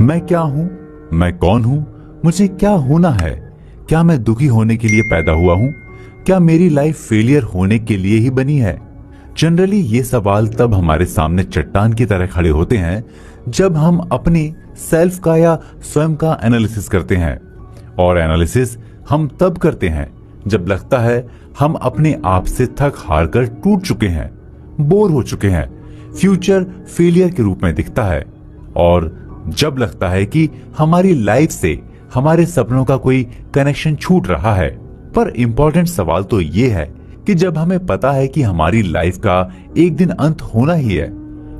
मैं क्या हूं? मैं कौन हूं? मुझे क्या होना है? क्या मैं दुखी होने के लिए पैदा हुआ हूं? क्या मेरी लाइफ फेलियर होने के लिए ही बनी है? जनरली ये सवाल तब हमारे सामने चट्टान की तरह खड़े होते हैं जब हम अपनी सेल्फ का या स्वयं का एनालिसिस करते हैं। और एनालिसिस हम तब करते हैं जब लगता है हम अपने आप से थक हार कर टूट चुके हैं, बोर हो चुके हैं, फ्यूचर फेलियर के रूप में दिखता है, और जब लगता है कि हमारी लाइफ से हमारे सपनों का कोई कनेक्शन छूट रहा है। पर इंपॉर्टेंट सवाल तो ये है कि जब हमें पता है कि हमारी लाइफ का एक दिन अंत होना ही है,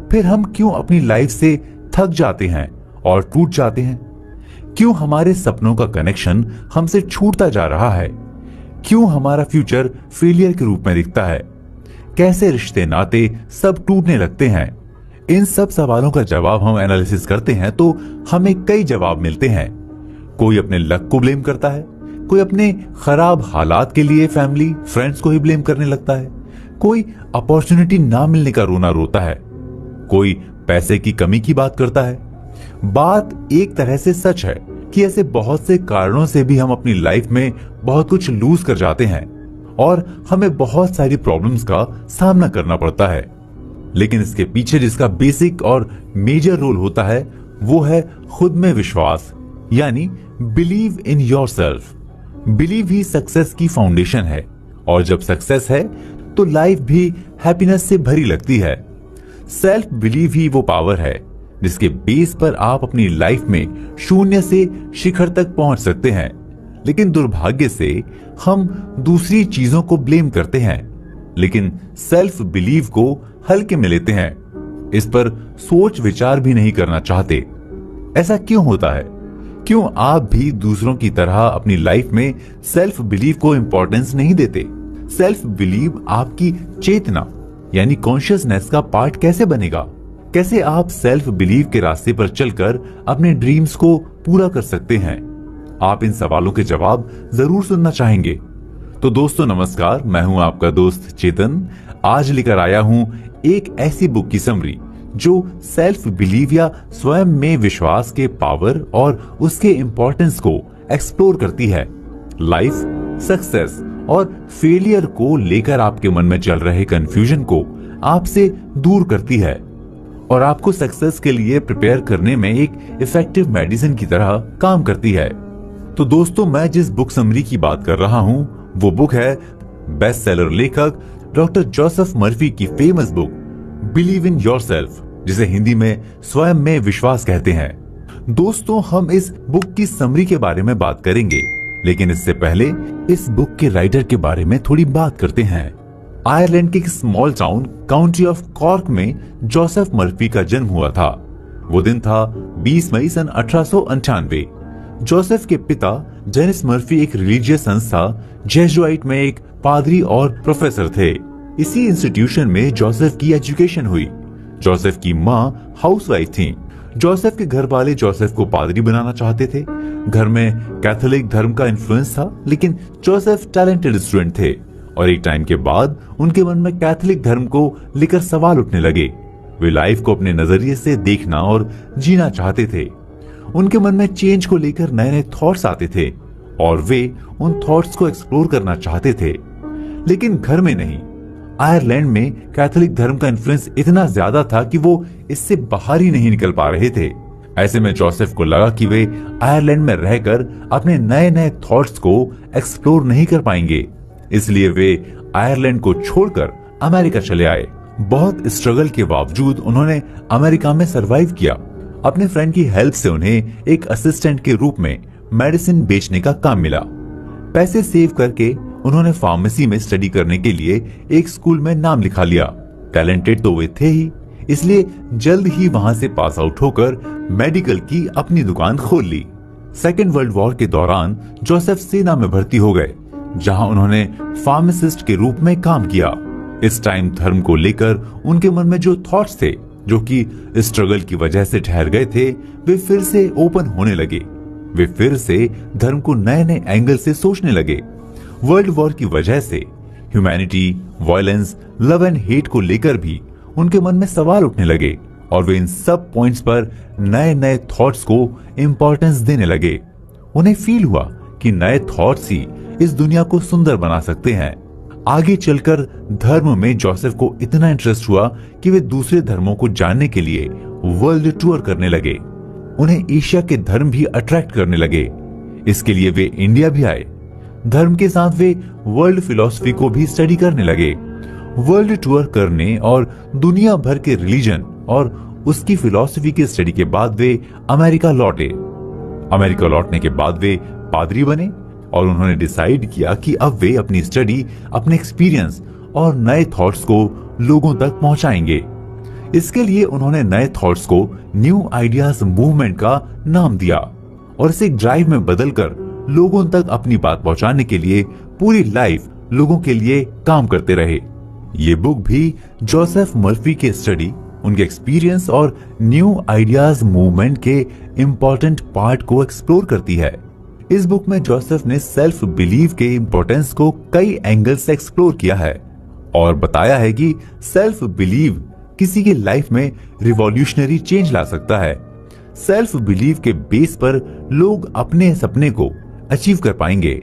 फिर हम क्यों अपनी लाइफ से थक जाते हैं और टूट जाते हैं? क्यों हमारे सपनों का कनेक्शन हमसे छूटता जा रहा है? क्यों हमारा फ्यूचर फेलियर के रूप में दिखता है? कैसे रिश्ते नाते सब टूटने लगते हैं? इन सब सवालों का जवाब हम एनालिसिस करते हैं तो हमें कई जवाब मिलते हैं। कोई अपने लक को ब्लेम करता है, कोई अपने खराब हालात के लिए फैमिली फ्रेंड्स को ही ब्लेम करने लगता है, कोई अपॉर्चुनिटी ना मिलने का रोना रोता है, कोई पैसे की कमी की बात करता है। बात एक तरह से सच है कि ऐसे बहुत से कारणों से भी हम अपनी लाइफ में बहुत कुछ लूज कर जाते हैं और हमें बहुत सारी प्रॉब्लम्स का सामना करना पड़ता है। लेकिन इसके पीछे जिसका बेसिक और मेजर रोल होता है वो है खुद में विश्वास, यानी believe in yourself. Believe he success की फाउंडेशन है, और जब सक्सेस है तो लाइफ भी हैप्पीनेस से भरी लगती है। सेल्फ बिलीव ही वो पावर है जिसके बेस पर आप अपनी लाइफ में शून्य से शिखर तक पहुंच सकते हैं। लेकिन दुर्भाग्य से हम दूसरी चीजों को ब्लेम करते हैं, लेकिन सेल्फ बिलीव को हल्के में लेते हैं। इस पर सोच विचार भी नहीं करना चाहते। ऐसा क्यों होता है? क्यों आप भी दूसरों की तरह अपनी लाइफ में सेल्फ बिलीव को इंपॉर्टेंस नहीं देते? सेल्फ बिलीव आपकी चेतना यानी कॉन्शियसनेस का पार्ट कैसे बनेगा? कैसे आप सेल्फ बिलीव के रास्ते पर चलकर अपने ड्रीम्स को पूरा कर सकते हैं? आप इन सवालों के जवाब जरूर सुनना चाहेंगे। तो दोस्तों नमस्कार, मैं हूं आपका दोस्त चेतन। आज लेकर आया हूं एक ऐसी बुक की समरी जो सेल्फ बिलीव या स्वयं में विश्वास के पावर और उसके इंपॉर्टेंस को एक्सप्लोर करती है। लाइफ, सक्सेस और फेलियर को लेकर आपके मन में चल रहे कंफ्यूजन को आपसे दूर करती है और आपको सक्सेस के लिए प्रिपेयर करने में एक इफेक्टिव मेडिसिन की तरह काम करती है। तो दोस्तों, मैं जिस बुक समरी की बात कर रहा हूं वो बुक है बेस्ट सेलर लेखक डॉक्टर जोसेफ मर्फी की famous book believe in yourself, जिसे हिंदी में स्वयं में विश्वास कहते हैं। दोस्तों, हम इस बुक की समरी के बारे में बात करेंगे, लेकिन इससे पहले इस बुक के राइटर के बारे में थोड़ी बात करते हैं। आयरलैंड के एक small town county of cork में जोसेफ मर्फी का जन्म हुआ था। वो दिन था 20 मई सन 1898। जोसेफ के पिता जेनिस मर्फी एक रिलीजियस संस्था जेजुआइट में एक पादरी और प्रोफेसर थे। इसी इंस्टीट्यूशन में जोसेफ की एजुकेशन हुई। जोसेफ की माँ हाउसवाइफ थी। जोसेफ के घर वाले जोसेफ को पादरी बनाना चाहते थे। घर में कैथोलिक धर्म का इन्फ्लुएंस था, लेकिन जोसेफ टैलेंटेड स्टूडेंट थे और एक टाइम के बाद उनके मन में कैथोलिक धर्म को लेकर सवाल उठने लगे। वे लाइफ को अपने नजरिए से देखना और जीना चाहते थे। उनके मन में चेंज को लेकर नए नए थॉट्स आते थे और वे उन थॉट्स को एक्सप्लोर करना चाहते थे, लेकिन घर में नहीं। आयरलैंड में कैथोलिक धर्म का इन्फ्लुएंस इतना ज्यादा था कि वो इससे बाहर ही नहीं निकल पा रहे थे। ऐसे में जोसेफ को लगा कि वे आयरलैंड में रहकर अपने नए नए थॉट्स को एक्सप्लोर नहीं कर पाएंगे, इसलिए वे आयरलैंड को छोड़कर अमेरिका चले आए। बहुत स्ट्रगल के बावजूद उन्होंने अमेरिका में सरवाइव किया। अपने फ्रेंड की हेल्प से उन्हें एक असिस्टेंट के रूप में मेडिसिन बेचने का काम मिला। पैसे सेव करके उन्होंने फार्मेसी में स्टडी करने के लिए एक स्कूल में नाम लिखा लिया। टैलेंटेड तो वे थे ही, इसलिए जल्द ही वहां से पास आउट होकर मेडिकल की अपनी दुकान खोल ली। सेकेंड वर्ल्ड वॉर के दौरान जोसेफ सेना में भर्ती हो गए, जहां उन्होंने फार्मासिस्ट के रूप में काम किया। इस टाइम धर्म को लेकर उनके मन में जो थॉट्स थे, जो कि स्ट्रगल की वजह से ठहर गए थे, वे फिर से ओपन होने लगे। वे फिर से धर्म को नए नए एंगल से सोचने लगे। वर्ल्ड वॉर की वजह से humanity, violence, love and hate को लेकर भी उनके मन में सवाल उठने लगे और वे इन सब पॉइंट्स पर नए नए थॉट्स को इंपॉर्टेंस देने लगे। उन्हें फील हुआ कि नए थॉट्स ही इस दुनिया को सुंदर बना सकते हैं। आगे चलकर धर्म में जोसेफ को इतना इंटरेस्ट हुआ कि वे दूसरे धर्मों को जानने के लिए वर्ल्ड टूर करने लगे। उन्हें एशिया के धर्म भी अट्रैक्ट करने लगे। इसके लिए वे इंडिया भी आए। धर्म के साथ वे वर्ल्ड फिलॉसफी को भी स्टडी करने लगे। वर्ल्ड टूर करने और दुनिया भर के रिलीजन और उसकी फिलॉसफी की स्टडी के बाद वे अमेरिका लौटे। अमेरिका लौटने के बाद वे पादरी बने और उन्होंने डिसाइड किया कि अब वे अपनी स्टडी, अपने एक्सपीरियंस और नए थॉट्स को लोगों तक पहुंचाएंगे। इसके लिए उन्होंने नए थॉट्स को न्यू आइडियाज मूवमेंट का नाम दिया और इसे एक ड्राइव में बदलकर लोगों तक अपनी बात पहुंचाने के लिए पूरी लाइफ लोगों के लिए काम करते रहे। ये बुक भी जोसेफ मर्फी के स्टडी, उनके एक्सपीरियंस और न्यू आइडियाज मूवमेंट के इंपॉर्टेंट पार्ट को एक्सप्लोर करती है। इस बुक में जोसेफ ने सेल्फ बिलीव के इंपॉर्टेंस को कई एंगल से एक्सप्लोर किया है और बताया है कि सेल्फ बिलीव किसी की लाइफ में रिवॉल्यूशनरी चेंज ला सकता है। सेल्फ बिलीव के बेस पर लोग अपने सपने को अचीव कर पाएंगे।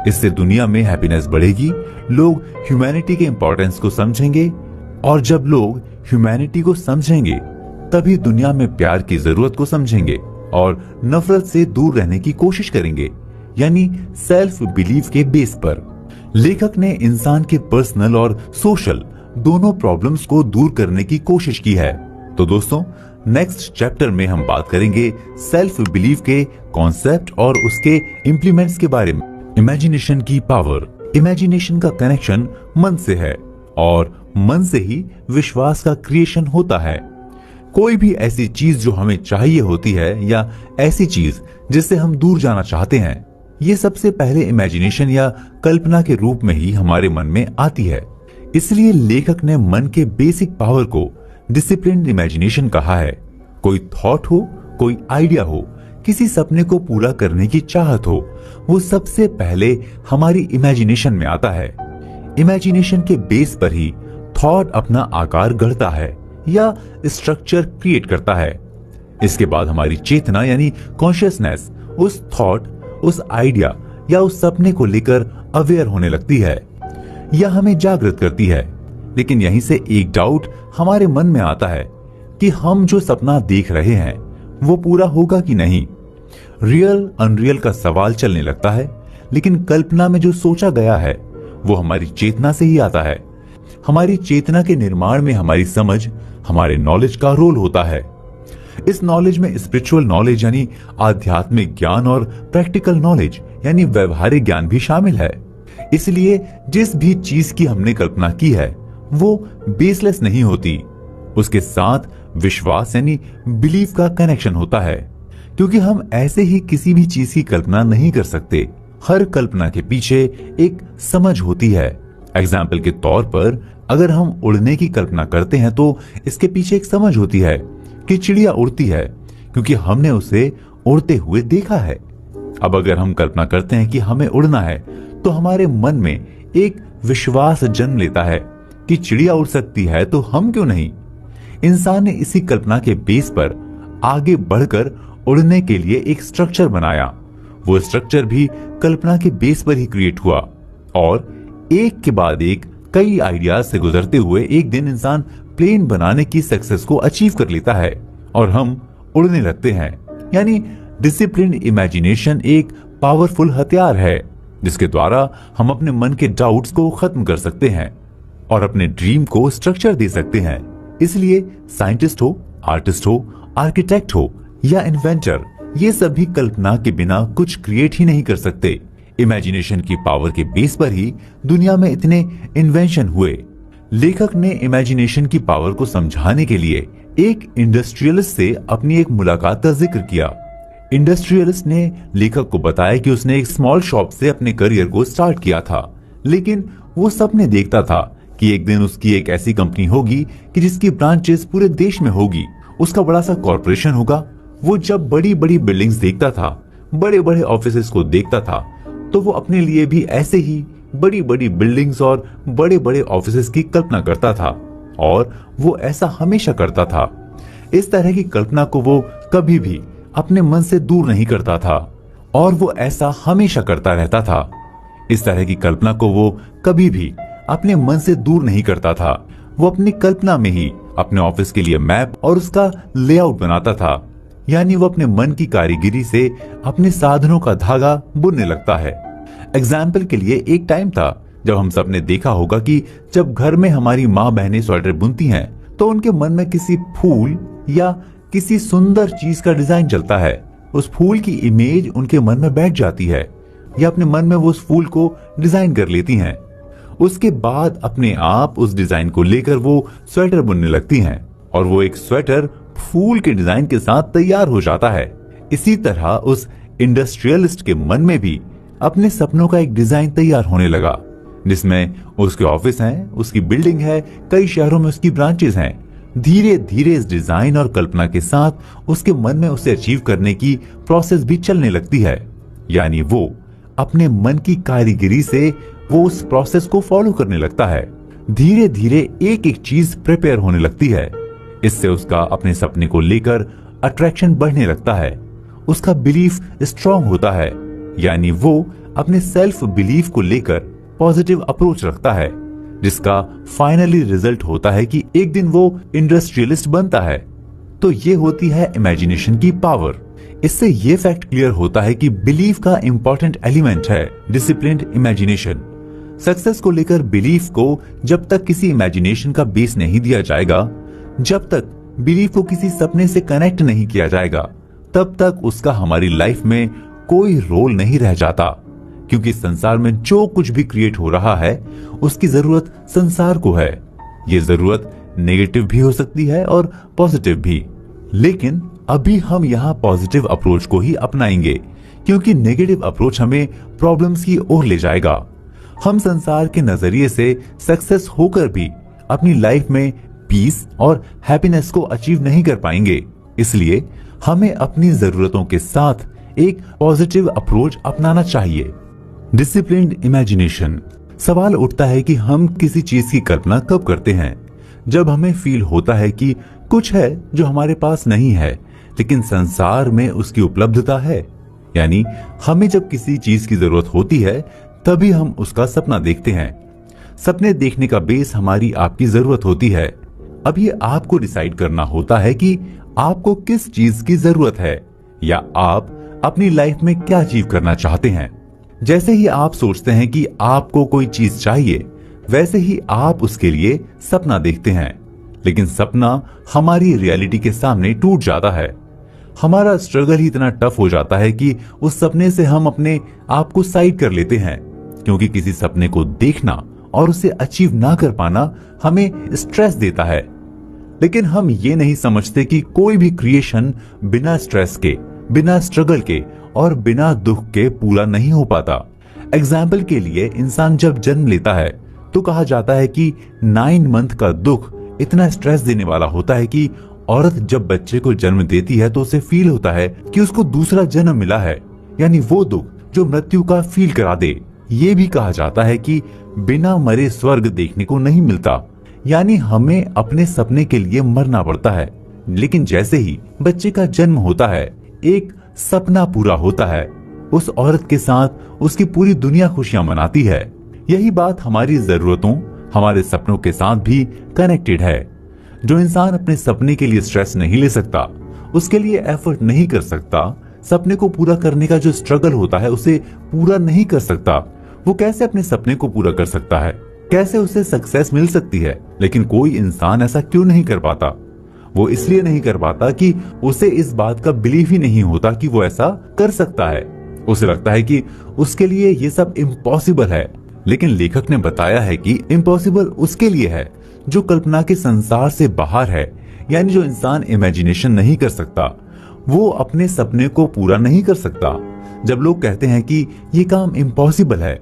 इससे दुनिया में हैप्पीनेस बढ़ेगी, लोग ह्यूमैनिटी के इंपॉर्टेंस को समझेंगे और जब लोग ह्यूमैनिटी को समझेंगे तभी दुनिया में प्यार की जरूरत को समझेंगे और नफरत से दूर रहने की कोशिश करेंगे, यानी सेल्फ बिलीव के बेस पर। लेखक ने इंसान के पर्सनल और सोशल दोनों प्रॉब्लम्स को दूर करने की कोशिश की है। तो दोस्तों, नेक्स्ट चैप्टर में हम बात करेंगे सेल्फ बिलीव के कॉन्सेप्ट और उसके इंप्लीमेंट्स के बारे में। इमेजिनेशन की पावर। इमेजिनेशन का कनेक्शन मन से है और मन से ही विश्वास का क्रिएशन होता है। कोई भी ऐसी चीज जो हमें चाहिए होती है या ऐसी चीज जिससे हम दूर जाना चाहते हैं, ये सबसे पहले इमेजिनेशन या कल्पना के रूप में ही हमारे मन में आती है। इसलिए लेखक ने मन के बेसिक पावर को डिसिप्लिन्ड इमेजिनेशन कहा है। कोई थॉट हो, कोई आइडिया हो, किसी सपने को पूरा करने की चाहत हो, वो सबसे पहले हमारी इमेजिनेशन में आता है। इमेजिनेशन के बेस पर ही थॉट अपना आकार गढ़ता है या स्ट्रक्चर क्रिएट करता है। इसके बाद हमारी चेतना यानी कॉन्शियसनेस उस थॉट, उस आइडिया या उस सपने को लेकर अवेयर होने लगती है या हमें जागृत करती है। लेकिन यहीं से एक डाउट हमारे मन में आता है कि हम जो सपना देख रहे हैं वो पूरा होगा कि नहीं। रियल अनरियल का सवाल चलने लगता है, लेकिन कल्पना में जो सोचा गया है वो हमारी चेतना से ही आता है। हमारी चेतना के निर्माण में हमारी समझ, हमारे नॉलेज का रोल होता है। इस नॉलेज में स्पिरिचुअल नॉलेज यानी आध्यात्मिक ज्ञान और प्रैक्टिकल नॉलेज यानी व्यवहारिक ज्ञान भी शामिल है। इसलिए जिस भी चीज की हमने कल्पना की है वो बेसलेस नहीं होती, उसके साथ विश्वास यानी बिलीफ का कनेक्शन होता है। क्योंकि हम ऐसे ही किसी भी चीज की कल्पना नहीं कर सकते। हर कल्पना के पीछे एक समझ होती है। एग्जाम्पल के तौर पर अगर हम उड़ने की कल्पना करते हैं तो इसके पीछे एक समझ होती है कि चिड़िया उड़ती है, क्योंकि हमने उसे उड़ते हुए देखा है। अब अगर हम कल्पना करते हैं कि हमें उड़ना है तो हमारे मन में एक विश्वास जन्म लेता है कि चिड़िया उड़ सकती है तो हम क्यों नहीं। इंसान ने इसी कल्पना के बेस पर आगे बढ़कर उड़ने के लिए एक स्ट्रक्चर बनाया। वो स्ट्रक्चर भी कल्पना के बेस पर ही क्रिएट हुआ और एक के बाद एक कई आइडियाज से गुजरते हुए एक दिन इंसान प्लेन बनाने की सक्सेस को अचीव कर लेता है और हम उड़ने लगते हैं। यानी डिसिप्लिन इमेजिनेशन एक पावरफुल हथियार है जिसके द्वारा हम अपने मन के डाउट्स को खत्म कर सकते हैं और अपने ड्रीम को स्ट्रक्चर दे सकते हैं। इसलिए साइंटिस्ट हो, आर्टिस्ट हो, आर्किटेक्ट हो या इन्वेंटर, ये सभी कल्पना के बिना कुछ क्रिएट ही नहीं कर सकते। इमेजिनेशन की पावर के बेस पर ही दुनिया में इतने इन्वेंशन हुए। लेखक ने इमेजिनेशन की पावर को समझाने के लिए एक इंडस्ट्रियलिस्ट से अपनी एक मुलाकात का जिक्र किया। इंडस्ट्रियलिस्ट ने लेखक को बताया कि उसने एक स्मॉल शॉप से अपने करियर को स्टार्ट किया था, लेकिन वो सपने देखता था कि एक दिन उसकी एक ऐसी कंपनी होगी कि जिसकी ब्रांचेस पूरे देश में होगी, उसका बड़ा सा कॉर्पोरेशन होगा। वो जब बड़ी बड़ी बिल्डिंग्स देखता था, बड़े बड़े ऑफिसेस को देखता था, तो वो अपने लिए भी ऐसे ही बड़ी बड़ी बिल्डिंग्स और बड़े बड़े ऑफिसेस की कल्पना करता था और वो ऐसा हमेशा करता था। इस तरह की कल्पना को वो कभी भी अपने मन से दूर नहीं करता था और वो ऐसा हमेशा करता रहता था। इस तरह की कल्पना को वो कभी भी अपने मन से दूर नहीं करता था। वो अपनी कल्पना में ही अपने ऑफिस के लिए मैप और उसका लेआउट बनाता था। यानी वो अपने मन की कारीगरी से अपने साधनों का धागा बुनने लगता है। एग्जाम्पल के लिए एक टाइम था जब हम सब ने देखा होगा कि जब घर में हमारी माँ बहनें स्वेटर बुनती हैं तो उनके मन में किसी फूल या किसी सुंदर चीज का डिजाइन चलता है। उस फूल की इमेज उनके मन में बैठ जाती है या अपने मन में वो उस फूल को डिजाइन कर लेती हैं। उसके बाद अपने आप उस डिजाइन को लेकर वो स्वेटर बुनने लगती हैं और वो एक स्वेटर फूल के डिजाइन के साथ तैयार हो जाता है। इसी तरह उस इंडस्ट्रियलिस्ट के मन में भी अपने सपनों का एक डिजाइन तैयार होने लगा, जिसमें उसके ऑफिस हैं, उसकी बिल्डिंग है, कई शहरों में उसकी ब्रांचेस हैं। धीरे धीरे इस डिजाइन और कल्पना के साथ उसके मन में उसे अचीव करने की प्रोसेस भी चलने लगती है। यानी वो अपने मन की कारीगरी से वो उस प्रोसेस को फॉलो करने लगता है। धीरे धीरे एक एक चीज प्रिपेयर होने लगती है। इससे उसका अपने सपने को लेकर अट्रैक्शन बढ़ने लगता है। उसका बिलीफ स्ट्रांग होता है। यानी वो अपने सेल्फ बिलीफ को लेकर पॉजिटिव अप्रोच रखता है, जिसका फाइनली रिजल्ट होता है कि एक दिन वो इंडस्ट्रियलिस्ट बनता है। तो ये होती है इमेजिनेशन की पावर। इससे ये फैक्ट क्लियर होता है कि बिलीफ का इंपॉर्टेंट एलिमेंट है डिसिप्लिन्ड इमेजिनेशन। सक्सेस को लेकर बिलीफ को जब तक किसी इमेजिनेशन का बेस नहीं दिया जाएगा, जब तक बिलीफ को किसी सपने से कनेक्ट नहीं किया जाएगा, तब तक उसका हमारी लाइफ में कोई रोल नहीं रह जाता। क्योंकि संसार में जो कुछ भी क्रिएट हो रहा है उसकी जरूरत संसार को है। ये जरूरत नेगेटिव भी हो सकती है और पॉजिटिव भी, लेकिन अभी हम यहाँ पॉजिटिव अप्रोच को ही अपनाएंगे, क्योंकि नेगेटिव अप्रोच हमें प्रॉब्लम्स की ओर ले जाएगा। हम संसार के नजरिए से सक्सेस होकर भी अपनी लाइफ में पीस और हैप्पीनेस को अचीव नहीं कर पाएंगे। इसलिए हमें अपनी जरूरतों के साथ एक पॉजिटिव अप्रोच अपनाना चाहिए। Disciplined imagination. सवाल उठता है कि हम किसी चीज की कल्पना कब करते हैं? जब हमें फील होता है कि कुछ है जो हमारे पास नहीं है लेकिन संसार में उसकी उपलब्धता है। यानी हमें जब किसी चीज की जरूरत होती है तभी हम उसका सपना देखते हैं। सपने देखने का बेस हमारी आपकी जरूरत होती है। अब ये आपको डिसाइड करना होता है कि आपको किस चीज की जरूरत है या आप अपनी लाइफ में क्या अचीव करना चाहते हैं। जैसे ही आप सोचते हैं कि आपको कोई चीज चाहिए, वैसे ही आप उसके लिए सपना देखते हैं। लेकिन सपना हमारी रियलिटी के सामने टूट जाता है। हमारा स्ट्रगल ही इतना टफ हो जाता है कि उस सपने से हम अपने आप को साइड कर लेते हैं, क्योंकि किसी सपने को देखना और उसे अचीव ना कर पाना हमें स्ट्रेस देता है। लेकिन हम ये नहीं समझते कि कोई भी क्रिएशन बिना स्ट्रेस के, बिना स्ट्रगल के और बिना दुख के पूरा नहीं हो पाता। एग्जाम्पल के लिए, इंसान जब जन्म लेता है तो कहा जाता है कि 9 मंथ का दुख इतना स्ट्रेस देने वाला होता है कि औरत जब बच्चे को जन्म देती है तो उसे फील होता है कि उसको दूसरा जन्म मिला है। यानी वो दुख जो मृत्यु का फील करा दे। ये भी कहा जाता है कि बिना मरे स्वर्ग देखने को नहीं मिलता। यानी हमें अपने सपने के लिए मरना पड़ता है। लेकिन जैसे ही बच्चे का जन्म होता है, एक सपना पूरा होता है। उस औरत के साथ उसकी पूरी दुनिया खुशियां मनाती है। यही बात हमारी जरूरतों, हमारे सपनों के साथ भी कनेक्टेड है। जो इंसान अपने सपने के लिए स्ट्रेस नहीं ले सकता, उसके लिए एफर्ट नहीं कर सकता, सपने को पूरा करने का जो स्ट्रगल होता है उसे पूरा नहीं कर सकता, वो कैसे अपने सपने को पूरा कर सकता है? कैसे उसे सक्सेस मिल सकती है? लेकिन कोई इंसान ऐसा क्यों नहीं कर पाता? वो इसलिए नहीं कर पाता कि उसे इस बात का बिलीफ ही नहीं होता कि वो ऐसा कर सकता है। उसे लगता है कि उसके लिए ये सब इम्पॉसिबल है। लेकिन लेखक ने बताया है कि इम्पॉसिबल उसके लिए है जो कल्पना के संसार से बाहर है। यानी जो इंसान इमेजिनेशन नहीं कर सकता, वो अपने सपने को पूरा नहीं कर सकता। जब लोग कहते हैं कि ये काम इम्पॉसिबल है,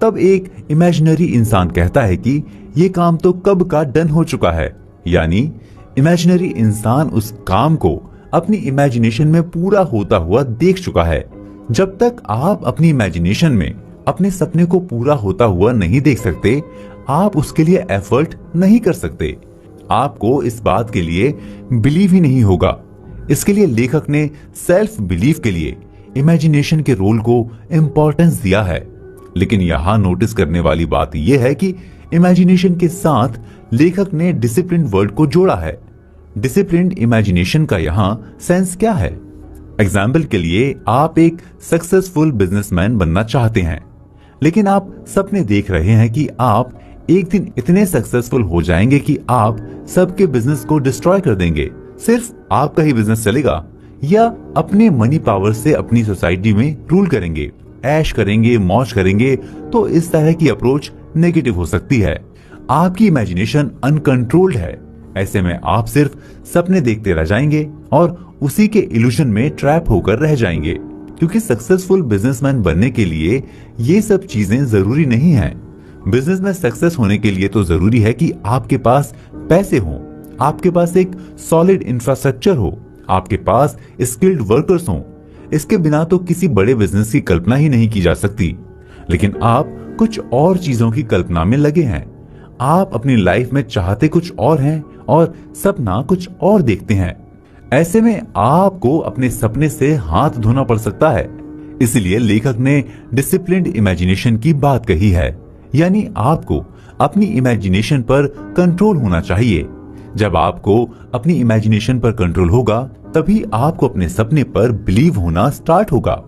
तब एक इमेजिनरी इंसान कहता है कि ये काम तो कब का डन हो चुका है। यानी इमेजिनरी इंसान उस काम को अपनी इमेजिनेशन में पूरा होता हुआ देख चुका है। जब तक आप अपनी इमेजिनेशन में अपने सपने को पूरा होता हुआ नहीं देख सकते, आप उसके लिए एफर्ट नहीं कर सकते। आपको इस बात के लिए बिलीव ही नहीं होगा। इसके लिए लेखक ने सेल्फ बिलीफ के लिए इमेजिनेशन के रोल को इंपॉर्टेंस दिया है। लेकिन यहां नोटिस करने वाली बात यह है कि इमेजिनेशन के साथ लेखक ने डिसिप्लिन वर्ड को जोड़ा है। डिसिप्लिन इमेजिनेशन का यहां सेंस क्या है? एग्जाम्पल के लिए, आप एक सक्सेसफुल बिजनेसमैन बनना चाहते हैं, लेकिन आप सपने देख रहे हैं कि आप एक दिन इतने सक्सेसफुल हो जाएंगे कि आप सबके बिजनेस को डिस्ट्रॉय कर देंगे, सिर्फ आपका ही बिजनेस चलेगा, या अपने मनी पावर से अपनी सोसाइटी में रूल करेंगे, ऐश करेंगे, मौज करेंगे। तो इस तरह की अप्रोच नेगेटिव हो सकती है। आपकी इमेजिनेशन अनकंट्रोल्ड है। ऐसे में आप सिर्फ सपने देखते रह जाएंगे और उसी के इल्यूजन में ट्रैप होकर रह जाएंगे, क्योंकि सक्सेसफुल बिजनेसमैन बनने के लिए ये सब चीजें जरूरी नहीं हैं। बिजनेस में सक्सेस होने के लिए तो जरूरी है कि आपके पास पैसे हों, आपके पास एक सॉलिड इंफ्रास्ट्रक्चर हो, आपके पास स्किल्ड वर्कर्स हों। इसके बिना तो किसी बड़े बिजनेस की कल्पना ही नहीं की जा सकती। लेकिन आप कुछ और चीजों की कल्पना में लगे हैं। आप अपनी लाइफ में चाहते कुछ और हैं और सपना कुछ और देखते हैं। ऐसे में आपको अपने सपने से हाथ धोना पड़ सकता है। इसलिए लेखक ने डिसिप्लिन्ड इमेजिनेशन की बात कही है, यानी आपको अपनी इमेजिनेशन पर कंट्रोल होना चाहिए। जब आपको अपनी इमेजिनेशन पर कंट्रोल होगा, तभी आपको अपने सपने पर बिलीव होना स्टार्ट होगा,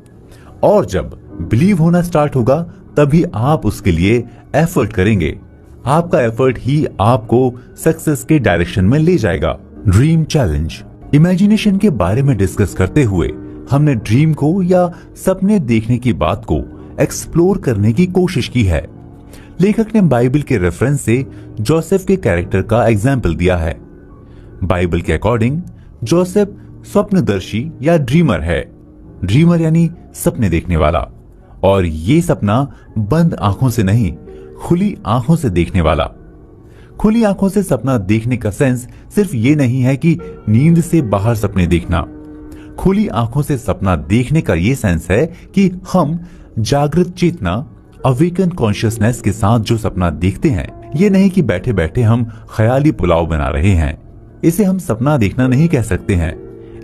और जब बिलीव होना स्टार्ट होगा तभी आप उसके लिए एफर्ट करेंगे। आपका एफर्ट ही आपको सक्सेस के डायरेक्शन में ले जाएगा। Dream challenge. इमेजिनेशन के बारे में डिस्कस करते हुए हमने ड्रीम को या सपने देखने की बात को एक्सप्लोर करने की कोशिश की है। लेखक ने बाइबल के रेफरेंस से जोसेफ के कैरेक्टर का एग्जाम्पल दिया है। बाइबल के अकॉर्डिंग जोसेफ स्वप्नदर्शी या ड्रीमर है। ड्रीमर यानी सपने देखने वाला, और ये सपना बंद आंखों से नहीं, खुली आंखों से देखने वाला। खुली आंखों से सपना देखने का सेंस सिर्फ ये नहीं है कि नींद से बाहर सपने देखना। खुली आंखों से सपना देखने का ये सेंस है कि हम जागृत चेतना, अवेकन कॉन्शियसनेस के साथ जो सपना देखते हैं, ये नहीं कि बैठे बैठे हम ख्याली पुलाव बना रहे हैं। इसे हम सपना देखना नहीं कह सकते हैं।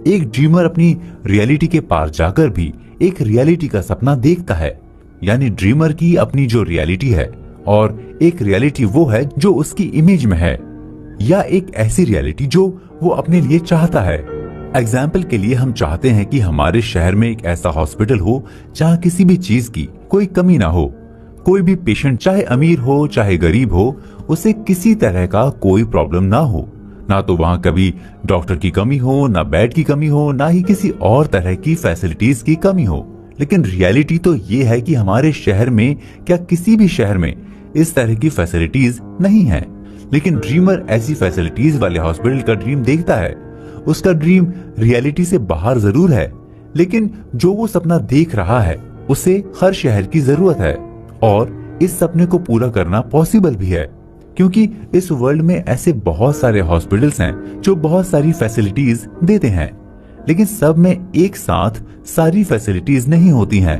एक ड्रीमर अपनी रियलिटी के पार जाकर भी एक रियलिटी का सपना देखता है, यानी ड्रीमर की अपनी जो रियलिटी है और एक रियलिटी वो है जो उसकी इमेज में है, या एक ऐसी रियलिटी जो वो अपने लिए चाहता है। एग्जाम्पल के लिए, हम चाहते हैं कि हमारे शहर में एक ऐसा हॉस्पिटल हो जहां किसी भी चीज की कोई कमी ना हो। कोई भी पेशेंट चाहे अमीर हो चाहे गरीब हो, उसे किसी तरह का कोई प्रॉब्लम ना हो। ना तो वहां कभी डॉक्टर की कमी हो, ना बेड की कमी हो, ना ही किसी और तरह की फैसिलिटीज की कमी हो। लेकिन रियलिटी तो ये है कि हमारे शहर में, क्या किसी भी शहर में, इस तरह की फैसिलिटीज नहीं है। लेकिन ड्रीमर ऐसी फैसिलिटीज वाले हॉस्पिटल का ड्रीम देखता है। उसका ड्रीम रियलिटी से बाहर जरूर है, लेकिन जो वो सपना देख रहा है उसे हर शहर की जरूरत है, और इस सपने को पूरा करना पॉसिबल भी है, क्योंकि इस वर्ल्ड में ऐसे बहुत सारे हॉस्पिटल्स हैं जो बहुत सारी फैसिलिटीज देते हैं, लेकिन सब में एक साथ सारी फैसिलिटीज नहीं होती हैं।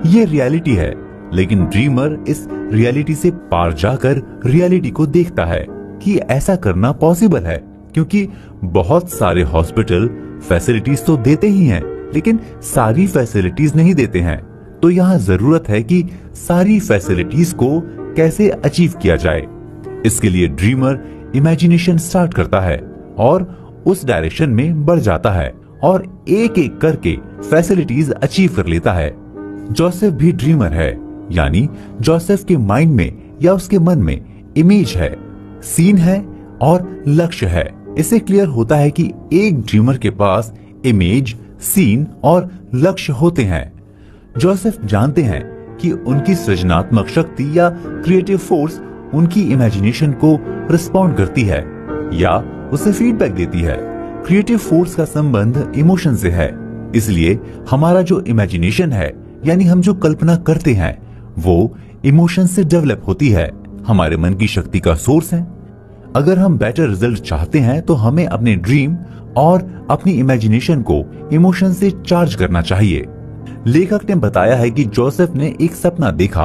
ये रियलिटी है, लेकिन ड्रीमर इस रियलिटी से पार जाकर रियलिटी को देखता है कि ऐसा करना पॉसिबल है, क्योंकि बहुत सारे हॉस्पिटल फैसिलिटीज तो देते ही हैं, लेकिन सारी फैसिलिटीज नहीं देते हैं। तो यहाँ जरूरत है कि सारी फैसिलिटीज को कैसे अचीव किया जाए। इसके लिए ड्रीमर इमेजिनेशन स्टार्ट करता है और उस डायरेक्शन में बढ़ जाता है और एक एक करके फैसिलिटीज अचीव कर लेता है। जोसेफ भी ड्रीमर है, यानी जोसेफ के माइंड में या उसके मन में इमेज है, सीन है और लक्ष्य है। इससे क्लियर होता है कि एक ड्रीमर के पास इमेज, सीन और लक्ष्य होते हैं। जोसेफ जानते हैं कि उनकी सृजनात्मक शक्ति या क्रिएटिव फोर्स उनकी इमेजिनेशन को रिस्पॉन्ड करती है या उसे फीडबैक देती है। क्रिएटिव फोर्स का संबंध इमोशन से है, इसलिए हमारा जो इमेजिनेशन है, यानी हम जो कल्पना करते हैं, वो इमोशन से डेवलप होती है, हमारे मन की शक्ति का सोर्स है। अगर हम बेटर रिजल्ट चाहते हैं तो हमें अपने ड्रीम और अपनी इमेजिनेशन को इमोशन से चार्ज करना चाहिए। लेखक ने बताया है कि जोसेफ ने एक सपना देखा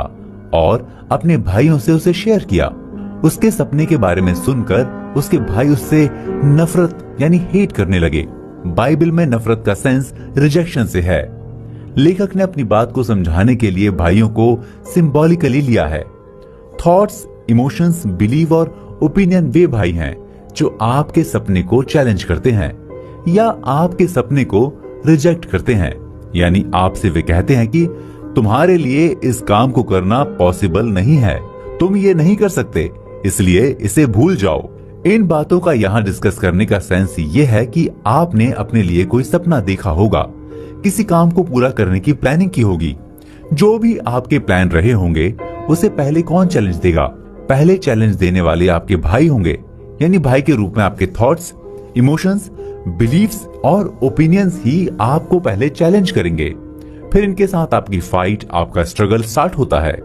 और अपने भाइयों से उसे शेयर किया। उसके सपने के बारे में सुनकर उसके भाई उससे नफरत यानी हेट करने लगे। बाइबल में नफरत का सेंस रिजेक्शन से है। लेखक ने अपनी बात को समझाने के लिए भाइयों को सिंबॉलिकली लिया है। थॉट्स, इमोशंस, बिलीव और ओपिनियन वे भाई हैं जो आपके सपने को चैलेंज करते हैं या आपके सपने को रिजेक्ट करते हैं। यानी आपसे वे कहते हैं कि तुम्हारे लिए इस काम को करना पॉसिबल नहीं है, तुम ये नहीं कर सकते, इसलिए इसे भूल जाओ। इन बातों का यहाँ डिस्कस करने का सेंस ये है कि आपने अपने लिए कोई सपना देखा होगा, किसी काम को पूरा करने की प्लानिंग की होगी। जो भी आपके प्लान रहे होंगे उसे पहले कौन चैलेंज देगा? पहले चैलेंज देने वाले आपके भाई होंगे, यानी भाई के रूप में आपके थॉट्स, इमोशंस, बिलीफ्स और ओपिनियंस ही आपको पहले चैलेंज करेंगे। फिर इनके साथ आपकी फाइट, आपका स्ट्रगल स्टार्ट होता है।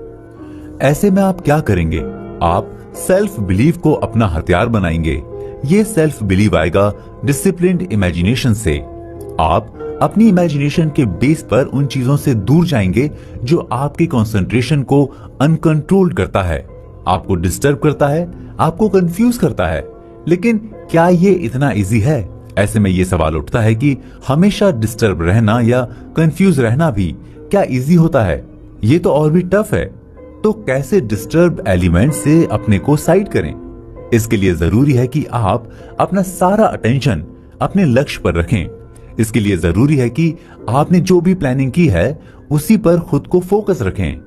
ऐसे में आप क्या करेंगे? आप सेल्फ बिलीव को अपना हथियार बनाएंगे। ये सेल्फ बिलीव आएगा डिसिप्लिन्ड इमेजिनेशन से। आप अपनी इमेजिनेशन के बेस पर उन चीजों से दूर जाएंगे जो आपके कंसंट्रेशन को अनकंट्रोल्ड करता है, आपको डिस्टर्ब करता है, आपको कंफ्यूज करता है। लेकिन क्या ये इतना इजी है? ऐसे में ये सवाल उठता है कि हमेशा डिस्टर्ब रहना या कंफ्यूज रहना भी क्या इजी होता है? ये तो और भी टफ है। तो कैसे डिस्टर्ब एलिमेंट से अपने को साइड करें? इसके लिए जरूरी है कि आप अपना सारा अटेंशन अपने लक्ष्य पर रखें। इसके लिए जरूरी है कि आपने जो भी प्लानिंग की है उसी पर खुद को फोकस रखें,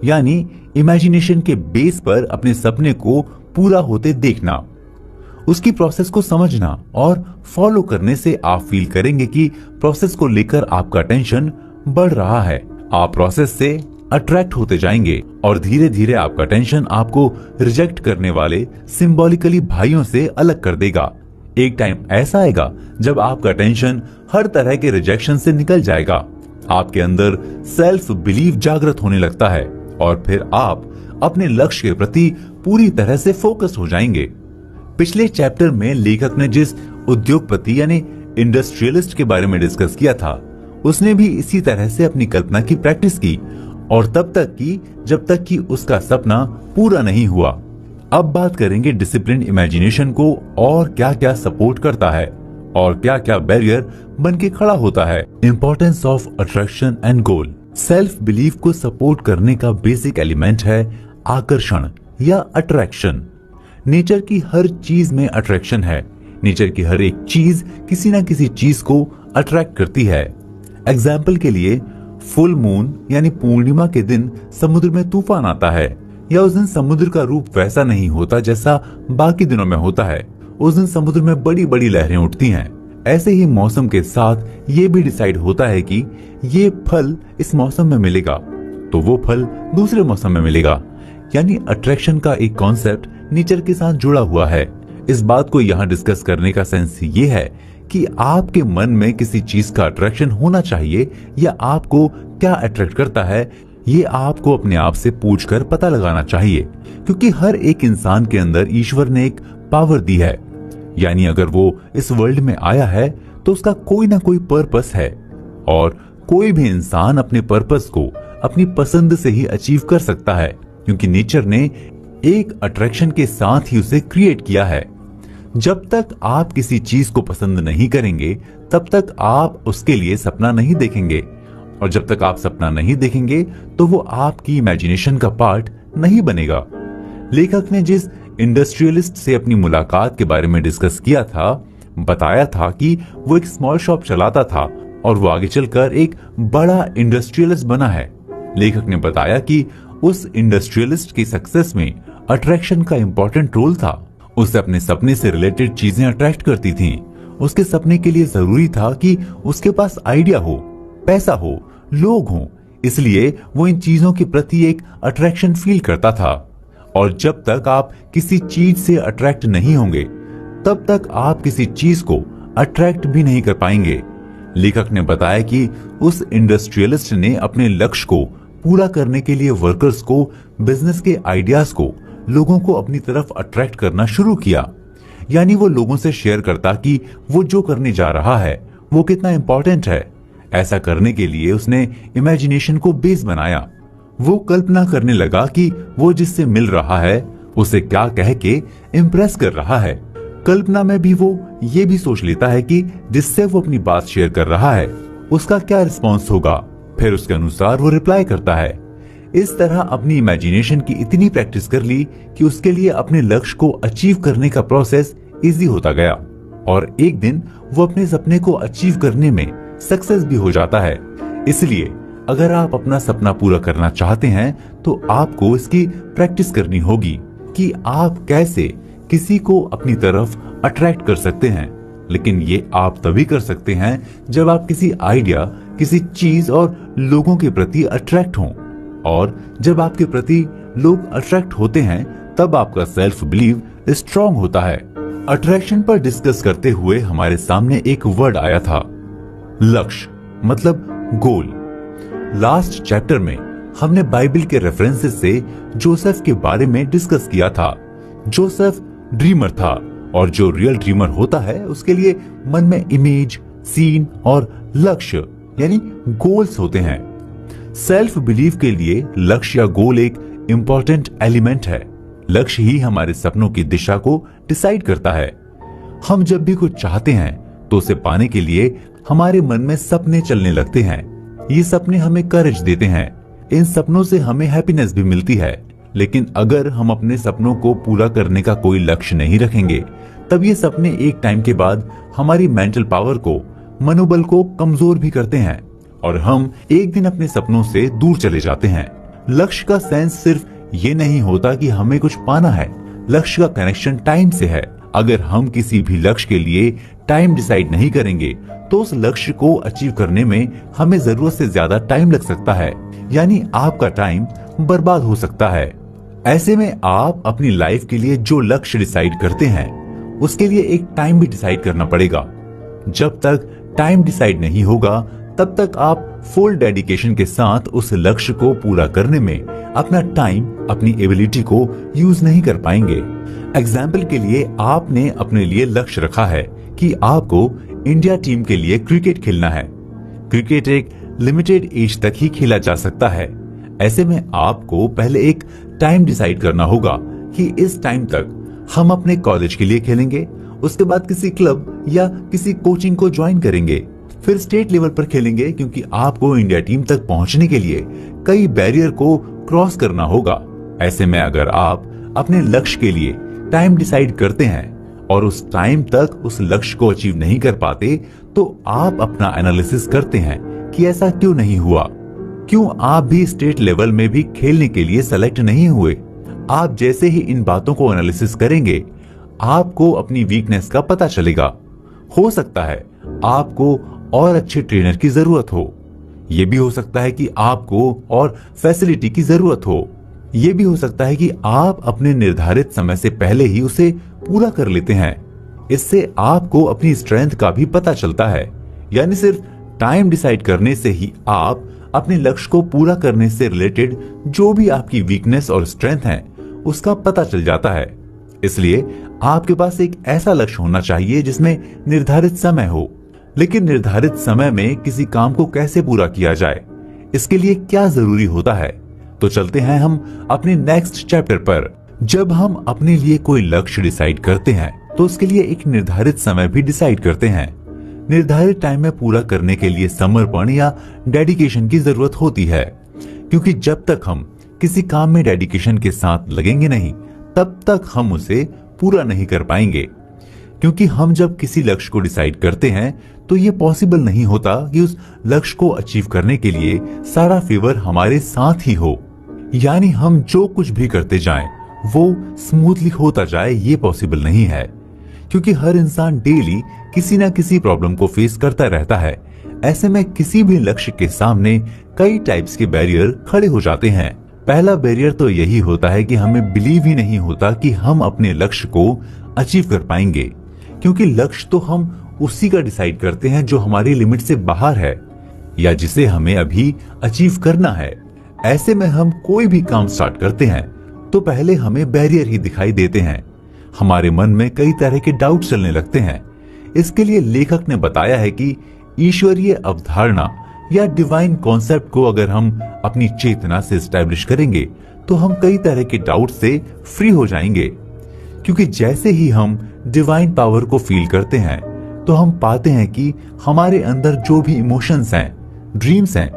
यानी इमेजिनेशन के बेस पर अपने सपने को पूरा होते देखना, उसकी प्रोसेस को समझना और फॉलो करने से आप फील करेंगे कि प्रोसेस को लेकर आपका टेंशन बढ़ रहा है। आप प्रोसेस से अट्रैक्ट होते जाएंगे और धीरे धीरे आपका टेंशन आपको रिजेक्ट करने वाले सिंबॉलिकली भाइयों से अलग कर देगा। एक टाइम ऐसा आएगा जब आपका टेंशन हर तरह के रिजेक्शन से निकल जाएगा, आपके अंदर सेल्फ बिलीव जागृत होने लगता है और फिर आप अपने लक्ष्य के प्रति पूरी तरह से फोकस हो जाएंगे। पिछले चैप्टर में लेखक ने जिस उद्योगपति यानी इंडस्ट्रियलिस्ट के बारे में डिस्कस किया था, उसने भी इसी तरह से अपनी कल्पना की प्रैक्टिस की और तब तक की जब तक कि उसका सपना पूरा नहीं हुआ। अब बात करेंगे डिसिप्लिन इमेजिनेशन को और क्या क्या सपोर्ट करता है और क्या क्या बैरियर बन के खड़ा होता है। Importance of attraction and goal. Self belief को सपोर्ट करने का बेसिक एलिमेंट है आकर्षण या अट्रैक्शन। नेचर की हर चीज में अट्रैक्शन है। नेचर की हर एक चीज किसी न किसी चीज को अट्रैक्ट करती है। एग्जाम्पल के लिए फुल मून यानी पूर्णिमा के दिन समुद्र में तूफान आता है, या उस दिन समुद्र का रूप वैसा नहीं होता जैसा बाकी दिनों में होता है। उस दिन समुद्र में बड़ी बड़ी लहरें उठती हैं। ऐसे ही मौसम के साथ ये भी डिसाइड होता है कि ये फल इस मौसम में मिलेगा तो वो फल दूसरे मौसम में मिलेगा। यानी अट्रैक्शन का एक कॉन्सेप्ट नेचर के साथ जुड़ा हुआ है। इस बात को यहाँ डिस्कस करने का सेंस ये है कि आपके मन में किसी चीज का अट्रैक्शन होना चाहिए या आपको क्या अट्रैक्ट करता है, ये आपको अपने आप से पूछकर पता लगाना चाहिए। क्योंकि हर एक इंसान के अंदर ईश्वर ने एक पावर दी है, यानी अगर वो इस वर्ल्ड में आया है तो उसका कोई ना कोई पर्पस है और कोई भी इंसान अपने पर्पस को अपनी पसंद से ही अचीव कर सकता है, क्योंकि नेचर ने एक अट्रैक्शन के साथ ही उसे क्रिएट किया है। जब तक आप किसी चीज को पसंद नहीं करेंगे तब तक आप उसके लिए सपना नहीं देखेंगे, और जब तक आप सपना नहीं देखेंगे तो वो आपकी इमेजिनेशन का पार्ट नहीं बनेगा। लेखक ने जिस इंडस्ट्रियलिस्ट से अपनी मुलाकात के बारे में डिस्कस किया था, बताया था कि वो एक स्मॉल शॉप चलाता था और वो आगे चलकर एक बड़ा इंडस्ट्रियलिस्ट बना है। लेखक ने बताया कि उस इंडस्ट्रियलिस्ट की सक्सेस में अट्रैक्शन का इंपॉर्टेंट रोल था। उसे अपने सपने से रिलेटेड चीजें अट्रैक्ट करती थीं। उसके सपने के लिए जरूरी था कि उसके पास आइडिया हो, पैसा हो, लोग हों, इसलिए वो इन चीजों के प्रति एक अट्रैक्शन फील करता था। और जब तक आप किसी चीज से अट्रैक्ट नहीं होंगे तब तक आप किसी चीज को अट्रैक्ट भी नहीं कर पाएंगे। लेखक ने बताया कि उस इंडस्ट्रियलिस्ट ने अपने लक्ष्य को पूरा करने के लिए वर्कर्स को, बिजनेस के आइडियाज को, लोगों को अपनी तरफ अट्रैक्ट करना शुरू किया। यानी वो लोगों से शेयर करता कि वो जो करने जा रहा है वो कितना इंपॉर्टेंट है। ऐसा करने के लिए उसने इमेजिनेशन को बेस बनाया। वो कल्पना करने लगा कि वो जिससे मिल रहा है उसे क्या कह के इम्प्रेस कर रहा है। कल्पना में भी वो ये भी सोच लेता है कि जिससे वो अपनी बात शेयर कर रहा है उसका क्या रिस्पॉन्स होगा, फिर उसके अनुसार वो रिप्लाई करता है। इस तरह अपनी इमेजिनेशन की इतनी प्रैक्टिस कर ली कि उसके लिए अपने लक्ष्य को अचीव करने का प्रोसेस इजी होता गया और एक दिन वो अपने सपने को अचीव करने में सक्सेस भी हो जाता है। इसलिए अगर आप अपना सपना पूरा करना चाहते हैं तो आपको इसकी प्रैक्टिस करनी होगी कि आप कैसे किसी को अपनी तरफ अट्रैक्ट कर सकते हैं। लेकिन ये आप तभी कर सकते हैं जब आप किसी आइडिया, किसी चीज और लोगों के प्रति अट्रैक्ट हों। और जब आपके प्रति लोग अट्रैक्ट होते हैं तब आपका सेल्फ बिलीव स्ट्रांग होता है। अट्रैक्शन पर डिस्कस करते हुए हमारे सामने एक वर्ड आया था, लक्ष्य, मतलब गोल। लास्ट चैप्टर में हमने बाइबल के रेफरेंसेस से जोसेफ के बारे में डिस्कस किया था। जोसेफ ड्रीमर था और जो रियल ड्रीमर होता है उसके लिए मन में इमेज, सीन और लक्ष्य यानी गोल्स होते हैं। सेल्फ बिलीव के लिए लक्ष्य या गोल एक इंपॉर्टेंट एलिमेंट है। लक्ष्य ही हमारे सपनों की दिशा को डिसाइड करता है। हम जब भी कुछ चाहते हैं तो उसे पाने के लिए हमारे मन में सपने चलने लगते हैं। ये सपने हमें करेज देते हैं। इन सपनों से हमें हैप्पीनेस भी मिलती है। लेकिन अगर हम अपने सपनों को पूरा करने का कोई लक्ष्य नहीं रखेंगे तब ये सपने एक टाइम के बाद हमारी मेंटल पावर को, मनोबल को कमजोर भी करते हैं और हम एक दिन अपने सपनों से दूर चले जाते हैं। लक्ष्य का सेंस सिर्फ ये नहीं होता कि हमें कुछ पाना है। लक्ष्य का कनेक्शन टाइम से है। अगर हम किसी भी लक्ष्य के लिए टाइम डिसाइड नहीं करेंगे तो उस लक्ष्य को अचीव करने में हमें जरूरत से ज्यादा टाइम लग सकता है, यानी आपका टाइम बर्बाद हो सकता है। ऐसे में आप अपनी लाइफ के लिए जो लक्ष्य डिसाइड करते हैं उसके लिए एक टाइम भी डिसाइड करना पड़ेगा। जब तक टाइम डिसाइड नहीं होगा तब तक आप फुल डेडिकेशन के साथ उस लक्ष्य को पूरा करने में अपना टाइम, अपनी एबिलिटी को यूज नहीं कर पाएंगे। एग्जाम्पल के लिए आपने अपने लिए लक्ष्य रखा है कि आपको इंडिया टीम के लिए क्रिकेट खेलना है। क्रिकेट एक लिमिटेड एज तक ही खेला जा सकता है। ऐसे में आपको पहले एक टाइम डिसाइड करना होगा कि इस टाइम तक हम अपने कॉलेज के लिए खेलेंगे, उसके बाद किसी क्लब या किसी कोचिंग को ज्वाइन करेंगे, फिर स्टेट लेवल पर खेलेंगे, क्योंकि आपको इंडिया टीम तक पहुंचने के लिए कई बैरियर को क्रॉस करना होगा। ऐसे में अगर आप अपने लक्ष्य के लिए टाइम डिसाइड करते हैं और उस टाइम तक उस लक्ष्य को अचीव नहीं कर पाते तो आप अपना एनालिसिस करते हैं कि ऐसा क्यों नहीं हुआ, क्यों आप भी स्टेट लेवल में भी खेलने के लिए सेलेक्ट नहीं हुए। आप जैसे ही इन बातों को एनालिसिस करेंगे आपको अपनी वीकनेस का पता चलेगा। हो सकता है आपको और अच्छे ट्रेनर की जरूरत हो, यह भी हो सकता है कि आपको और फैसिलिटी की जरूरत हो, यह भी हो सकता है कि आप अपने निर्धारित समय से पहले ही उसे पूरा कर लेते हैं। इससे आपको अपनी स्ट्रेंथ का भी पता चलता है, यानी सिर्फ टाइम डिसाइड करने से ही आप अपने लक्ष्य को पूरा करने से रिलेटेड जो भी आपकी वीकनेस और स्ट्रेंथ है उसका पता चल जाता है। इसलिए आपके पास एक ऐसा लक्ष्य होना चाहिए जिसमें निर्धारित समय हो। लेकिन निर्धारित समय में किसी काम को कैसे पूरा किया जाए, इसके लिए क्या जरूरी होता है, तो चलते हैं हम अपने नेक्स्ट चैप्टर पर। जब हम अपने लिए कोई लक्ष्य डिसाइड करते हैं तो उसके लिए एक निर्धारित समय भी डिसाइड करते हैं। निर्धारित टाइम में पूरा करने के लिए समर्पण या डेडिकेशन की जरूरत होती है, क्योंकि जब तक हम किसी काम में डेडिकेशन के साथ लगेंगे नहीं तब तक हम उसे पूरा नहीं कर पाएंगे। क्योंकि हम जब किसी लक्ष्य को डिसाइड करते हैं तो ये पॉसिबल नहीं होता कि उस लक्ष्य को अचीव करने के लिए सारा फेवर हमारे साथ ही हो, यानी हम जो कुछ भी करते जाएं वो स्मूथली होता जाए, ये पॉसिबल नहीं है। क्योंकि हर इंसान डेली किसी ना किसी प्रॉब्लम को फेस करता रहता है। ऐसे में किसी भी लक्ष्य के सामने कई टाइप्स के बैरियर खड़े हो जाते हैं। पहला बैरियर तो यही होता है कि हमें बिलीव ही नहीं होता कि हम अपने लक्ष्य को अचीव कर पाएंगे, क्योंकि लक्ष्य तो हम उसी का डिसाइड करते हैं जो हमारी लिमिट से बाहर है या जिसे हमें अभी अचीव करना है। ऐसे में हम कोई भी काम स्टार्ट करते हैं तो पहले हमें बैरियर ही दिखाई देते हैं। हमारे मन में कई तरह के डाउट चलने लगते हैं। इसके लिए लेखक ने बताया है कि ईश्वरीय अवधारणा या डिवाइन कॉन्सेप्ट को अगर हम अपनी चेतना से एस्टैब्लिश करेंगे तो हम कई तरह के डाउट से फ्री हो जाएंगे। क्योंकि जैसे ही हम डिवाइन पावर को फील करते हैं तो हम पाते हैं कि हमारे अंदर जो भी इमोशंस हैं, ड्रीम्स हैं,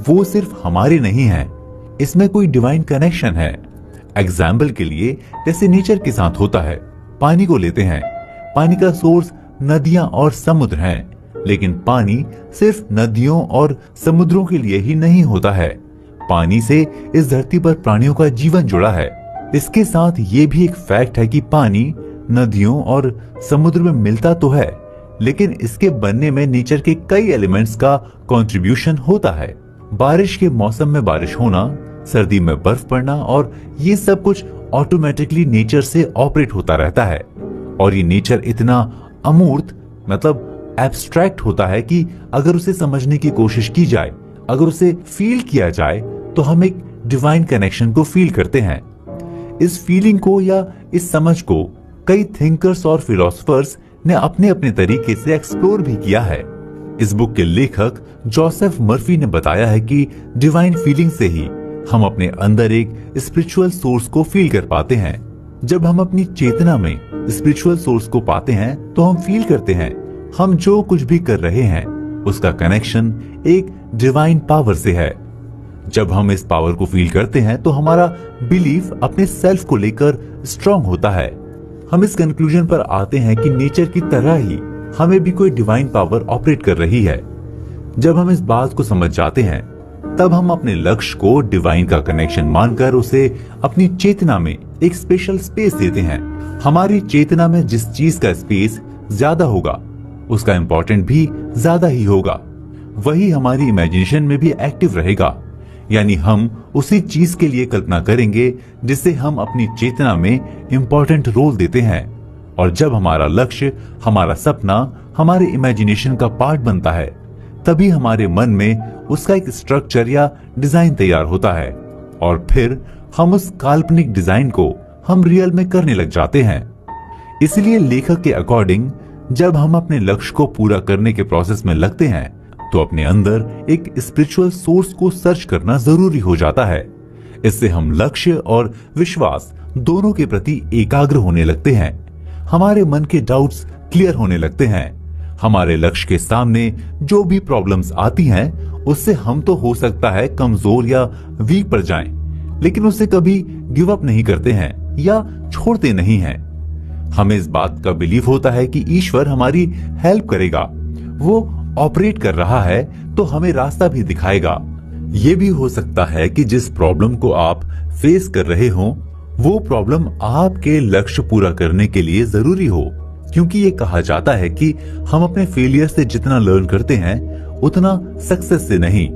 वो सिर्फ हमारे नहीं हैं, इसमें कोई डिवाइन कनेक्शन है। एग्जाम्पल के लिए जैसे नेचर के साथ होता है, पानी को लेते हैं। पानी का सोर्स नदियां और समुद्र हैं, लेकिन पानी सिर्फ नदियों और समुद्रों के लिए ही नहीं होता है। पानी से इस धरती पर प्राणियों का जीवन जुड़ा है। इसके साथ ये भी एक फैक्ट है कि पानी नदियों और समुद्र में मिलता तो है, लेकिन इसके बनने में नेचर के कई एलिमेंट्स का कंट्रीब्यूशन होता है। बारिश के मौसम में बारिश होना, सर्दी में बर्फ पड़ना, और ये सब कुछ ऑटोमेटिकली नेचर से ऑपरेट होता रहता है। और ये नेचर इतना अमूर्त मतलब एब्स्ट्रैक्ट होता है कि अगर उसे समझने की कोशिश की जाए, अगर उसे फील किया जाए, तो हम एक डिवाइन कनेक्शन को फील करते हैं। इस फीलिंग को या इस समझ को कई थिंकर्स और फिलोसोफर्स ने अपने अपने तरीके से एक्सप्लोर भी किया है। इस बुक के लेखक जोसेफ मर्फी ने बताया है कि डिवाइन फीलिंग से ही हम अपने अंदर एक स्पिरिचुअल सोर्स को फील कर पाते हैं। जब हम अपनी चेतना में स्पिरिचुअल सोर्स को पाते हैं तो हम फील करते हैं हम जो कुछ भी कर रहे हैं उसका कनेक्शन एक डिवाइन पावर से है। जब हम इस पावर को फील करते हैं तो हमारा बिलीफ अपने सेल्फ को लेकर स्ट्रांग होता है। हम इस कंक्लूजन पर आते हैं कि नेचर की तरह ही हमें भी कोई डिवाइन पावर ऑपरेट कर रही है। जब हम इस बात को समझ जाते हैं तब हम अपने लक्ष्य को डिवाइन का कनेक्शन मानकर उसे अपनी चेतना में एक स्पेशल स्पेस देते हैं। हमारी चेतना में जिस चीज का स्पेस ज्यादा होगा उसका इंपॉर्टेंट भी ज्यादा ही होगा। वही हमारी इमेजिनेशन में भी एक्टिव रहेगा, यानी हम उसी चीज के लिए कल्पना करेंगे जिसे हम अपनी चेतना में इंपॉर्टेंट रोल देते हैं। और जब हमारा लक्ष्य, हमारा सपना हमारे इमेजिनेशन का पार्ट बनता है तभी हमारे मन में उसका एक स्ट्रक्चर या डिजाइन तैयार होता है और फिर हम उस काल्पनिक डिजाइन को हम रियल में करने लग जाते हैं। इसलिए लेखक के अकॉर्डिंग जब हम अपने लक्ष्य को पूरा करने के प्रोसेस में लगते हैं तो अपने अंदर एक स्पिरिचुअल सोर्स को सर्च करना जरूरी हो जाता है। इससे हम लक्ष्य और विश्वास दोनों के प्रति एकाग्र होने लगते हैं। हमारे मन के डाउट्स क्लियर होने लगते हैं। हमारे लक्ष्य के सामने जो भी प्रॉब्लम्स आती हैं उससे हम तो हो सकता है कमजोर या वीक पड़ जाएं, लेकिन उससे कभी गिव अप नहीं करते हैं या छोड़ते नहीं हैं। हमें इस बात का बिलीव होता है कि ईश्वर हमारी हेल्प करेगा, वो ऑपरेट कर रहा है तो हमें रास्ता भी दिखाएगा। ये भी हो सकता है कि जिस प्रॉब्लम को आप फेस कर रहे हो वो प्रॉब्लम आपके लक्ष्य पूरा करने के लिए जरूरी हो, क्योंकि ये कहा जाता है कि हम अपने फेलियर से जितना लर्न करते हैं उतना सक्सेस से नहीं।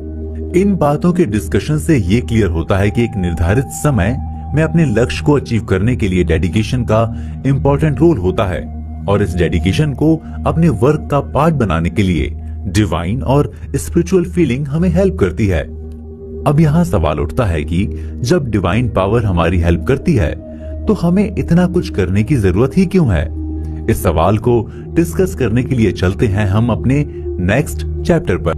इन बातों के डिस्कशन से ये क्लियर होता है कि एक निर्धारित समय में अपने लक्ष्य को अचीव करने के लिए डेडिकेशन का इम्पोर्टेंट रोल होता है और इस डेडिकेशन को अपने वर्क का पार्ट बनाने के लिए डिवाइन और स्पिरिचुअल फीलिंग हमें हेल्प करती है। अब यहाँ सवाल उठता है कि जब डिवाइन पावर हमारी हेल्प करती है तो हमें इतना कुछ करने की जरूरत ही क्यों है? इस सवाल को डिस्कस करने के लिए चलते हैं हम अपने नेक्स्ट चैप्टर पर,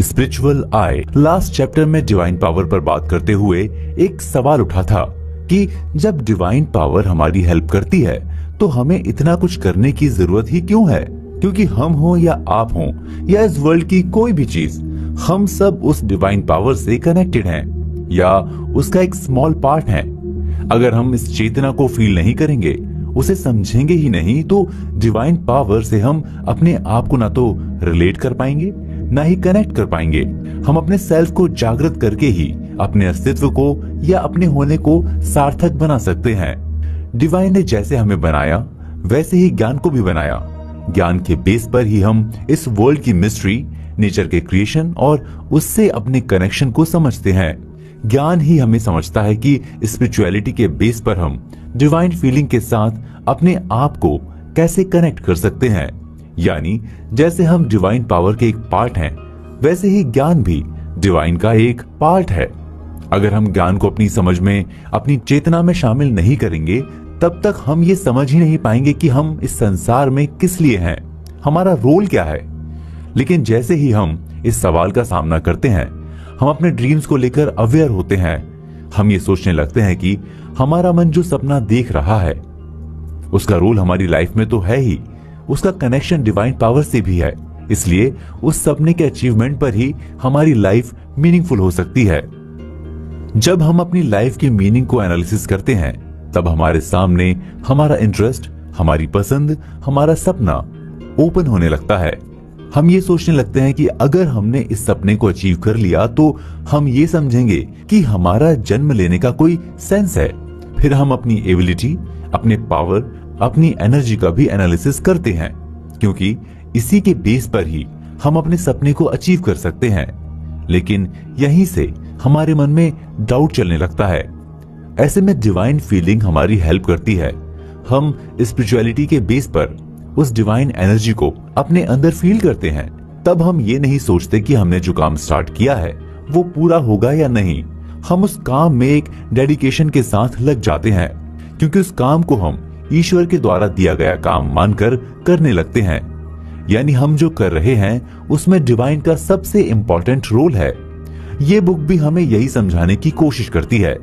स्पिरिचुअल आई। लास्ट चैप्टर में डिवाइन पावर पर बात करते हुए एक सवाल उठा था कि जब डिवाइन पावर हमारी हेल्प करती है तो हमें इतना कुछ करने की जरूरत ही क्यों है? क्योंकि हम हो या आप हो या इस वर्ल्ड की कोई भी चीज, हम सब उस डिवाइन पावर से कनेक्टेड हैं या उसका एक स्मॉल पार्ट है। अगर हम इस चेतना को फील नहीं करेंगे, उसे समझेंगे ही नहीं, तो डिवाइन पावर से हम अपने आप को ना तो रिलेट कर पाएंगे ना ही कनेक्ट कर पाएंगे। हम अपने सेल्फ को जागृत करके ही अपने अस्तित्व को या अपने होने को सार्थक बना सकते हैं। डिवाइन ने जैसे हमें बनाया वैसे ही ज्ञान को भी बनाया। ज्ञान के बेस पर ही हम इस वर्ल्ड की मिस्ट्री, नेचर के क्रिएशन और उससे अपने कनेक्शन को समझते हैं। ज्ञान ही हमें समझता है कि स्पिरिचुअलिटी के बेस पर हम डिवाइन फीलिंग के साथ अपने आप को कैसे कनेक्ट कर सकते हैं। यानी जैसे हम डिवाइन पावर के एक पार्ट हैं, वैसे ही ज्ञान भी डिवाइन का एक पार्ट है। अगर हम ज्ञान को अपनी समझ में, अपनी चेतना में शामिल नहीं करेंगे, तब तक हम ये समझ ही नहीं पाएंगे कि हम इस संसार में किस लिए हैं, हमारा रोल क्या है। लेकिन जैसे ही हम इस सवाल का सामना करते हैं, हम अपने ड्रीम्स को लेकर अवेयर होते हैं। हम ये सोचने लगते हैं कि हमारा मन जो सपना देख रहा है उसका रोल हमारी लाइफ में तो है ही, उसका कनेक्शन डिवाइन पावर से भी है। इसलिए उस सपने के अचीवमेंट पर ही हमारी लाइफ मीनिंगफुल हो सकती है। जब हम अपनी लाइफ की मीनिंग को एनालिसिस करते हैं, तब हमारे सामने हमारा इंटरेस्ट, हमारी पसंद, हमारा सपना ओपन होने लगता है। हम ये सोचने लगते हैं कि अगर हमने इस सपने को अचीव कर लिया तो हम ये समझेंगे कि हमारा जन्म लेने का कोई सेंस है। फिर हम अपनी एबिलिटी, अपने पावर, अपनी एनर्जी का भी एनालिसिस करते हैं, क्योंकि इसी के बेस पर ही हम अपने सपने को अचीव कर सकते हैं। लेकिन यहीं से हमारे मन में डाउट चलने लगता है। ऐसे में डिवाइन फीलिंग हमारी हेल्प करती है। हम स्पिरिचुअलिटी के बेस पर उस डिवाइन एनर्जी को अपने अंदर फील करते हैं। तब हम ये नहीं सोचते कि हमने जो काम स्टार्ट किया है वो पूरा होगा या नहीं। हम उस काम में एक डेडिकेशन के साथ लग जाते हैं, क्योंकि उस काम को हम ईश्वर के द्वारा दिया गया काम मानकर करने लगते हैं। यानी हम जो कर रहे हैं उसमें डिवाइन का सबसे इंपॉर्टेंट रोल है। ये बुक भी हमें यही समझाने की कोशिश करती है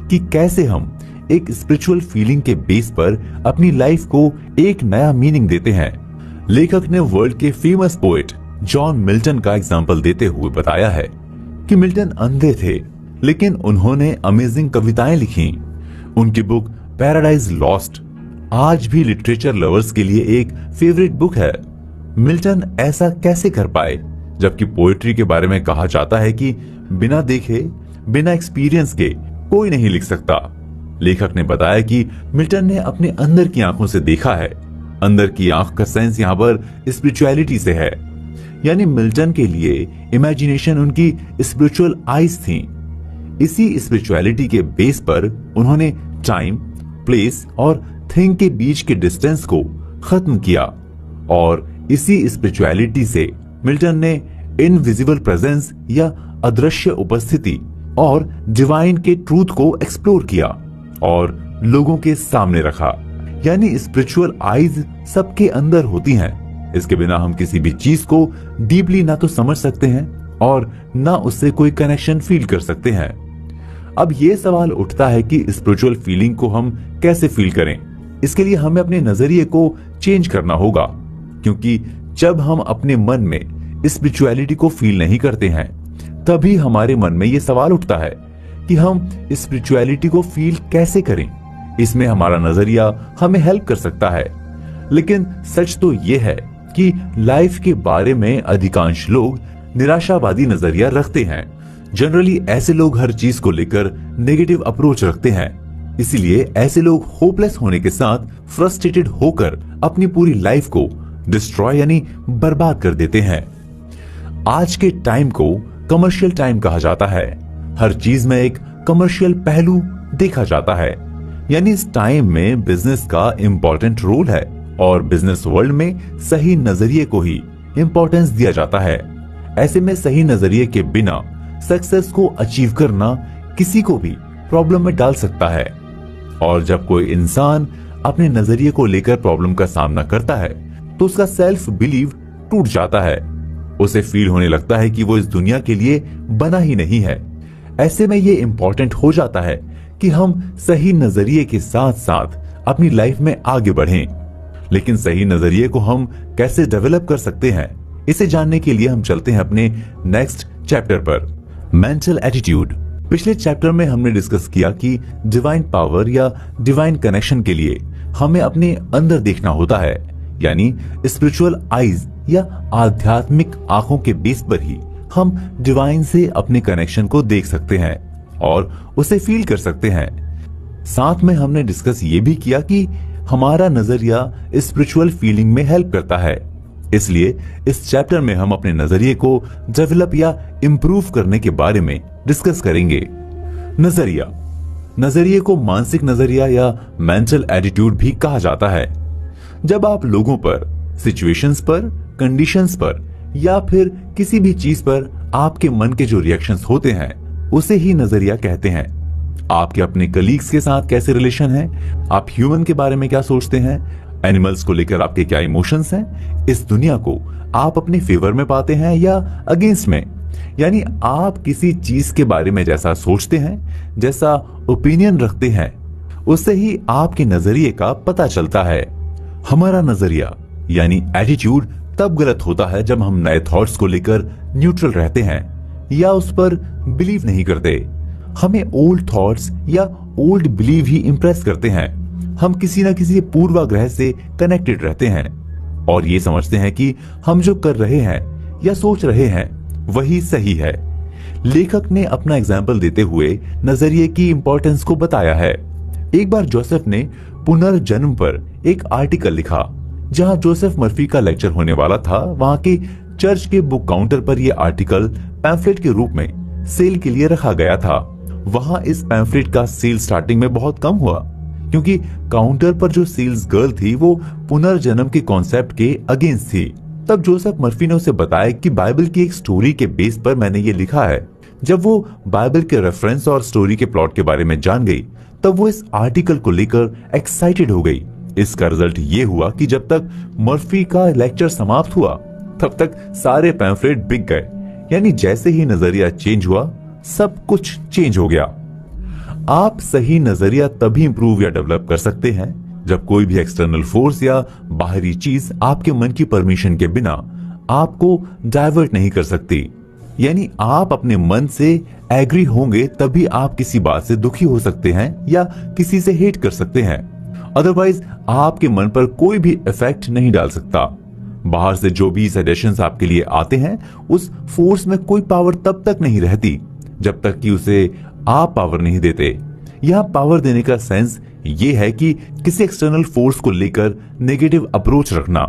कि कैसे हम एक स्पिरिचुअल फीलिंग के बेस पर अपनी लाइफ को एक नया मीनिंग देते हैं। लेखक ने वर्ल्ड के फेमस पोएट जॉन मिल्टन का एग्जाम्पल देते हुए बताया है कि मिल्टन अंधे थे, लेकिन उन्होंने अमेजिंग कविताएं लिखी। उनकी बुक पैराडाइज लॉस्ट आज भी लिटरेचर लवर्स के लिए एक फेवरेट बुक है। मिल्टन ऐसा कैसे कर पाए, जबकि पोएट्री के बारे में कहा जाता है कि बिना देखे, बिना एक्सपीरियंस के कोई नहीं लिख सकता। लेखक ने बताया कि मिल्टन ने अपने अंदर की आंखों से देखा है। अंदर की आंख का सेंस यहाँ पर स्पिरिचुअलिटी से है। यानी मिल्टन के लिए इमेजिनेशन उनकी स्पिरिचुअल आईज थी। इसी स्पिरिचुअलिटी के बेस पर उन्होंने टाइम, प्लेस और थिंग के बीच के डिस्टेंस को खत्म किया, और इसी स्पिरिचुअलिटी से मिल्टन ने इनविजिबल प्रेजेंस या अदृश्य उपस्थिति और डिवाइन के ट्रूथ को एक्सप्लोर किया और लोगों के सामने रखा। यानी स्पिरिचुअल आईज सबके अंदर होती हैं। इसके बिना हम किसी भी चीज को डीपली ना तो समझ सकते हैं और ना उससे कोई कनेक्शन फील कर सकते हैं। अब ये सवाल उठता है कि स्पिरिचुअल फीलिंग को हम कैसे फील करें। इसके लिए हमें अपने नजरिए को चेंज करना होगा, क्योंकि जब हम अपने मन में स्पिरिचुअलिटी को फील नहीं करते हैं, तभी हमारे मन में ये सवाल उठता है कि हम स्पिरिचुअलिटी को फील कैसे करें। इसमें हमारा नजरिया हमें हेल्प कर सकता है। लेकिन सच तो ये है कि लाइफ के बारे में अधिकांश लोग निराशावादी नजरिया रखते हैं। जनरली ऐसे लोग हर चीज को लेकर नेगेटिव अप्रोच रखते हैं। इसीलिए ऐसे लोग होपलेस होने के साथ फ्रस्ट्रेटेड होकर अपनी पूरी लाइफ को डिस्ट्रॉय यानी बर्बाद कर देते हैं। आज के टाइम को कमर्शियल टाइम कहा जाता है। हर चीज में एक कमर्शियल पहलू देखा जाता है। यानी इस टाइम में बिजनेस का इंपॉर्टेंट रोल है और बिजनेस वर्ल्ड में सही नजरिए को ही इंपॉर्टेंस दिया जाता है। ऐसे में सही नजरिए के बिना सक्सेस को अचीव करना किसी को भी प्रॉब्लम में डाल सकता है। और जब कोई इंसान अपने नजरिए को लेकर प्रॉब्लम का सामना करता है तो उसका सेल्फ बिलीव टूट जाता है। उसे फील होने लगता है कि वो इस दुनिया के लिए बना ही नहीं है। ऐसे में ये इंपॉर्टेंट हो जाता है कि हम सही नजरिए के साथ साथ अपनी लाइफ में आगे बढ़ें। लेकिन सही नजरिए को हम कैसे डेवलप कर सकते हैं, इसे जानने के लिए हम चलते हैं अपने नेक्स्ट चैप्टर पर, मेंटल एटीट्यूड। पिछले चैप्टर में हमने डिस्कस किया कि डिवाइन पावर या डिवाइन कनेक्शन के लिए हमें अपने अंदर देखना होता है। यानी स्पिरिचुअल आईज या आध्यात्मिक आंखों के बेस पर ही हम डिवाइन से अपने कनेक्शन को देख सकते हैं और उसे फील कर सकते हैं। साथ में हमने डिस्कस ये भी किया कि हमारा नजरिया स्पिरिचुअल फीलिंग में हेल्प करता है। इसलिए इस चैप्टर में हम अपने नजरिए को डेवलप या इंप्रूव करने के बारे में डिस्कस करेंगे। नजरिया, नजरिए को मानसिक नजरिया या मेंटल एटीट्यूड भी कहा जाता है। जब आप लोगों पर, सिचुएशंस पर, कंडीशंस पर या फिर किसी भी चीज पर आपके मन के जो रिएक्शंस होते हैं उसे ही नजरिया कहते हैं। आपके अपने कलीग्स के साथ कैसे रिलेशन है, आप ह्यूमन के बारे में क्या सोचते हैं, एनिमल्स को लेकर आपके क्या इमोशंस हैं, इस दुनिया को आप अपने फेवर में पाते हैं या अगेंस्ट में। यानी आप किसी चीज के बारे में जैसा सोचते हैं, जैसा ओपिनियन रखते हैं, उससे ही आपके नजरिए का पता चलता है। हमारा नजरिया यानी एटीट्यूड तब गलत होता है जब हम नए थॉट्स को लेकर न्यूट्रल रहते हैं या उस पर बिलीव नहीं करते। हमें ओल्ड थॉट्स या ओल्ड बिलीव ही इंप्रेस करते हैं। हम किसी न किसी पूर्वाग्रह से कनेक्टेड रहते हैं और ये समझते हैं कि हम जो कर रहे हैं या सोच रहे हैं वही सही है। लेखक ने अपना एग्जाम्पल देते हुए नजरिए की इंपॉर्टेंस को बताया है। एक बार जोसेफ ने पुनर्जन्म पर एक आर्टिकल लिखा। जहां जोसेफ मर्फी का लेक्चर होने वाला था, वहां के चर्च के बुक काउंटर पर यह आर्टिकल पैम्फलेट के रूप में सेल के लिए रखा गया था। वहां इस पैम्फलेट का सेल स्टार्टिंग में बहुत कम हुआ क्योंकि काउंटर पर जो सेल्स गर्ल थी वो पुनर्जन्म के कॉन्सेप्ट के अगेंस्ट थी। तब जोसेफ मर्फी ने उसे बताया कि बाइबल की एक स्टोरी के बेस पर मैंने ये लिखा है। जब वो बाइबल के रेफरेंस और स्टोरी के प्लॉट के बारे में जान गई तब वो इस आर्टिकल को लेकर एक्साइटेड हो गई। इसका रिजल्ट ये हुआ कि जब तक मर्फी का लेक्चर समाप्त हुआ तब तक सारे पैम्फलेट बिक गए। यानी जैसे ही नजरिया चेंज हुआ सब कुछ चेंज हो गया। आप सही नजरिया तभी इंप्रूव या डेवलप कर सकते हैं जब कोई भी एक्सटर्नल फोर्स या बाहरी चीज आपके मन की परमिशन के बिना आपको डाइवर्ट नहीं कर सकती। यानी आप अपने मन से एग्री होंगे तभी आप किसी बात से दुखी हो सकते हैं या किसी से हेट कर सकते हैं। अदरवाइज आपके मन पर कोई भी इफेक्ट नहीं डाल सकता। बाहर से जो भी सजेशंस आपके लिए आते हैं उस फोर्स में कोई पावर तब तक नहीं रहती जब तक कि उसे आप पावर नहीं देते। यह पावर देने का सेंस ये है कि किसी एक्सटर्नल फोर्स को लेकर नेगेटिव अप्रोच रखना।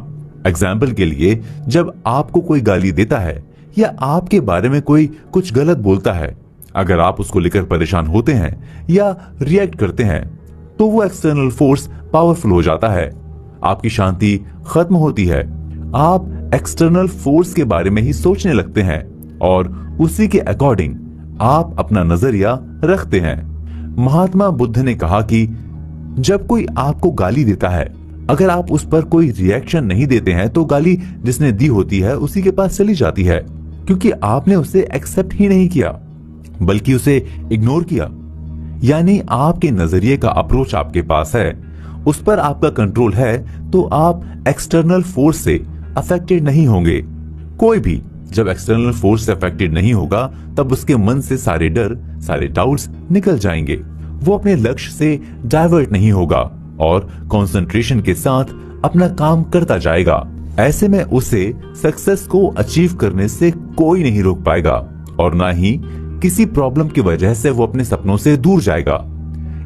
एग्जाम्पल के लिए, जब आपको कोई गाली देता है या आपके बारे में कोई कुछ गलत बोलता है, अगर आप उसको लेकर परेशान होते हैं या रिएक्ट करते हैं तो वो एक्सटर्नल फोर्स पावरफुल हो जाता है। आपकी शांति खत्म होती है। आप एक्सटर्नल फोर्स के बारे में ही सोचने लगते हैं और उसी के अकॉर्डिंग आप अपना नजरिया रखते हैं। महात्मा बुद्ध ने कहा कि जब कोई आपको गाली देता है, अगर आप उस पर कोई रिएक्शन नहीं देते हैं तो गाली जिसने दी होती है उसी के पास चली जाती है, क्योंकि आपने उसे एक्सेप्ट ही नहीं किया बल्कि उसे इग्नोर किया। यानी आपके नजरिए का अप्रोच आपके पास है, उस पर आपका कंट्रोल है, तो आप एक्सटर्नल फोर्स से अफेक्टेड नहीं होंगे। कोई भी जब एक्सटर्नल फोर्स से अफेक्टेड नहीं होगा तब उसके मन से सारे डर, सारे डाउट्स निकल जाएंगे। वो अपने लक्ष्य से डाइवर्ट नहीं होगा और कंसंट्रेशन के साथ अपना काम करता जाएगा। ऐसे में उसे सक्सेस को अचीव करने से कोई नहीं रोक पाएगा और ना ही किसी प्रॉब्लम की वजह से वो अपने सपनों से दूर जाएगा।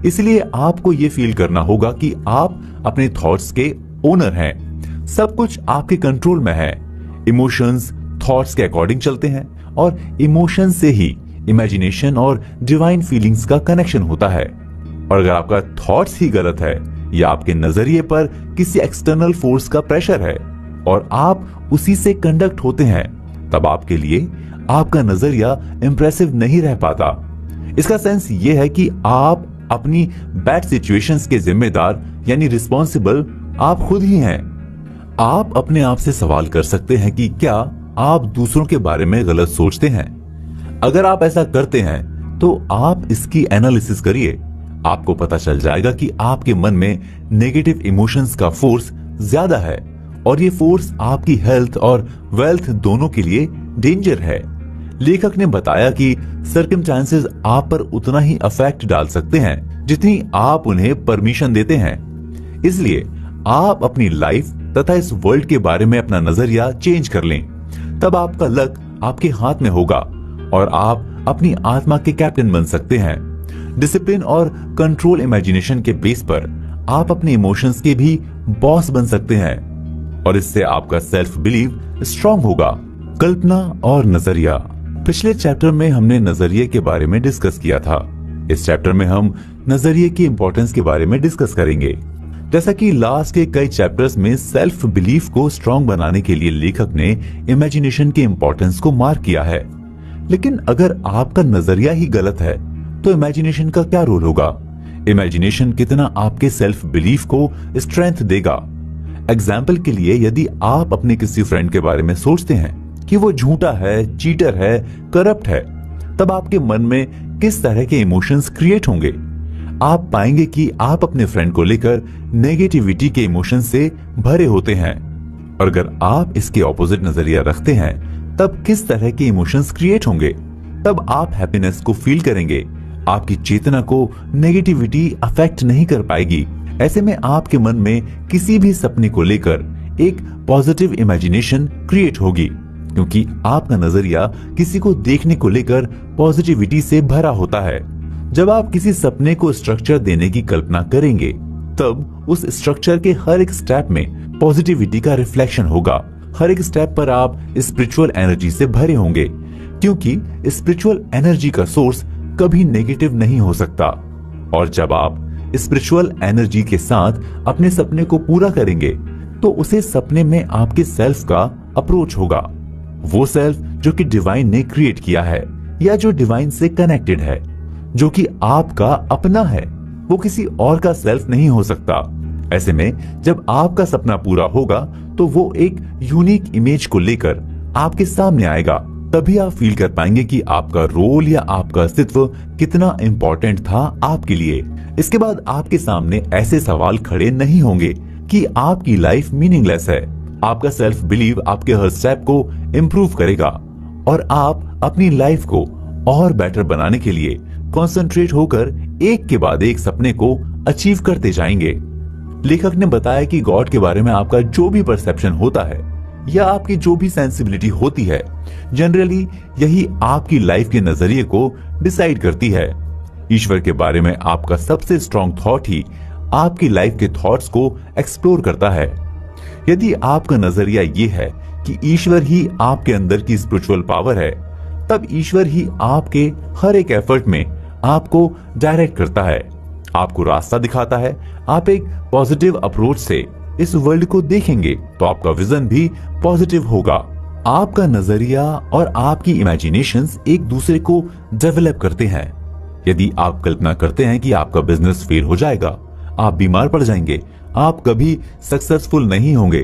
इसलिए आपको ये फील करना होगा कि आप अपने थॉट्स के ओनर हैं। सब कुछ आपके कंट्रोल में है। इमोशंस थॉट्स के अकॉर्डिंग चलते हैं और इमोशन से ही इमेजिनेशन और डिवाइन फीलिंग्स का कनेक्शन होता है। और अगर आपका थॉट्स ही गलत है या आपके नजरिए पर किसी एक्सटर्नल फोर्स का प्रेशर है और आप उसी से कंडक्ट होते हैं, तब आपके लिए आपका नजरिया इंप्रेसिव नहीं रह पाता। इसका सेंस ये है कि आप अपनी बैड सिचुएशंस के जिम्मेदार यानी रिस्पॉन्सिबल आप खुद ही हैं। आप अपने आप से सवाल कर सकते हैं कि क्या आप दूसरों के बारे में गलत सोचते हैं। अगर आप ऐसा करते हैं तो आप इसकी एनालिसिस करिए। आपको पता चल जाएगा कि आपके मन में नेगेटिव इमोशंस का फोर्स ज्यादा है और ये फोर्स आपकी हेल्थ और वेल्थ दोनों के लिए डेंजर है। लेखक ने बताया कि सर्कमस्टांसेस आप पर उतना ही अफेक्ट डाल सकते हैं जितनी आप उन्हें परमिशन देते हैं। इसलिए आप अपनी लाइफ तथा इस वर्ल्ड के बारे में अपना नजरिया चेंज कर लें, तब आपका लक आपके हाथ में होगा और आप अपनी आत्मा के कैप्टन बन सकते हैं। डिसिप्लिन और कंट्रोल इमेजिनेशन के बेस पर आप अपने इमोशंस के भी बॉस बन सकते हैं और इससे आपका सेल्फ बिलीव स्ट्रांग होगा। कल्पना और नजरिया। पिछले चैप्टर में हमने नजरिए के बारे में डिस्कस किया था। इस चैप्टर में हम नजरिए की इंपॉर्टेंस के बारे में डिस्कस करेंगे। जैसा कि लास्ट के कई चैप्टर्स में सेल्फ बिलीफ को स्ट्रांग बनाने के लिए लेखक ने इमेजिनेशन के इंपॉर्टेंस को मार्क किया है। लेकिन अगर आपका नजरिया ही गलत है तो इमेजिनेशन का क्या रोल होगा? इमेजिनेशन कितना आपके सेल्फ बिलीफ को स्ट्रेंथ देगा? एग्जाम्पल के लिए, यदि आप अपने किसी फ्रेंड के बारे में सोचते हैं कि वो झूठा है, चीटर है, करप्ट है, तब आपके मन में किस तरह के इमोशंस क्रिएट होंगे? आप पाएंगे कि आप अपने फ्रेंड को लेकर नेगेटिविटी के इमोशन से भरे होते हैं। और अगर आप इसके ऑपोजिट नजरिया रखते हैं तब किस तरह के इमोशंस क्रिएट होंगे? तब आप हैप्पीनेस को फील करेंगे। आपकी चेतना को नेगेटिविटी अफेक्ट नहीं कर पाएगी। ऐसे में आपके मन में किसी भी सपने को लेकर एक पॉजिटिव इमेजिनेशन क्रिएट होगी, क्योंकि आपका नजरिया किसी को देखने को लेकर पॉजिटिविटी से भरा होता है। जब आप किसी सपने को स्ट्रक्चर देने की कल्पना करेंगे तब उस स्ट्रक्चर के हर एक स्टेप में पॉजिटिविटी का रिफ्लेक्शन होगा। हर एक स्टेप पर आप स्पिरिचुअल एनर्जी से भरे होंगे, क्योंकि स्पिरिचुअल एनर्जी का सोर्स कभी नेगेटिव नहीं हो सकता। और जब आप स्पिरिचुअल एनर्जी के साथ अपने सपने को पूरा करेंगे तो उसे सपने में आपके सेल्फ का अप्रोच होगा। वो सेल्फ जो कि डिवाइन ने क्रिएट किया है या जो डिवाइन से कनेक्टेड है, जो कि आपका अपना है, वो किसी और का सेल्फ नहीं हो सकता। ऐसे में जब आपका सपना पूरा होगा तो वो एक यूनिक इमेज को लेकर आपके सामने आएगा। तभी आप फील कर पाएंगे कि आपका रोल या आपका अस्तित्व कितना इम्पोर्टेंट था आपके लिए। इसके बाद आपके सामने ऐसे सवाल खड़े नहीं होंगे कि आपकी लाइफ मीनिंगलेस है। आपका सेल्फ बिलीव आपके हर स्टेप को इम्प्रूव करेगा और आप अपनी लाइफ को और बेटर बनाने के लिए कंसंट्रेट होकर एक के बाद एक सपने को अचीव करते जाएंगे। लेखक ने बताया कि गॉड के बारे में आपका जो भी परसेप्शन होता है या आपकी जो भी सेंसिबिलिटी होती है, जनरली यही आपकी लाइफ के नजरिए को डिसाइड करती है। ईश्वर के बारे में आपका सबसे स्ट्रॉन्ग थॉट ही आपकी लाइफ के थॉट्स को एक्सप्लोर करता है। यदि आपका नजरिया ये है कि ईश्वर ही आपके अंदर की स्पिरिचुअल पावर है, तब ईश्वर ही आपके हर एक एफर्ट में आपको डायरेक्ट करता है, आपको रास्ता दिखाता है। आप एक पॉजिटिव अप्रोच से इस वर्ल्ड को देखेंगे तो आपका विजन भी पॉजिटिव होगा। आपका नजरिया और आपकी इमेजिनेशंस एक दूसरे को डेवलप करते हैं। यदि आप कल्पना करते हैं कि आपका बिजनेस फेल हो जाएगा, आप बीमार पड़ जाएंगे, आप कभी सक्सेसफुल नहीं होंगे,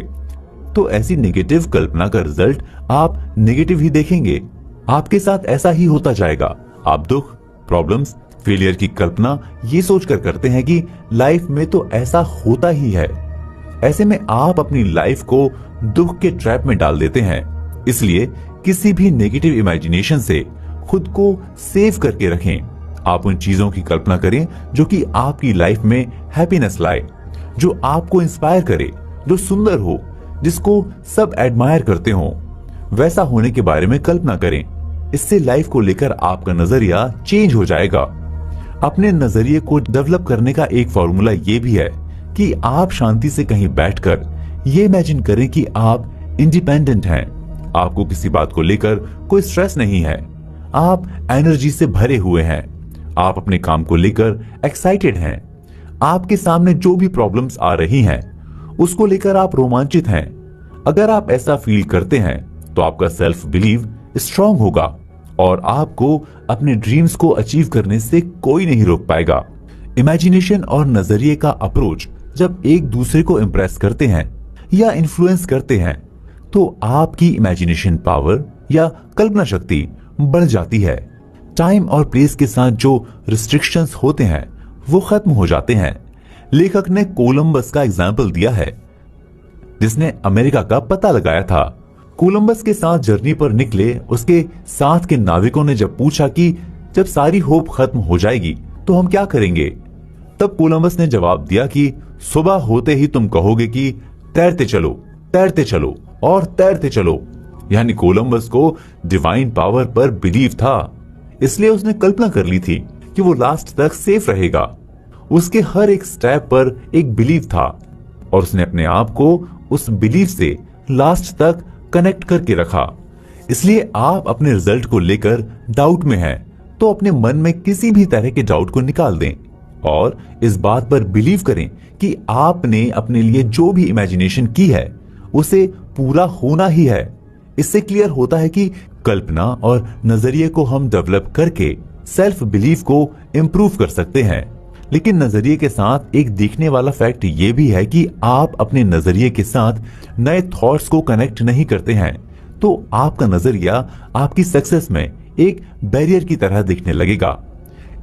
तो ऐसी नेगेटिव कल्पना का रिजल्ट आप नेगेटिव ही देखेंगे। आपके साथ ऐसा ही होता जाएगा। आप दुख, प्रॉब्लम्स, फेलियर की कल्पना ये सोचकर करते हैं कि लाइफ में तो ऐसा होता ही है। ऐसे में आप अपनी लाइफ को दुख के ट्रैप में डाल देते हैं। इसलिए किसी भी नेगेटिव इमेजिनेशन से खुद को सेव करके रखें। आप उन चीजों की कल्पना करें जो कि आपकी लाइफ में हैप्पीनेस लाए, जो आपको इंस्पायर करे, जो सुंदर हो, जिसको सब एडमायर करते हो। वैसा होने के बारे में कल्पना करें। इससे लाइफ को लेकर आपका नजरिया चेंज हो जाएगा। अपने नजरिए को डेवलप करने का एक फॉर्मूला ये भी है कि आप शांति से कहीं बैठकर ये इमेजिन करें कि आप इंडिपेंडेंट हैं। आपको किसी बात को लेकर कोई स्ट्रेस नहीं है। आप एनर्जी से भरे हुए हैं। आप अपने काम को लेकर एक्साइटेड हैं। आपके सामने जो भी प्रॉब्लम्स आ रही हैं, उसको लेकर आप रोमांचित हैं। अगर आप ऐसा फील करते हैं तो आपका सेल्फ बिलीव स्ट्रांग होगा और आपको अपने ड्रीम्स को अचीव करने से कोई नहीं रोक पाएगा। इमेजिनेशन और नजरिए का अप्रोच जब एक दूसरे को इंप्रेस करते हैं या इन्फ्लुएंस करते हैं तो आपकी इमेजिनेशन पावर या कल्पना शक्ति बढ़ जाती है। टाइम और प्लेस के साथ जो रिस्ट्रिक्शंस होते हैं वो खत्म हो जाते हैं। लेखक ने कोलंबस का एग्जाम्पल दिया है, जिसने अमेरिका का पता लगाया था। कोलंबस के साथ जर्नी पर निकले उसके साथ के नाविकों ने जब पूछा कि जब सारी होप खत्म हो जाएगी तो हम क्या करेंगे, तब कोलंबस ने जवाब दिया कि सुबह होते ही तुम कहोगे कि तैरते चलो और तैरते चलो। यानी कोलंबस को डिवाइन पावर पर बिलीव था, इसलिए उसने कल्पना कर ली थी कि वो लास्ट तक सेफ रहेगा। उसके हर एक स्टेप पर एक बिलीव था और उसने अपने आप को उस बिलीव से लास्ट तक कनेक्ट करके रखा। इसलिए आप अपने रिजल्ट को लेकर डाउट में हैं तो अपने मन में किसी भी तरह के डाउट को निकाल दें और इस बात पर बिलीव करें कि आपने अपने लिए जो भी इमेजिनेशन की है उसे पूरा होना ही है। इससे क्लियर होता है कि कल्पना और नजरिए को हम डेवलप करके सेल्फ बिलीफ को इंप्रूव कर सकते हैं। लेकिन नजरिए के साथ एक देखने वाला फैक्ट ये भी है कि आप अपने नजरिए के साथ नए थॉट्स को कनेक्ट नहीं करते हैं तो आपका नजरिया आपकी सक्सेस में एक बैरियर की तरह दिखने लगेगा।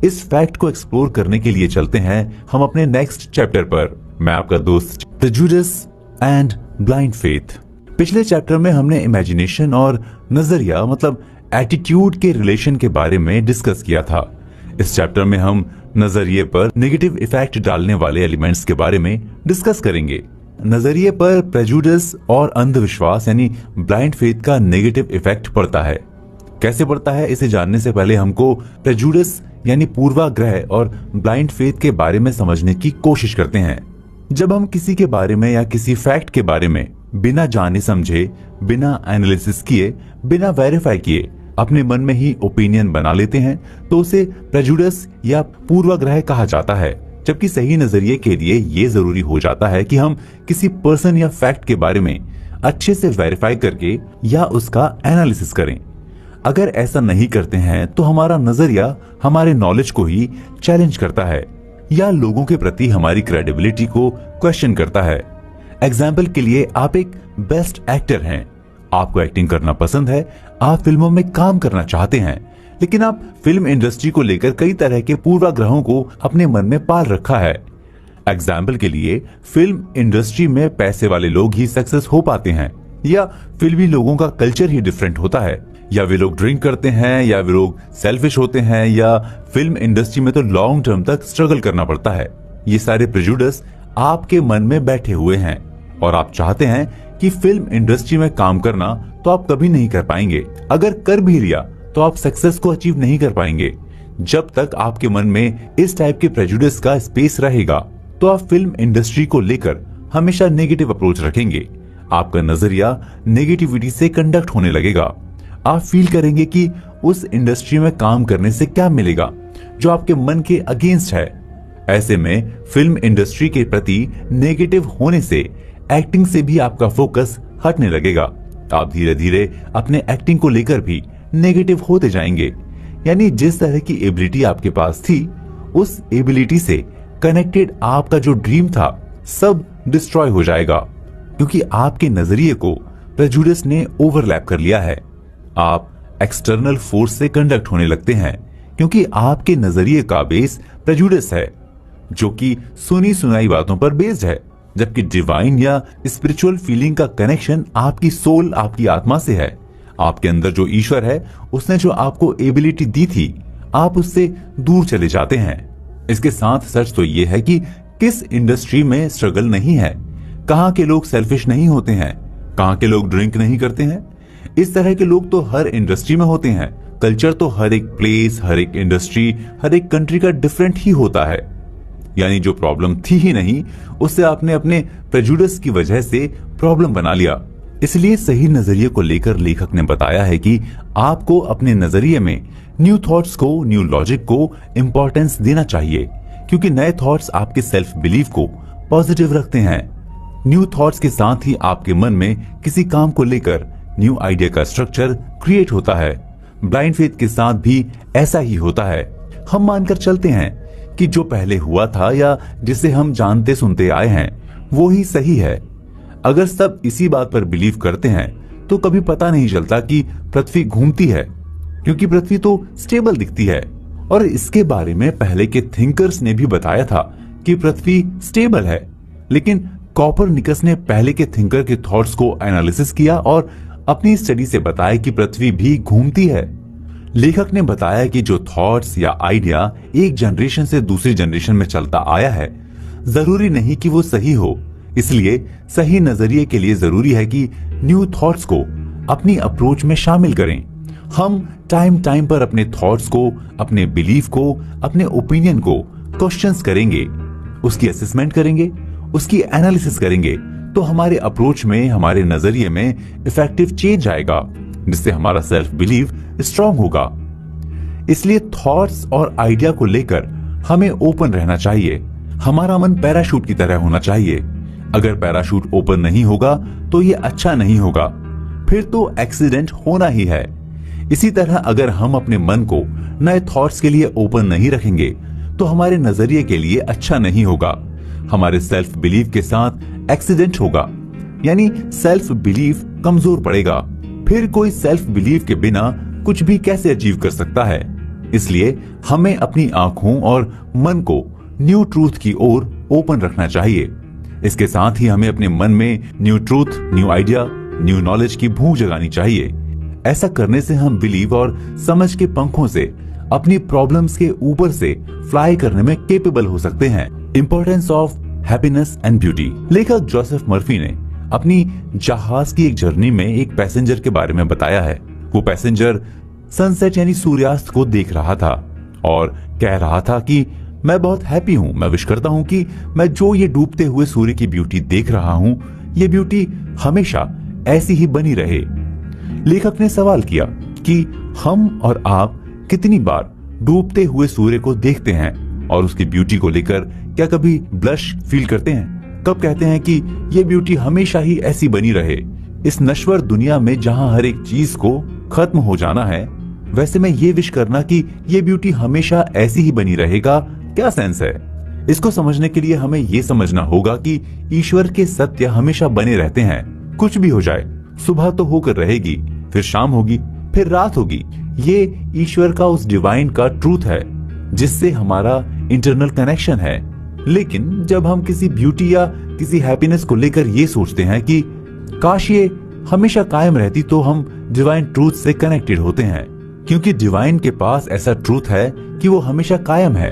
इस फैक्ट को एक्सप्लोर करने के लिए चलते हैं हम अपने नेक्स्ट चैप्टर पर। मैं आपका दोस्त प्रेजुडिस एंड ब्लाइंड फेथ। पिछले चैप्टर में हमने इमेजिनेशन और नजरिया मतलब एटीट्यूड के रिलेशन के बारे में डिस्कस किया था। इस चैप्टर में हम नजरिए पर नेगेटिव इफेक्ट डालने वाले एलिमेंट्स के बारे में डिस्कस करेंगे। नजरिए पर प्रेजुडिस और अंधविश्वास यानी ब्लाइंड फेथ का नेगेटिव इफेक्ट पड़ता है। कैसे पड़ता है इसे जानने से पहले हमको प्रेजुडिस यानी पूर्वाग्रह और ब्लाइंड फेथ के बारे में समझने की कोशिश करते हैं। जब हम किसी के बारे में या किसी फैक्ट के बारे में बिना जाने समझे, बिना एनालिसिस किए, बिना वेरीफाई किए अपने मन में ही ओपिनियन बना लेते हैं तो उसे प्रेजुडिस या पूर्वाग्रह कहा जाता है। जबकि सही नजरिए के लिए ये जरूरी हो जाता है कि हम किसी पर्सन या फैक्ट के बारे में अच्छे से वेरीफाई करके या उसका एनालिसिस करें। अगर ऐसा नहीं करते हैं तो हमारा नजरिया हमारे नॉलेज को ही चैलेंज करता है या लोगों के प्रति हमारी क्रेडिबिलिटी को क्वेश्चन करता है। एग्जाम्पल के लिए आप एक बेस्ट एक्टर हैं, आपको एक्टिंग करना पसंद है, आप फिल्मों में काम करना चाहते हैं, लेकिन आप फिल्म इंडस्ट्री को लेकर कई तरह के पूर्वाग्रहों को अपने मन में पाल रखा है। एग्जाम्पल के लिए फिल्म इंडस्ट्री में पैसे वाले लोग ही सक्सेस हो पाते हैं, या फिल्मी लोगों का कल्चर ही डिफरेंट होता है, या वे लोग ड्रिंक करते हैं, या वे लोग सेल्फिश होते हैं, या फिल्म इंडस्ट्री में तो लॉन्ग टर्म तक स्ट्रगल करना पड़ता है। ये सारे प्रेजुडिस आपके मन में बैठे हुए हैं और आप चाहते हैं कि फिल्म इंडस्ट्री में काम करना तो आप कभी नहीं कर पाएंगे। अगर कर भी लिया तो आप सक्सेस को अचीव नहीं कर पाएंगे। जब तक आपके मन में इस टाइप के प्रेजुडिस का स्पेस रहेगा तो आप फिल्म इंडस्ट्री को लेकर हमेशा नेगेटिव अप्रोच रखेंगे। आपका नजरिया नेगेटिविटी से कंडक्ट होने लगेगा। आप फील करेंगे कि उस इंडस्ट्री में काम करने से क्या मिलेगा जो आपके मन के अगेंस्ट है। ऐसे में फिल्म इंडस्ट्री के प्रति नेगेटिव होने से एक्टिंग से भी आपका फोकस हटने लगेगा। आप धीरे धीरे अपने एक्टिंग को लेकर भी नेगेटिव होते जाएंगे। यानी जिस तरह की एबिलिटी आपके पास थी उस एबिलिटी से कनेक्टेड आपका जो ड्रीम था सब डिस्ट्रॉय हो जाएगा, क्योंकि आपके नजरिए को प्रेजुडिस ने ओवरलैप कर लिया है। आप एक्सटर्नल फोर्स से कंडक्ट होने लगते हैं क्योंकि आपके नजरिए का बेस प्रेजुडिस है, जो कि सुनी सुनाई बातों पर बेस्ड है, जबकि डिवाइन या स्पिरिचुअल फीलिंग का कनेक्शन आपकी सोल, आपकी आत्मा से है। आपके अंदर जो ईश्वर है उसने जो आपको एबिलिटी दी थी आप उससे दूर चले जाते हैं। इसके साथ सच तो ये है कि किस इंडस्ट्री में स्ट्रगल नहीं है, कहाँ के लोग सेल्फिश नहीं होते हैं, कहाँ के लोग ड्रिंक नहीं करते हैं। इस तरह के लोग तो हर इंडस्ट्री में होते हैं। कल्चर तो हर एक प्लेस, हर एक इंडस्ट्री, हर एक कंट्री का डिफरेंट ही होता है। यानी जो प्रॉब्लम थी ही नहीं उससे आपने अपने प्रेजुडिस की वजह से प्रॉब्लम बना लिया। इसलिए सही नजरिए को लेकर लेखक ने बताया है कि आपको अपने नजरिए में न्यू थॉट्स को, न्यू लॉजिक को इंपॉर्टेंस देना चाहिए, क्योंकि नए थॉट्स आपके सेल्फ बिलीफ को पॉजिटिव रखते हैं। न्यू थॉट्स के साथ ही आपके मन में किसी काम को लेकर न्यू आइडिया का स्ट्रक्चर क्रिएट होता है। ब्लाइंड फेथ के साथ भी ऐसा ही होता है। हम मानकर चलते हैं कि जो पहले हुआ था या जिसे हम जानते सुनते आए हैं वो ही सही है। अगर सब इसी बात पर बिलीव करते हैं तो कभी पता नहीं चलता कि पृथ्वी घूमती है, क्योंकि पृथ्वी तो स्टेबल दिखती है। और इसके बारे में पहले के थिंकर्स ने भी बताया था कि पृथ्वी स्टेबल है, लेकिन कोपरनिकस ने पहले के थिंकर के थॉट्स को एनालिसिस किया और अपनी स्टडी से बताया कि पृथ्वी भी घूमती है। लेखक ने बताया कि जो थॉट्स या आइडिया एक जनरेशन से दूसरी जनरेशन में चलता आया है जरूरी नहीं कि वो सही हो। इसलिए सही नजरिए के लिए जरूरी है कि न्यू थॉट्स को अपनी अप्रोच में शामिल करें। हम टाइम टाइम पर अपने थॉट्स को, अपने बिलीफ को, अपने ओपिनियन को क्वेश्चंस करेंगे, उसकी असेसमेंट करेंगे, उसकी एनालिसिस करेंगे, तो हमारे अप्रोच में, हमारे नजरिए में इफेक्टिव चेंज आएगा, जिससे हमारा सेल्फ बिलीव स्ट्रांग होगा। इसलिए थॉट्स और आइडिया को लेकर हमें ओपन रहना चाहिए। हमारा मन पैराशूट की तरह होना चाहिए। अगर पैराशूट ओपन नहीं होगा तो ये अच्छा नहीं होगा, फिर तो एक्सीडेंट होना ही है। इसी तरह अगर हम अपने मन को नए थॉट्स के लिए ओपन नहीं रखेंगे तो हमारे नजरिए के लिए अच्छा नहीं होगा। हमारे सेल्फ बिलीफ के साथ एक्सीडेंट होगा, यानी सेल्फ बिलीफ कमजोर पड़ेगा। फिर कोई सेल्फ बिलीफ के बिना कुछ भी कैसे अचीव कर सकता है। इसलिए हमें अपनी आंखों और मन को न्यू ट्रूथ की ओर ओपन रखना चाहिए। इसके साथ ही हमें अपने मन में new truth, new idea, new knowledge की भूख जगानी चाहिए। ऐसा करने से हम बिलीव और समझ के पंखों से अपनी प्रॉब्लम्स के ऊपर से फ्लाई करने में केपेबल हो सकते हैं। Importance of happiness and beauty. लेखक जोसेफ मर्फी ने अपनी जहाज की एक जर्नी में एक पैसेंजर के बारे में बताया है। वो पैसेंजर सनसेट यानी सूर्यास्त को देख रहा था और कह रहा था कि मैं बहुत हैप्पी हूँ, मैं विश करता हूँ कि मैं जो ये डूबते हुए सूर्य की ब्यूटी देख रहा हूँ, ये ब्यूटी हमेशा ऐसी ही बनी रहे। लेखक ने सवाल किया कि हम और आप कितनी बार डूबते हुए सूर्य को देखते हैं और उसकी ब्यूटी को लेकर क्या कभी ब्लश फील करते हैं? कब कहते हैं कि ये ब्यूटी हमेशा ही ऐसी बनी रहे? इस नश्वर दुनिया में जहां हर एक चीज को खत्म हो जाना है, वैसे में ये विश करना कि ये ब्यूटी हमेशा ऐसी ही बनी रहेगा, क्या सेंस है? इसको समझने के लिए हमें ये समझना होगा कि ईश्वर के सत्य हमेशा बने रहते हैं। कुछ भी हो जाए, सुबह तो होकर रहेगी, फिर शाम होगी, फिर रात होगी। ये ईश्वर का, उस डिवाइन का ट्रूथ है जिससे हमारा इंटरनल कनेक्शन है। लेकिन जब हम किसी ब्यूटी या किसी हैप्पीनेस को लेकर ये सोचते हैं कि काश ये हमेशा कायम रहती, तो हम डिवाइन ट्रूथ से कनेक्टेड होते हैं, क्योंकि डिवाइन के पास ऐसा ट्रूथ है कि वो हमेशा कायम है।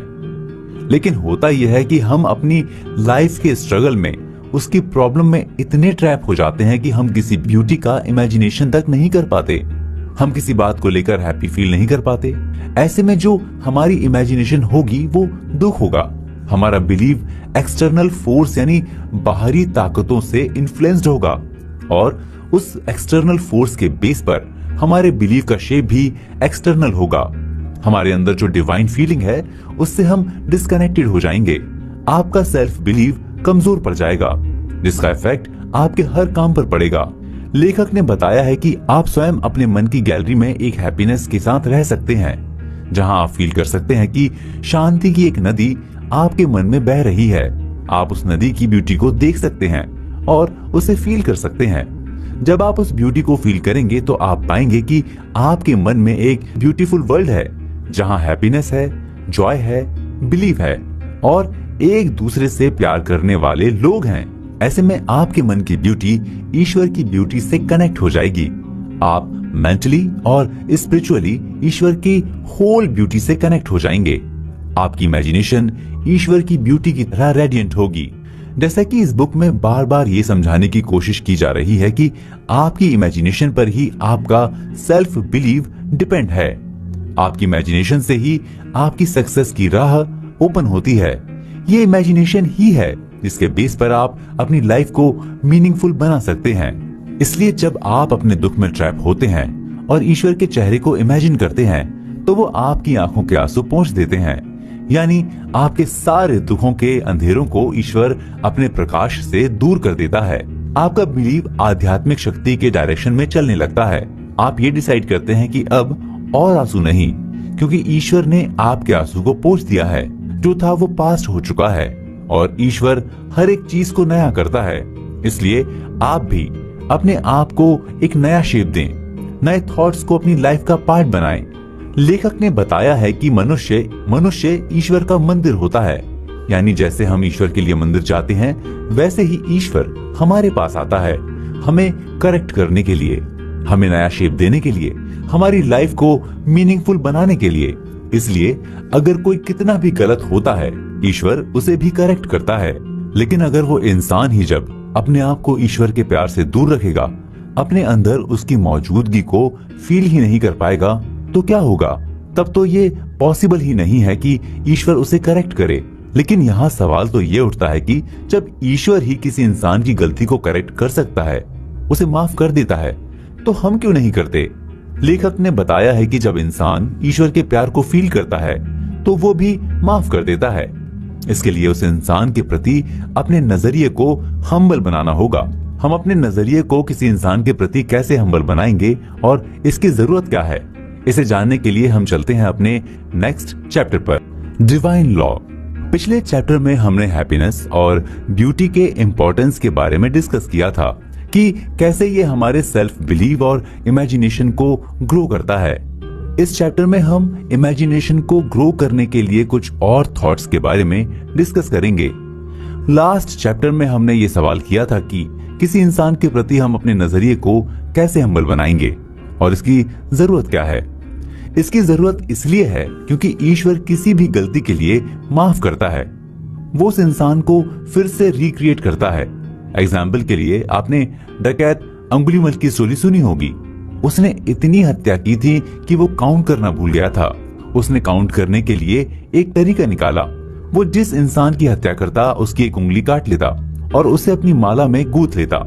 लेकिन होता यह है कि हम अपनी लाइफ के स्ट्रगल में, उसकी प्रॉब्लम में इतने ट्रैप हो जाते हैं कि हम किसी ब्यूटी का इमेजिनेशन तक नहीं कर पाते। हम किसी बात को लेकर हैप्पी फील नहीं कर पाते। ऐसे में जो हमारी इमेजिनेशन होगी वो दुख होगा। हमारा बिलीव एक्सटर्नल फोर्स यानी बाहरी ताकतों से इन्फ्लुएंस्ड होगा और उस एक्सटर्नल फोर्स के बेस पर हमारे बिलीव का शेप भी एक्सटर्नल होगा। हमारे अंदर जो डिवाइन फीलिंग है उससे हम डिस्कनेक्टेड हो जाएंगे। आपका सेल्फ बिलीव कमजोर पड़ जाएगा, जिसका इफेक्ट आपके हर काम पर पड़ेगा। लेखक ने बताया है कि आप स्वयं अपने मन की गैलरी में एक हैप्पीनेस के साथ रह सकते हैं, जहां आप फील कर सकते हैं कि शांति की एक नदी आपके मन में बह रही है। आप उस नदी की ब्यूटी को देख सकते हैं और उसे फील कर सकते हैं। जब आप उस ब्यूटी को फील करेंगे तो आप पाएंगे कि आपके मन में एक ब्यूटीफुल वर्ल्ड है, जहां हैप्पीनेस है, जॉय है, बिलीव है और एक दूसरे से प्यार करने वाले लोग हैं। ऐसे में आपके मन की ब्यूटी ईश्वर की ब्यूटी से कनेक्ट हो जाएगी। आप मेंटली और स्पिरिचुअली ईश्वर की होल ब्यूटी से कनेक्ट हो जाएंगे। आपकी इमेजिनेशन ईश्वर की ब्यूटी की तरह रेडिएंट होगी। जैसा कि इस बुक में बार बार ये समझाने की कोशिश की जा रही है कि आपकी इमेजिनेशन पर ही आपका सेल्फ बिलीव डिपेंड है। आपकी इमेजिनेशन से ही आपकी सक्सेस की राह ओपन होती है। ये इमेजिनेशन ही है जिसके बेस पर आप अपनी लाइफ को मीनिंगफुल बना सकते हैं। इसलिए जब आप अपने दुख में ट्रैप होते हैं और ईश्वर के चेहरे को इमेजिन करते हैं, तो वो आपकी आंखों के आंसू पोंछ देते हैं। यानी आपके सारे दुखों के अंधेरों को ईश्वर अपने प्रकाश से दूर कर देता है। आपका बिलीव आध्यात्मिक शक्ति के डायरेक्शन में चलने लगता है। आप ये डिसाइड करते हैं कि अब और आंसू नहीं, क्योंकि ईश्वर ने आपके आंसू को पोंछ दिया है। जो था वो पास्ट हो चुका है और ईश्वर हर एक चीज को नया करता है। इसलिए आप भी अपने आप को एक नया शेप दें, नए थॉट्स को अपनी लाइफ का पार्ट बनाएं। लेखक ने बताया है कि मनुष्य ईश्वर का मंदिर होता है। यानी जैसे हम ईश्वर के लिए मंदिर जाते हैं, वैसे ही ईश्वर हमारे पास आता है, हमें करेक्ट करने के लिए, हमें नया शेप देने के लिए, हमारी लाइफ को मीनिंगफुल बनाने के लिए। इसलिए अगर कोई कितना भी गलत होता है, ईश्वर उसे भी करेक्ट करता है। लेकिन अगर वो इंसान ही जब अपने आप को ईश्वर के प्यार से दूर रखेगा, अपने अंदर उसकी मौजूदगी को फील ही नहीं कर पाएगा, तो क्या होगा? तब तो ये पॉसिबल ही नहीं है कि ईश्वर उसे करेक्ट करे। लेकिन यहाँ सवाल तो ये उठता है कि जब ईश्वर ही किसी इंसान की गलती को करेक्ट कर सकता है, उसे माफ कर देता है, तो हम क्यों नहीं करते? लेखक ने बताया है कि जब इंसान ईश्वर के प्यार को फील करता है, तो वो भी माफ कर देता है। इसके लिए उस इंसान के प्रति अपने नजरिए को हम्बल बनाना होगा। हम अपने नजरिए को किसी इंसान के प्रति कैसे हम्बल बनाएंगे और इसकी जरूरत क्या है, इसे जानने के लिए हम चलते हैं अपने नेक्स्ट चैप्टर पर, डिवाइन लॉ। पिछले चैप्टर में हमने हैप्पीनेस और ब्यूटी के इम्पोर्टेंस के बारे में डिस्कस किया था कि कैसे ये हमारे सेल्फ बिलीव और इमेजिनेशन को ग्रो करता है। इस चैप्टर में हम इमेजिनेशन को ग्रो करने के लिए कुछ और थॉट्स के बारे में डिस्कस करेंगे। लास्ट चैप्टर में हमने ये सवाल किया था कि किसी इंसान के प्रति हम अपने नजरिए को कैसे हम्बल बनाएंगे और इसकी जरूरत क्या है। इसकी जरूरत इसलिए है क्योंकि ईश्वर किसी भी गलती के लिए माफ करता है, वो उस इंसान को फिर से रिक्रिएट करता है। एग्जाम्पल के लिए आपने डकैत अंगुलीमल की स्टोरी सुनी होगी। उसने इतनी हत्या की थी कि वो काउंट करना भूल गया था। उसने काउंट करने के लिए एक तरीका निकाला। वो जिस इंसान की हत्या करता उसकी एक उंगली काट लेता और उसे अपनी माला में गूंथ लेता।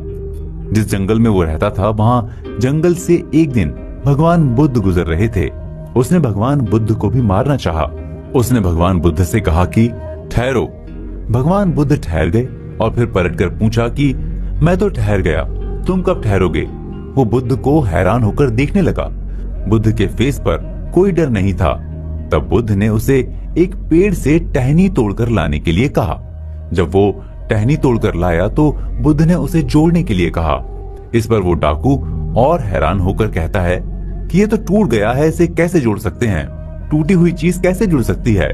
जिस जंगल में वो रहता था वहां जंगल से एक दिन भगवान बुद्ध गुजर रहे थे। उसने भगवान बुद्ध को भी मारना चाहा। उसने भगवान बुद्ध से कहा कि ठहरो। भगवान बुद्ध ठहर गए और फिर पलटकर पूछा कि मैं तो ठहर गया, तुम कब ठहरोगे। वो बुद्ध को हैरान होकर देखने लगा। बुद्ध के फेस पर कोई डर नहीं था। तब बुद्ध ने उसे एक पेड़ से टहनी तोड़कर लाने के लिए कहा। जब वो टहनी तोड़कर लाया तो बुद्ध ने उसे जोड़ने के लिए कहा। इस पर वो डाकू और हैरान होकर कहता है कि ये तो टूट गया है, इसे कैसे जोड़ सकते हैं, टूटी हुई चीज कैसे जुड़ सकती है।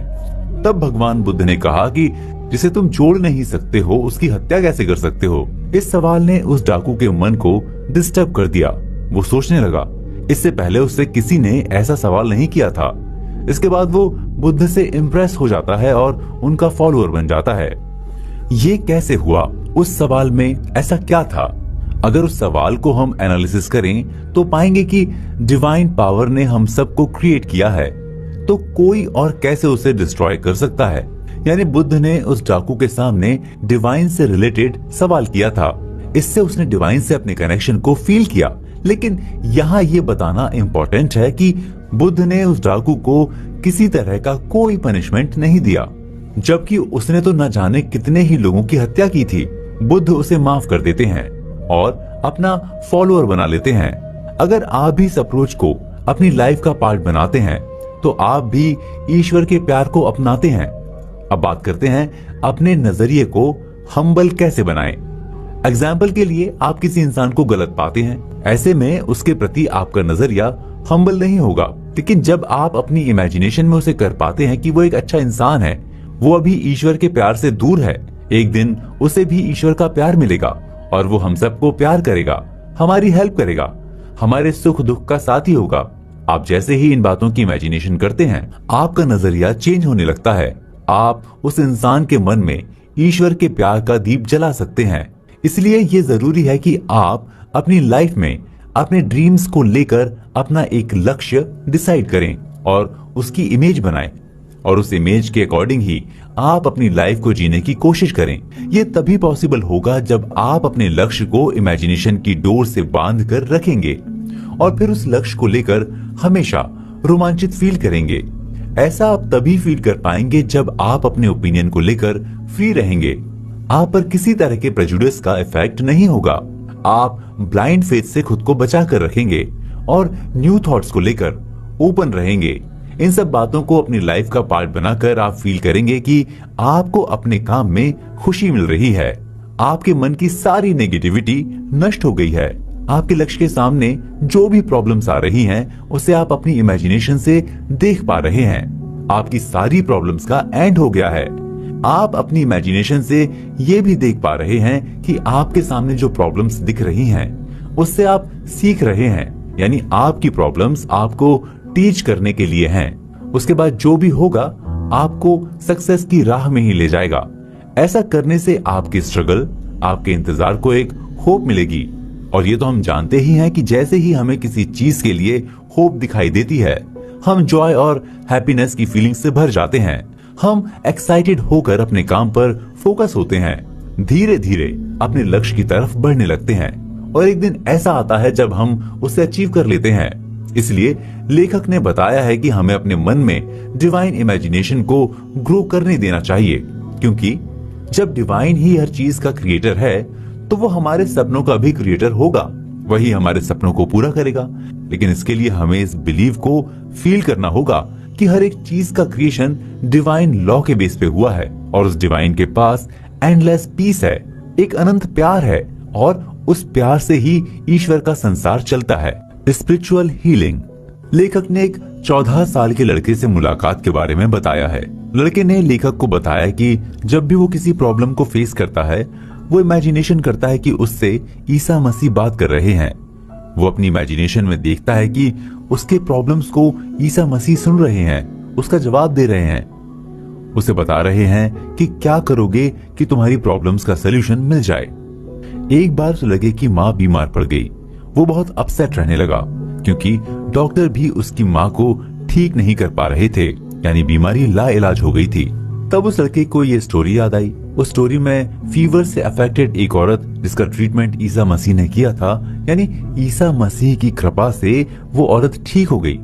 तब भगवान बुद्ध ने कहा कि जिसे तुम जोड़ नहीं सकते हो उसकी हत्या कैसे कर सकते हो। इस सवाल ने उस डाकू के मन को डिस्टर्ब कर दिया। वो सोचने लगा, इससे पहले उससे किसी ने ऐसा सवाल नहीं किया था। इसके बाद वो बुद्ध से इम्प्रेस हो जाता है और उनका फॉलोअर बन जाता है। ये कैसे हुआ? उस सवाल में ऐसा क्या था? अगर उस सवाल को हम एनालिसिस करें तो पाएंगे कि डिवाइन पावर ने हम सबको क्रिएट किया है, तो कोई और कैसे उसे डिस्ट्रॉय कर सकता है। यानी बुद्ध ने उस डाकू के सामने डिवाइन से रिलेटेड सवाल किया था। इससे उसने डिवाइन से अपने कनेक्शन को फील किया। लेकिन यहाँ ये बताना इम्पोर्टेंट है कि बुद्ध ने उस डाकू को किसी तरह का कोई पनिशमेंट नहीं दिया, जबकि उसने तो न जाने कितने ही लोगों की हत्या की थी। बुद्ध उसे माफ कर देते हैं और अपना फॉलोअर बना लेते हैं। अगर आप भी इस अप्रोच को अपनी लाइफ का पार्ट बनाते हैं तो आप भी ईश्वर के प्यार को अपनाते हैं। अब बात करते हैं अपने नजरिए को हम्बल कैसे बनाएं। एग्जाम्पल के लिए आप किसी इंसान को गलत पाते हैं, ऐसे में उसके प्रति आपका नजरिया हम्बल नहीं होगा। लेकिन जब आप अपनी इमेजिनेशन में उसे कर पाते हैं कि वो एक अच्छा इंसान है, वो अभी ईश्वर के प्यार से दूर है, एक दिन उसे भी ईश्वर का प्यार मिलेगा और वो हम सबको प्यार करेगा, हमारी हेल्प करेगा, हमारे सुख दुख का साथी होगा। आप जैसे ही इन बातों की इमेजिनेशन करते हैं, आपका नजरिया चेंज होने लगता है। आप उस इंसान के मन में ईश्वर के प्यार का दीप जला सकते हैं। इसलिए ये जरूरी है कि आप अपनी लाइफ में अपने ड्रीम्स को लेकर अपना एक लक्ष्य डिसाइड करें और उसकी इमेज बनाएं और उस इमेज के अकॉर्डिंग ही आप अपनी लाइफ को जीने की कोशिश करें। ये तभी पॉसिबल होगा जब आप अपने लक्ष्य को इमेजिनेशन की डोर से बांध कर रखेंगे और फिर उस लक्ष्य को लेकर हमेशा रोमांचित फील करेंगे। ऐसा आप तभी फील कर पाएंगे जब आप अपने ओपिनियन को लेकर फ्री रहेंगे। आप पर किसी तरह के प्रेजुडिस का इफेक्ट नहीं होगा। आप ब्लाइंड फेथ से खुद को बचा कर रखेंगे और न्यू थॉट्स को लेकर ओपन रहेंगे। इन सब बातों को अपनी लाइफ का पार्ट बनाकर आप फील करेंगे कि आपको अपने काम में खुशी मिल रही है। आपके मन की सारी नेगेटिविटी नष्ट हो गई है। आपके लक्ष्य के सामने जो भी प्रॉब्लम्स आ रही हैं, उसे आप अपनी इमेजिनेशन से देख पा रहे हैं। आपकी सारी प्रॉब्लम्स का एंड हो गया है। आप अपनी इमेजिनेशन से ये भी देख पा रहे हैं कि आपके सामने जो प्रॉब्लम्स दिख रही हैं, उससे आप सीख रहे हैं। यानी आपकी प्रॉब्लम्स आपको टीच करने के लिए हैं। उसके बाद जो भी होगा आपको सक्सेस की राह में ही ले जाएगा। ऐसा करने से आपकी स्ट्रगल, आपके इंतजार को एक होप मिलेगी। और ये तो हम जानते ही हैं कि जैसे ही हमें किसी चीज के लिए होप दिखाई देती है, हम जॉय और हैप्पीनेस की फीलिंग से भर जाते हैं। हम एक्साइटेड होकर अपने काम पर फोकस होते हैं, धीरे धीरे अपने लक्ष्य की तरफ बढ़ने लगते हैं और एक दिन ऐसा आता है जब हम उसे अचीव कर लेते हैं। इसलिए लेखक ने बताया है कि हमें अपने मन में डिवाइन इमेजिनेशन को ग्रो करने देना चाहिए, क्योंकि जब डिवाइन ही हर चीज का क्रिएटर है तो वो हमारे सपनों का भी क्रिएटर होगा। वही हमारे सपनों को पूरा करेगा। लेकिन इसके लिए हमें इस बिलीव को फील करना होगा कि हर एक चीज का क्रिएशन डिवाइन लॉ के बेस पे हुआ है और उस डिवाइन के पास एंडलेस पीस है, एक अनंत प्यार है और उस प्यार से ही ईश्वर का संसार चलता है। Spiritual healing. लेखक ने एक 14 साल के लड़के से मुलाकात के बारे में बताया है। लड़के ने लेखक को बताया कि जब भी वो किसी प्रॉब्लम को फेस करता है, वो इमेजिनेशन करता है कि उससे ईसा मसीह बात कर रहे हैं। वो अपनी इमेजिनेशन में देखता है कि उसके प्रॉब्लम्स को ईसा मसीह सुन रहे हैं, उसका जवाब दे रहे हैं, उसे बता रहे हैं कि क्या करोगे कि तुम्हारी प्रॉब्लम्स का सलूशन मिल जाए। एक बार उस लड़के की माँ बीमार पड़ गई। वो बहुत अपसेट रहने लगा क्योंकि डॉक्टर भी उसकी माँ को ठीक नहीं कर पा रहे थे, यानी बीमारी लाइलाज हो गई थी। तब उस लड़के को ये स्टोरी याद आई। उस स्टोरी में फीवर से अफेक्टेड एक औरत जिसका ट्रीटमेंट ईसा मसीह ने किया था, यानी ईसा मसीह की कृपा से वो औरत ठीक हो गई।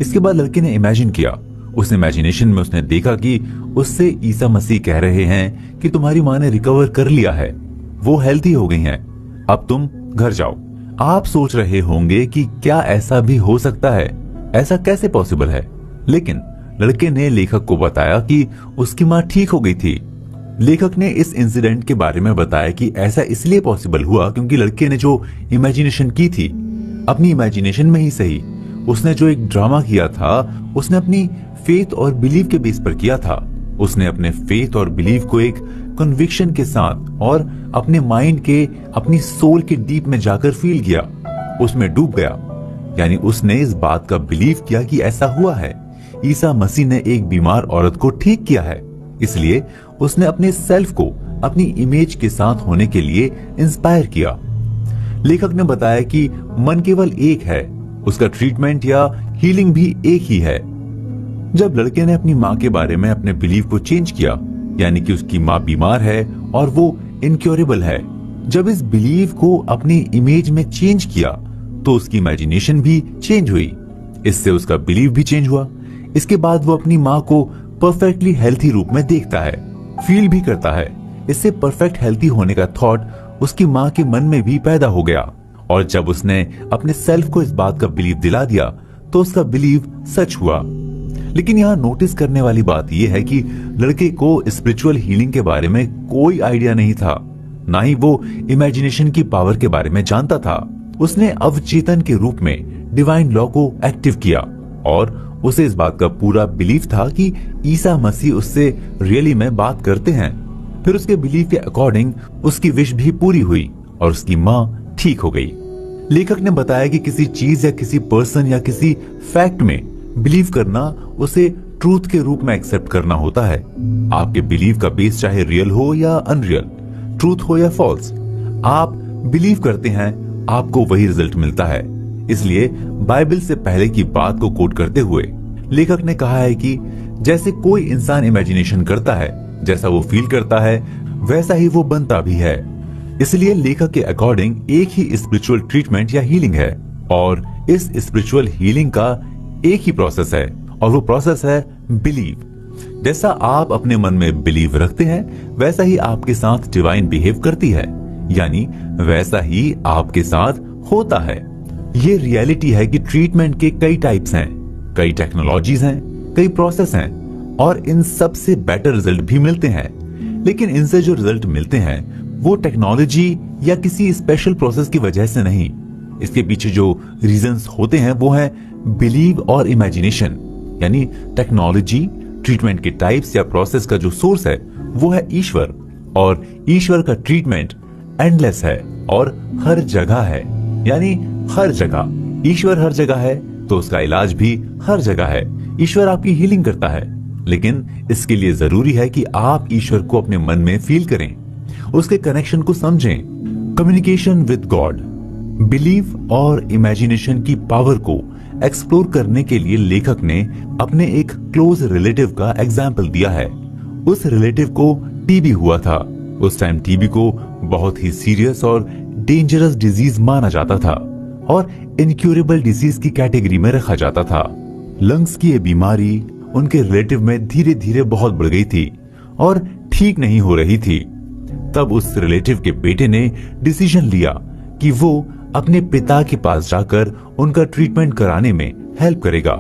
इसके बाद लड़के ने इमेजिन किया। उस इमेजिनेशन में उसने देखा कि उससे ईसा मसीह कह रहे हैं कि तुम्हारी माँ ने रिकवर कर लिया है, वो हेल्थी हो गई हैं, अब तुम घर जाओ। आप सोच रहे होंगे कि क्या ऐसा भी हो सकता है, ऐसा कैसे पॉसिबल है? लेकिन लड़के ने लेखक को बताया कि उसकी माँ ठीक हो गई थी। लेखक ने इस इंसिडेंट के बारे में बताया कि ऐसा इसलिए पॉसिबल हुआ क्योंकि लड़के ने जो इमेजिनेशन की थी, अपनी इमेजिनेशन में ही सही, उसने जो एक ड्रामा किया था, उसने अपनी फेथ और बिलीव के बेस पर किया था। उसने अपने फेथ और बिलीव को एक कन्विक्शन के साथ और अपने माइंड के, अपनी सोल के डीप में जाकर फील किया, उसमें डूब गया। यानी उसने इस बात का बिलीव किया कि ऐसा हुआ है, ईसा मसीह ने एक बीमार औरत को ठीक किया है। इसलिए उसने अपने सेल्फ को अपनी इमेज के साथ होने के लिए इंस्पायर किया। लेखक ने बताया कि मन केवल एक है, उसका ट्रीटमेंट या हीलिंग भी एक ही है। जब लड़के ने अपनी माँ के बारे में अपने बिलीव को चेंज किया, यानी कि उसकी माँ बीमार है और वो इनक्योरेबल है, जब इस बिलीव को अपनी इमेज में चेंज किया तो उसकी इमेजिनेशन भी चेंज हुई। इससे उसका बिलीव भी चेंज हुआ। इसके बाद वो अपनी माँ को परफेक्टली हेल्थी रूप में देखता है, फील भी करता है। इससे परफेक्ट हेल्थी होने का थॉट उसकी माँ के मन में भी पैदा हो गया। और जब उसने अपने सेल्फ को इस बात का बिलीव दिला दिया तो उसका बिलीव सच हुआ। लेकिन यहाँ नोटिस करने वाली बात यह है कि लड़के को स्पिरिचुअल हीलिंग के बारे में कोई आइडिया नहीं था, ना ही वो इमेजिनेशन की पावर के बारे में जानता था। उसने अवचेतन के रूप में डिवाइन लॉ को एक्टिव किया और उसे इस बात का पूरा बिलीव था कि ईसा मसीह उससे रियली में बात करते हैं। फिर उसके बिलीव के अकॉर्डिंग उसकी विश भी पूरी हुई और उसकी माँ ठीक हो गई। लेखक ने बताया कि किसी चीज या किसी पर्सन या किसी फैक्ट में बिलीव करना उसे ट्रूथ के रूप में एक्सेप्ट करना होता है। आपके बिलीव का बेस चाहे रियल हो या अनरियल, ट्रूथ हो या फॉल्स, आप बिलीव करते हैं, आपको वही रिजल्ट मिलता है। इसलिए बाइबल से पहले की बात को कोट करते हुए लेखक ने कहा है कि जैसे कोई इंसान इमेजिनेशन करता है, जैसा वो फील करता है, वैसा ही वो बनता भी है। इसलिए लेखक के अकॉर्डिंग एक ही स्पिरिचुअल ट्रीटमेंट या हीलिंग है और इस स्पिरिचुअल हीलिंग का एक ही प्रोसेस है और वो प्रोसेस है बिलीव। जैसा आप अपने मन में बिलीव रखते हैं, वैसा ही आपके साथ डिवाइन बिहेव करती है, यानी वैसा ही आपके साथ होता है। ये रियलिटी है कि ट्रीटमेंट के कई टाइप्स हैं, कई टेक्नोलॉजीज हैं, कई प्रोसेस हैं और इन सब से बेटर रिजल्ट भी मिलते हैं। लेकिन इनसे जो रिजल्ट मिलते हैं वो टेक्नोलॉजी या किसी स्पेशल प्रोसेस की वजह से नहीं। इसके पीछे जो रीजंस होते हैं वो है बिलीव और इमेजिनेशन। यानी टेक्नोलॉजी, ट्रीटमेंट के टाइप्स या प्रोसेस का जो सोर्स है वो है ईश्वर, और ईश्वर का ट्रीटमेंट एंडलेस है और हर जगह है। यानी हर जगह ईश्वर हर जगह है तो उसका इलाज भी हर जगह है। ईश्वर आपकी हीलिंग करता है, लेकिन इसके लिए जरूरी है कि आप ईश्वर को अपने मन में फील करें, उसके कनेक्शन को समझें। कम्युनिकेशन विद गॉड, बिलीव और इमेजिनेशन की पावर को एक्सप्लोर करने के लिए लेखक ने अपने एक क्लोज रिलेटिव का एग्जाम्पल दिया है। उस रिलेटिव को टीबी हुआ था। उस टाइम टीबी को बहुत ही सीरियस और डेंजरस डिजीज माना जाता था और इनक्यूरेबल डिजीज की कैटेगरी में रखा जाता था। लंग्स की ये बीमारी उनके रिलेटिव में धीरे धीरे बहुत बढ़ गई थी और ठीक नहीं हो रही थी। तब उस रिलेटिव के बेटे ने डिसीजन लिया कि वो अपने पिता के पास जाकर उनका ट्रीटमेंट कराने में हेल्प करेगा।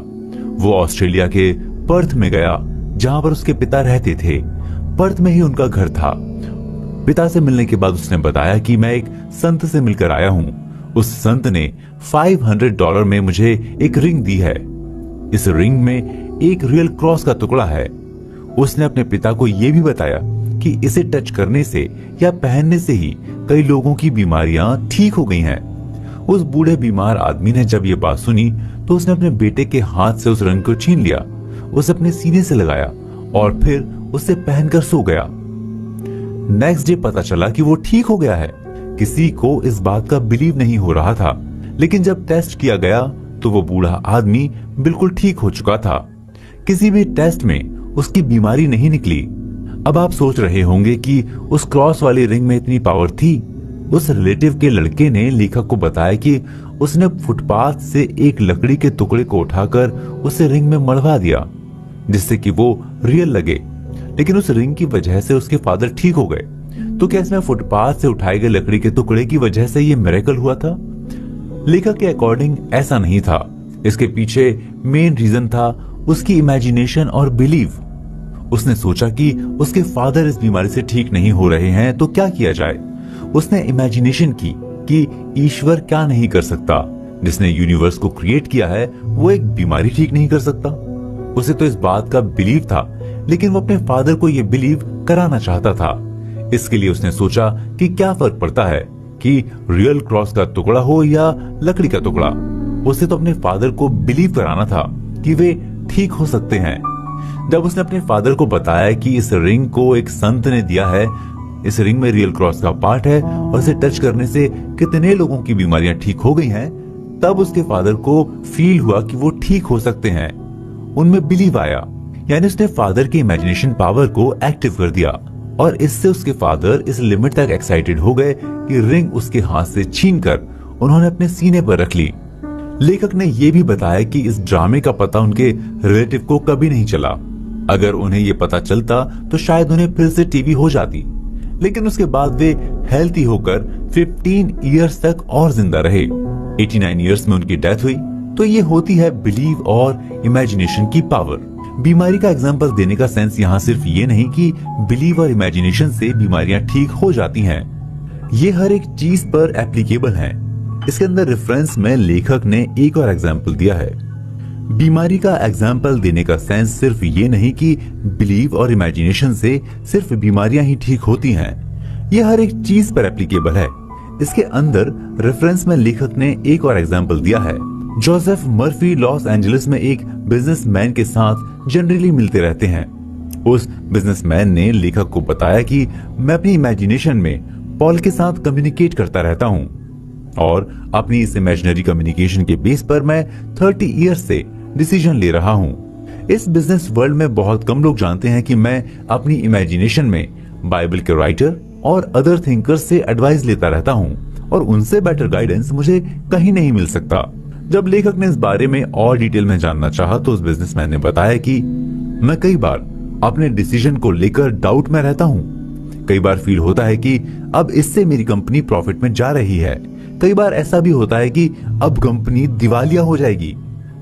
वो ऑस्ट्रेलिया के पर्थ में गया जहां पर उसके पिता रहते थे। पर्थ में ही उनका घर था। पिता से मिलने के बाद उसने बताया कि मैं एक संत से मिलकर आया हूं। उस संत ने $500 में मुझे एक रिंग दी है। इस रिंग में एक रियल क्रॉस का टुकड़ा है। उसने अपने पिता को यह भी बताया कि इसे टच करने से या पहनने से ही कई लोगों की बीमारियां ठीक हो गई हैं। उस बूढ़े बीमार आदमी ने जब ये बात सुनी तो उसने अपने बेटे के हाथ से उस रिंग को छीन लिया, उसे अपने सीने से लगाया और फिर उसे पहनकर सो गया। नेक्स्ट डे पता चला कि वो ठीक हो गया है। किसी को इस बात का बिलीव नहीं हो रहा था, लेकिन जब टेस्ट किया गया तो वो बूढ़ा आदमी बिल्कुल ठीक हो चुका था। किसी भी टेस्ट में उसकी बीमारी नहीं निकली। अब आप सोच रहे होंगे कि उस क्रॉस वाली रिंग में इतनी पावर थी। उस रिलेटिव के लड़के ने लेखक को बताया कि उसने फुटपाथ से एक लकड़ी के टुकड़े को उठाकर उसे रिंग में मढ़वा दिया, जिससे कि वो रियल लगे। लेकिन उस रिंग की वजह से उसके फादर ठीक हो गए। तो क्या इसमें फुटपाथ से उठाए गए लकड़ी के टुकड़े की वजह से ये मिरेकल हुआ था? लेखक के अकॉर्डिंग ऐसा नहीं था। इसके पीछे मेन रीजन था उसकी इमेजिनेशन और बिलीव। उसने सोचा कि उसके फादर इस बीमारी से ठीक नहीं हो रहे हैं तो क्या किया जाए। उसने इमेजिनेशन की कि ईश्वर क्या नहीं कर सकता। जिसने यूनिवर्स को क्रिएट किया है वो एक बीमारी ठीक नहीं कर सकता। उसे तो इस बात का बिलीव था, लेकिन वो अपने फादर को ये बिलीव कराना चाहता था। इसके लिए उसने सोचा कि क्या फर्क पड़ता है कि रियल क्रॉस का टुकड़ा हो या लकड़ी का टुकड़ा। उसे तो अपने फादर को बिलीव कराना था कि वे ठीक हो सकते हैं। जब उसने अपने फादर को बताया कि इस रिंग को एक संत ने दिया है, इस रिंग में रियल क्रॉस का पार्ट है और इसे टच करने से कितने लोगों की बीमारियां ठीक हो गई हैं, तब उसके फादर को फील हुआ कि वो ठीक हो सकते हैं। उनमें बिलीव आया, यानी उसने फादर की इमेजिनेशन पावर को एक्टिव कर दिया और इससे उसके फादर इस लिमिट तक एक्साइटेड हो गए कि रिंग उसके हाथ से छीनकर उन्होंने अपने सीने पर रख ली। लेखक ने यह भी बताया कि इस ड्रामे का पता उनके रिलेटिव को कभी नहीं चला। अगर उन्हें यह पता चलता तो शायद उन्हें फिर से टीबी हो जाती, लेकिन उसके बाद वे हेल्थी होकर 15 इयर्स तक और जिंदा रहे। 89 इयर्स में उनकी डेथ हुई। तो ये होती है बिलीव और इमेजिनेशन की पावर। बीमारी का एग्जाम्पल देने का सेंस यहाँ सिर्फ ये नहीं कि बिलीव और इमेजिनेशन से बीमारियां ठीक हो जाती हैं, ये हर एक चीज पर एप्लीकेबल है। इसके अंदर रेफरेंस में लेखक ने एक और एग्जाम्पल दिया है। बीमारी का एग्जाम्पल देने का सेंस सिर्फ ये नहीं कि बिलीव और इमेजिनेशन से सिर्फ बीमारियां ही ठीक होती हैं, ये हर एक चीज पर एप्लीकेबल है। इसके अंदर रेफरेंस में लेखक ने एक और एग्जाम्पल दिया है। जोसेफ मर्फी लॉस एंजलिस में एक बिजनेसमैन के साथ जनरली मिलते रहते हैं। उस बिजनेसमैन ने लेखक को बताया कि मैं अपनी इमेजिनेशन में पॉल के साथ कम्युनिकेट करता रहता हूं और अपनी इस इमेजिनरी कम्युनिकेशन के बेस पर मैं 30 इयर्स से डिसीजन ले रहा हूं। इस बिजनेस वर्ल्ड में बहुत कम लोग जानते हैं कि मैं अपनी इमेजिनेशन में बाइबल के राइटर और अदर थिंकर्स से एडवाइस लेता रहता हूं और उनसे बेटर गाइडेंस मुझे कहीं नहीं मिल सकता। जब लेखक ने इस बारे में और डिटेल में जानना चाहा तो उस बिजनेसमैन ने बताया कि मैं कई बार अपने डिसीजन को लेकर डाउट में रहता हूं। कई बार फील होता है कि अब इससे मेरी कंपनी प्रॉफिट में जा रही है। कई बार ऐसा भी होता है कि अब कंपनी दिवालिया हो जाएगी।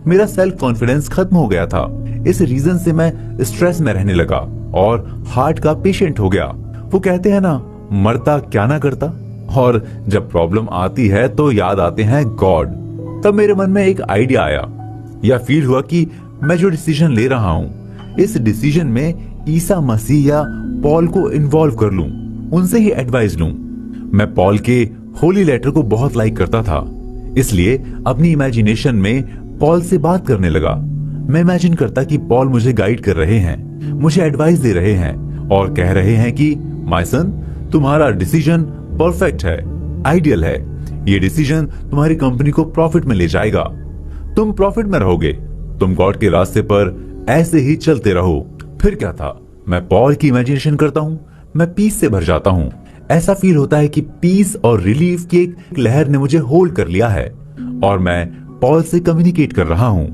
मेरा सेल्फ कॉन्फिडेंस खत्म हो गया था। इस रीजन से मैं स्ट्रेस में रहने लगा और हार्ट का पेशेंट हो गया। वो कहते हैं ना, मरता क्या ना करता। और जब प्रॉब्लम आती है तो याद आते हैं गॉड। तब मेरे मन में एक आइडिया आया या फील हुआ कि मैं जो डिसीजन ले रहा हूं, इस डिसीजन में ईसा मसीह या पॉल को इन्वॉल्व कर लूं, उनसे ही एडवाइस लूं। मैं पॉल के होली लेटर को बहुत लाइक करता था, इसलिए अपनी इमेजिनेशन में पॉल से बात करने लगा। मैं इमेजिन करता कि पॉल मुझे गाइड कर रहे हैं, मुझे एडवाइस दे रहे हैं और कह रहे हैं कि माय सन, तुम्हारा डिसीजन परफेक्ट है, आइडियल है। ये डिसीजन तुम्हारी कंपनी को प्रॉफिट में ले जाएगा। तुम प्रॉफिट में रहोगे। तुम गॉड के रास्ते पर ऐसे ही चलते रहो। फिर क्या था, मैं पॉल की इमेजिनेशन करता हूँ, मैं पीस से भर जाता हूँ। ऐसा फील होता है कि पीस और रिलीफ की एक लहर ने मुझे होल्ड कर लिया है और मैं पॉल से कम्युनिकेट कर रहा हूँ।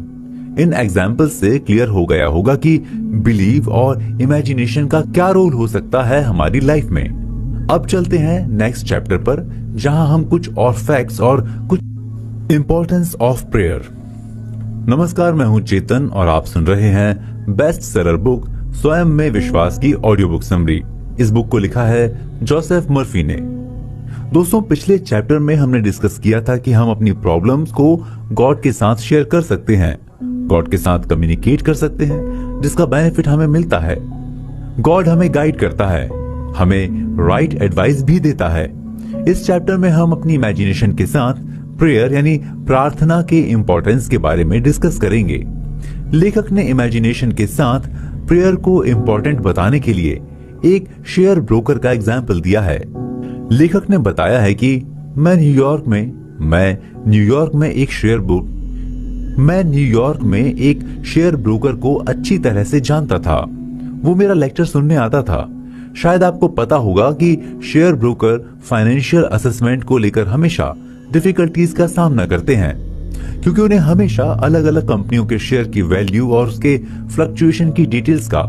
इन एग्जाम्पल से क्लियर हो गया होगा कि बिलीव और इमेजिनेशन का क्या रोल हो सकता है हमारी लाइफ में। अब चलते हैं नेक्स्ट चैप्टर पर, जहां हम कुछ और फैक्ट्स और कुछ इंपॉर्टेंस ऑफ प्रेयर। नमस्कार, मैं हूं चेतन और आप सुन रहे हैं बेस्ट सेलर बुक स्वयं में विश्वास की ऑडियो बुक समरी। इस बुक को लिखा है जोसेफ मर्फी ने। दोस्तों, पिछले चैप्टर में हमने डिस्कस किया था कि हम अपनी प्रॉब्लम्स को गॉड के साथ शेयर कर सकते हैं, गॉड के साथ कम्युनिकेट कर सकते हैं, जिसका बेनिफिट हमें मिलता है। गॉड हमें गाइड करता है, हमें राइट एडवाइस भी देता है। इस चैप्टर में हम अपनी इमेजिनेशन के साथ प्रेयर यानी प्रार्थना के इंपॉर्टेंस के बारे में डिस्कस करेंगे। लेखक ने इमेजिनेशन के साथ प्रेयर को इंपॉर्टेंट बताने के लिए एक शेयर ब्रोकर का एग्जाम्पल दिया है। लेखक ने बताया है कि मैं न्यूयॉर्क में एक शेयर ब्रोकर को अच्छी तरह से जानता था। वो मेरा लेक्चर सुनने आता था। शायद आपको पता होगा कि शेयर ब्रोकर फाइनेंशियल असेसमेंट को लेकर हमेशा डिफिकल्टीज का सामना करते हैं, क्योंकि उन्हें हमेशा अलग अलग कंपनियों के शेयर की वैल्यू और उसके फ्लक्चुएशन की डिटेल्स का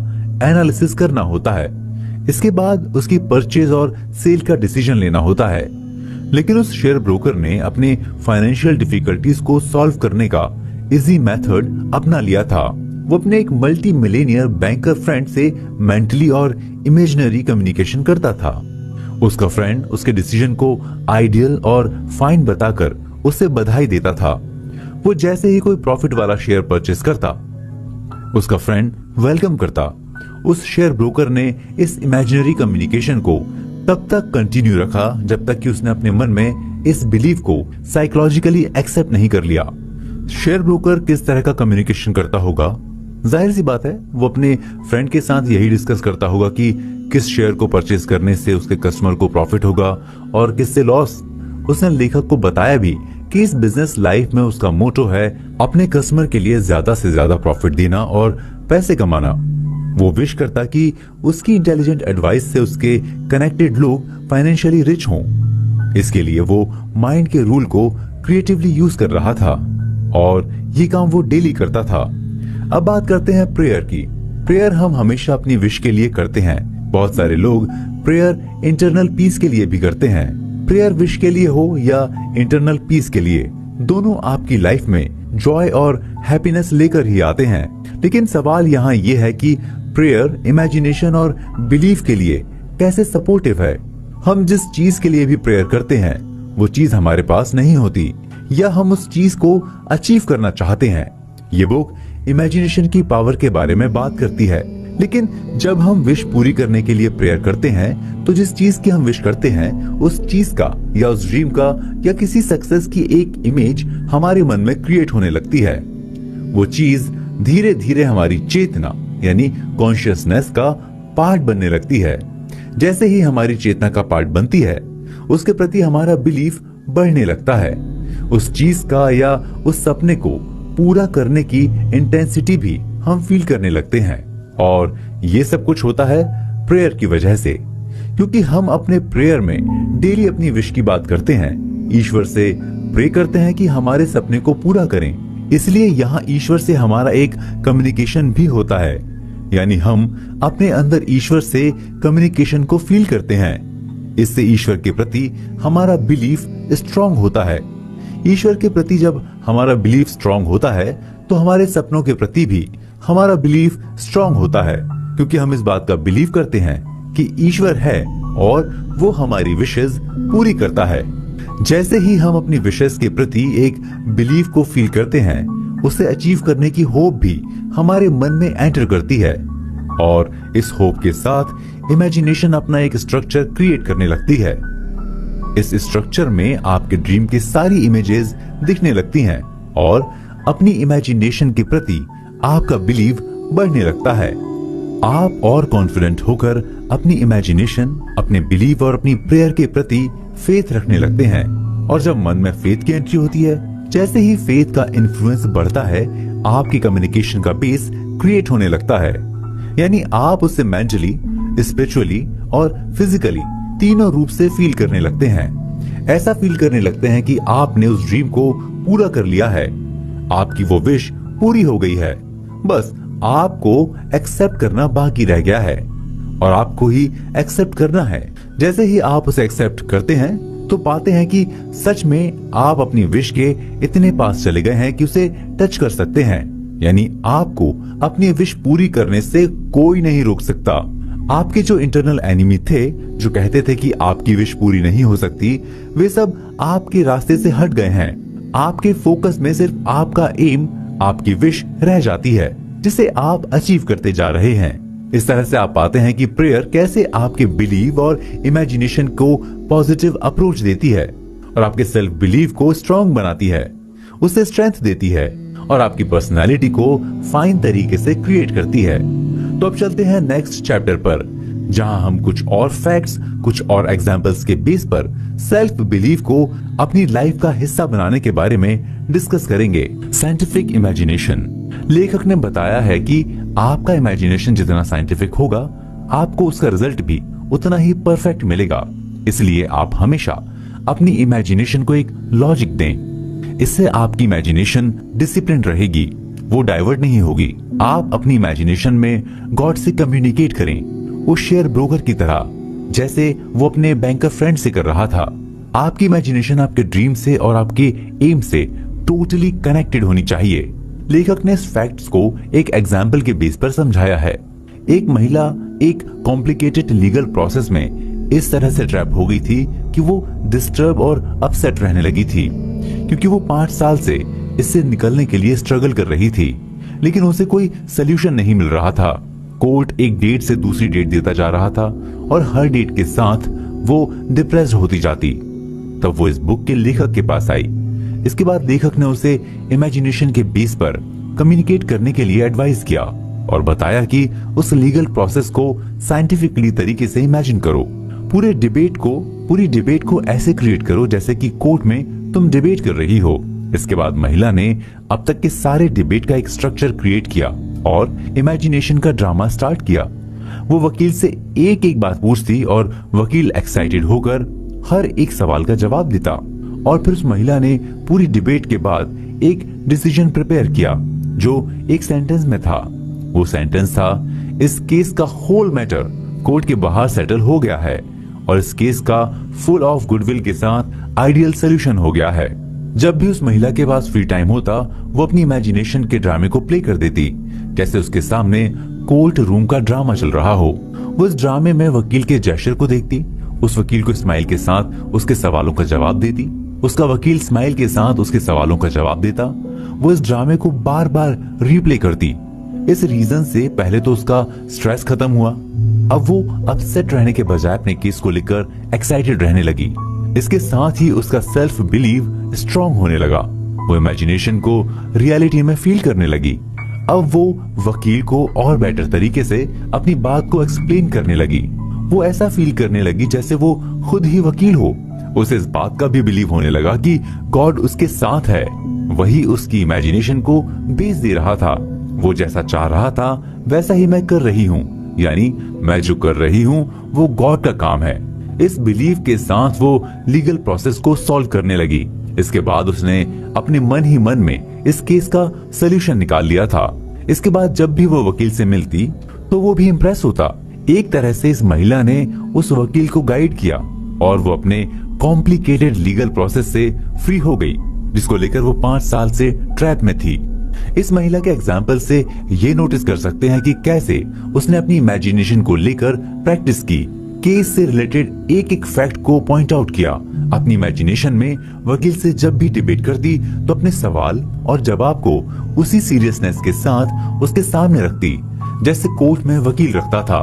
एनालिसिस करना होता है। इसके बाद उसकी परचेज और सेल का डिसीजन लेना होता है। लेकिन उस शेयर ब्रोकर ने अपने फाइनेंशियल डिफिकल्टीज को सॉल्व करने का इजी मेथड अपना लिया था। वो अपने एक मल्टी मिलेनियर बैंकर फ्रेंड से मेंटली और इमेजिनरी कम्युनिकेशन करता था। उसका फ्रेंड उसके डिसीजन को आइडियल और फाइन बताकर उसे बधाई देता था। वो जैसे ही कोई प्रॉफिट वाला शेयर परचेस करता, उसका फ्रेंड वेलकम करता। उस शेयर ब्रोकर ने इस इमेजिनरी कम्युनिकेशन को तब तक कंटिन्यू रखा जब तक कि उसने अपने मन में इस बिलीफ को साइकोलॉजिकली एक्सेप्ट नहीं कर लिया। शेयर ब्रोकर किस तरह का कम्युनिकेशन करता होगा? जाहिर सी बात है, वो अपने फ्रेंड के साथ यही डिस्कस करता होगा कि किस शेयर को परचेज करने से उसके कस्टमर को प्रॉफिट होगा और किससे लॉस। उसने लेखक को बताया भी कि इस बिजनेस लाइफ में उसका मोटो है अपने कस्टमर के लिए ज्यादा से ज्यादा प्रॉफिट देना और पैसे कमाना। वो विश करता कि उसकी इंटेलिजेंट एडवाइस से उसके कनेक्टेड लोग फाइनेंशियली रिच हों। इसके लिए वो माइंड के रूल को क्रिएटिवली यूज कर रहा था और ये काम वो डेली करता था। अब बात करते हैं प्रेयर की। प्रेयर हम हमेशा अपनी विश के लिए करते हैं। बहुत सारे लोग प्रेयर इंटरनल पीस के लिए भी करते हैं। प्रेयर विश के लिए हो या इंटरनल पीस के लिए, दोनों आपकी लाइफ में जॉय और हैप्पीनेस लेकर ही आते हैं। लेकिन सवाल यहाँ ये है कि प्रेयर इमेजिनेशन और बिलीफ के लिए कैसे सपोर्टिव है। हम जिस चीज के लिए भी प्रेयर करते हैं वो चीज हमारे पास नहीं होती, या हम उस चीज को अचीव करना चाहते हैं। ये बुक इमेजिनेशन की पावर के बारे में बात करती है। लेकिन जब हम विश पूरी करने के लिए प्रेयर करते हैं तो जिस चीज की हम विश करते हैं उस चीज का या उस ड्रीम का या किसी सक्सेस की एक इमेज हमारे मन में क्रिएट होने लगती है। वो चीज धीरे धीरे हमारी चेतना यानी कॉन्शियसनेस का पार्ट बनने लगती है। जैसे ही हमारी चेतना का पार्ट बनती है, उसके प्रति हमारा बिलीफ बढ़ने लगता है। उस चीज का या उस सपने को पूरा करने की इंटेंसिटी भी हम फील करने लगते हैं। और ये सब कुछ होता है प्रेयर की वजह से, क्योंकि हम अपने प्रेयर में डेली अपनी विश की बात करते हैं, ईश्वर से प्रे करते हैं कि हमारे सपने को पूरा करें। इसलिए यहाँ ईश्वर से हमारा एक कम्युनिकेशन भी होता है, यानी हम अपने अंदर ईश्वर से कम्युनिकेशन को फील करते हैं। इससे ईश्वर के प्रति हमारा बिलीफ स्ट्रांग होता है। ईश्वर के प्रति जब हमारा बिलीफ स्ट्रांग होता है तो हमारे सपनों के प्रति भी हमारा बिलीफ स्ट्रांग होता है, क्योंकि हम इस बात का बिलीव करते हैं कि ईश्वर है और वो हमारी विशेस पूरी करता है। जैसे ही हम अपनी विशेस के प्रति एक बिलीफ को फील करते हैं, उसे अचीव करने की होप भी हमारे मन में एंटर करती है और इस होप के साथ इमेजिनेशन अपना एक स्ट्रक्चर क्रिएट करने लगती है। इस स्ट्रक्चर में आपके ड्रीम की सारी इमेजेस दिखने लगती हैं और अपनी इमेजिनेशन के प्रति आपका बिलीव बढ़ने लगता है। आप और कॉन्फिडेंट होकर अपनी इमेजिनेशन, अपने बिलीव और अपनी प्रेयर के प्रति फेथ रखने लगते हैं। और जब मन में फेथ की एंट्री होती है, जैसे ही फेथ का इन्फ्लुएंस बढ़ता है, आपकी कम्युनिकेशन का बेस क्रिएट होने लगता है। यानी आप उसे मेंटली, स्पिरिचुअली और फिजिकली तीनों रूप से फील करने लगते हैं। ऐसा फील करने लगते हैं कि आपने उस ड्रीम को पूरा कर लिया है, आपकी वो विश पूरी हो गई है। बस आपको एक्सेप्ट करना बाकी रह गया है और आपको ही एक्सेप्ट करना है। जैसे ही आप उसे एक्सेप्ट करते हैं तो पाते हैं कि सच में आप अपनी विश के इतने पास चले गए हैं कि उसे टच कर सकते हैं। यानी आपको अपनी विश पूरी करने से कोई नहीं रोक सकता। आपके जो इंटरनल एनिमी थे, जो कहते थे कि आपकी विश पूरी नहीं हो सकती, वे सब आपके रास्ते से हट गए हैं। आपके फोकस में सिर्फ आपका एम, आपकी विश रह जाती है, जिसे आप अचीव करते जा रहे हैं। इस तरह से आप पाते हैं कि प्रेयर कैसे आपके बिलीव और इमेजिनेशन को पॉजिटिव अप्रोच देती है और आपके सेल्फ बिलीव को स्ट्रांग बनाती है, उसे स्ट्रेंथ देती है और आपकी पर्सनालिटी को फाइन तरीके से क्रिएट करती है। तो अब चलते हैं नेक्स्ट चैप्टर पर, जहां हम कुछ और फैक्ट्स, कुछ और एग्जांपल्स के बेस पर सेल्फ बिलीव को अपनी लाइफ का हिस्सा बनाने के बारे में डिस्कस करेंगे। Scientific imagination. लेखक ने बताया है कि आपका इमेजिनेशन जितना साइंटिफिक होगा, आपको उसका रिजल्ट भी उतना ही परफेक्ट मिलेगा। इसलिए आप हमेशा अपनी इमेजिनेशन को एक लॉजिक दें। इससे आपकी इमेजिनेशन डिसिप्लिन रहेगी, वो डाइवर्ट नहीं होगी। आप अपनी इमेजिनेशन में गॉड से कम्युनिकेट करें, उस शेयर ब्रोकर की तरह, जैसे वो अपने बैंकर फ्रेंड से कर रहा था। आपकी इमेजिनेशन आपके ड्रीम से और आपके एम से टोटली कनेक्टेड होनी चाहिए। लेखक ने इस फैक्ट्स को एक एग्जाम्पल के बेस पर समझाया है। एक महिला एक कॉम्प्लिकेटेड लीगल प्रोसेस में इस तरह से ट्रैप हो गई थी कि वो डिस्टर्ब और अपसेट रहने लगी थी, क्योंकि वो 5 साल से इससे निकलने के लिए स्ट्रगल कर रही थी, लेकिन उसे कोई सोल्यूशन नहीं मिल रहा था। कोर्ट एक डेट से दूसरी डेट देता जा रहा था और हर डेट के साथ वो डिप्रेस्ड होती जाती। तब वो इस बुक के लेखक के पास आई। इसके बाद लेखक ने उसे इमेजिनेशन के बेस पर कम्युनिकेट करने के लिए एडवाइस किया और बताया कि उस लीगल प्रोसेस को साइंटिफिकली तरीके से इमेजिन करो। पूरी डिबेट को ऐसे क्रिएट करो जैसे कि कोर्ट में तुम डिबेट कर रही हो। इसके बाद महिला ने अब तक के सारे डिबेट का एक स्ट्रक्चर क्रिएट किया और इमेजिनेशन का ड्रामा स्टार्ट किया। वो वकील से एक एक बात पूछती और वकील एक्साइटेड होकर हर एक सवाल का जवाब देता और फिर उस महिला ने पूरी डिबेट के बाद एक डिसीजन प्रिपेयर किया जो एक सेंटेंस में था। वो सेंटेंस था, इस केस का होल मैटर कोर्ट के बाहर सेटल हो गया है और इस केस का फुल ऑफ गुडविल के साथ आइडियल सोल्यूशन हो गया है। जब भी उस महिला के पास फ्री टाइम होता, वो अपनी इमेजिनेशन के ड्रामे को प्ले कर देती, जैसे उसके सामने कोर्ट रूम का ड्रामा चल रहा हो। वो इस ड्रामे में वकील के जेस्चर को देखती, उस वकील को स्माइल के साथ उसके सवालों का जवाब देती, उसका वकील स्माइल के साथ उसके सवालों का जवाब देता। वो इस ड्रामे को बार बार रीप्ले करती। इस रीजन से पहले तो उसका स्ट्रेस खत्म हुआ, अब वो अपसेट रहने के बजाय अपने केस को लेकर एक्साइटेड रहने लगी। इसके साथ ही उसका सेल्फ बिलीव स्ट्रांग होने लगा। वो इमेजिनेशन को रियलिटी में फील करने लगी। अब वो वकील को और बेटर तरीके से अपनी बात को एक्सप्लेन करने लगी। वो ऐसा फील करने लगी जैसे वो खुद ही वकील हो। उसे इस बात का भी बिलीव होने लगा कि गॉड उसके साथ है, वही उसकी इमेजिनेशन को बेच दे रहा था। वो जैसा चाह रहा था वैसा ही मैं कर रही हूँ, यानी मैं जो कर रही हूँ वो गॉड का काम है। इस बिलीव के साथ वो लीगल प्रोसेस को सॉल्व करने लगी। इसके बाद उसने अपने मन ही मन में इस केस का सोल्यूशन निकाल लिया था। इसके बाद जब भी वो वकील से मिलती तो वो भी इम्प्रेस होता। एक तरह से इस महिला ने उस वकील को गाइड किया और वो अपने कॉम्प्लिकेटेड लीगल प्रोसेस से फ्री हो गई, जिसको लेकर वो 5 साल से ट्रैप में थी। इस महिला के एग्जाम्पल से ये नोटिस कर सकते हैं कि कैसे उसने अपनी इमेजिनेशन को लेकर प्रैक्टिस की, केस से रिलेटेड एक एक फैक्ट को पॉइंट आउट किया। अपनी इमेजिनेशन में वकील से जब भी डिबेट करती तो अपने सवाल और जवाब को उसी सीरियसनेस के साथ उसके सामने रखती जैसे कोर्ट में वकील रखता था।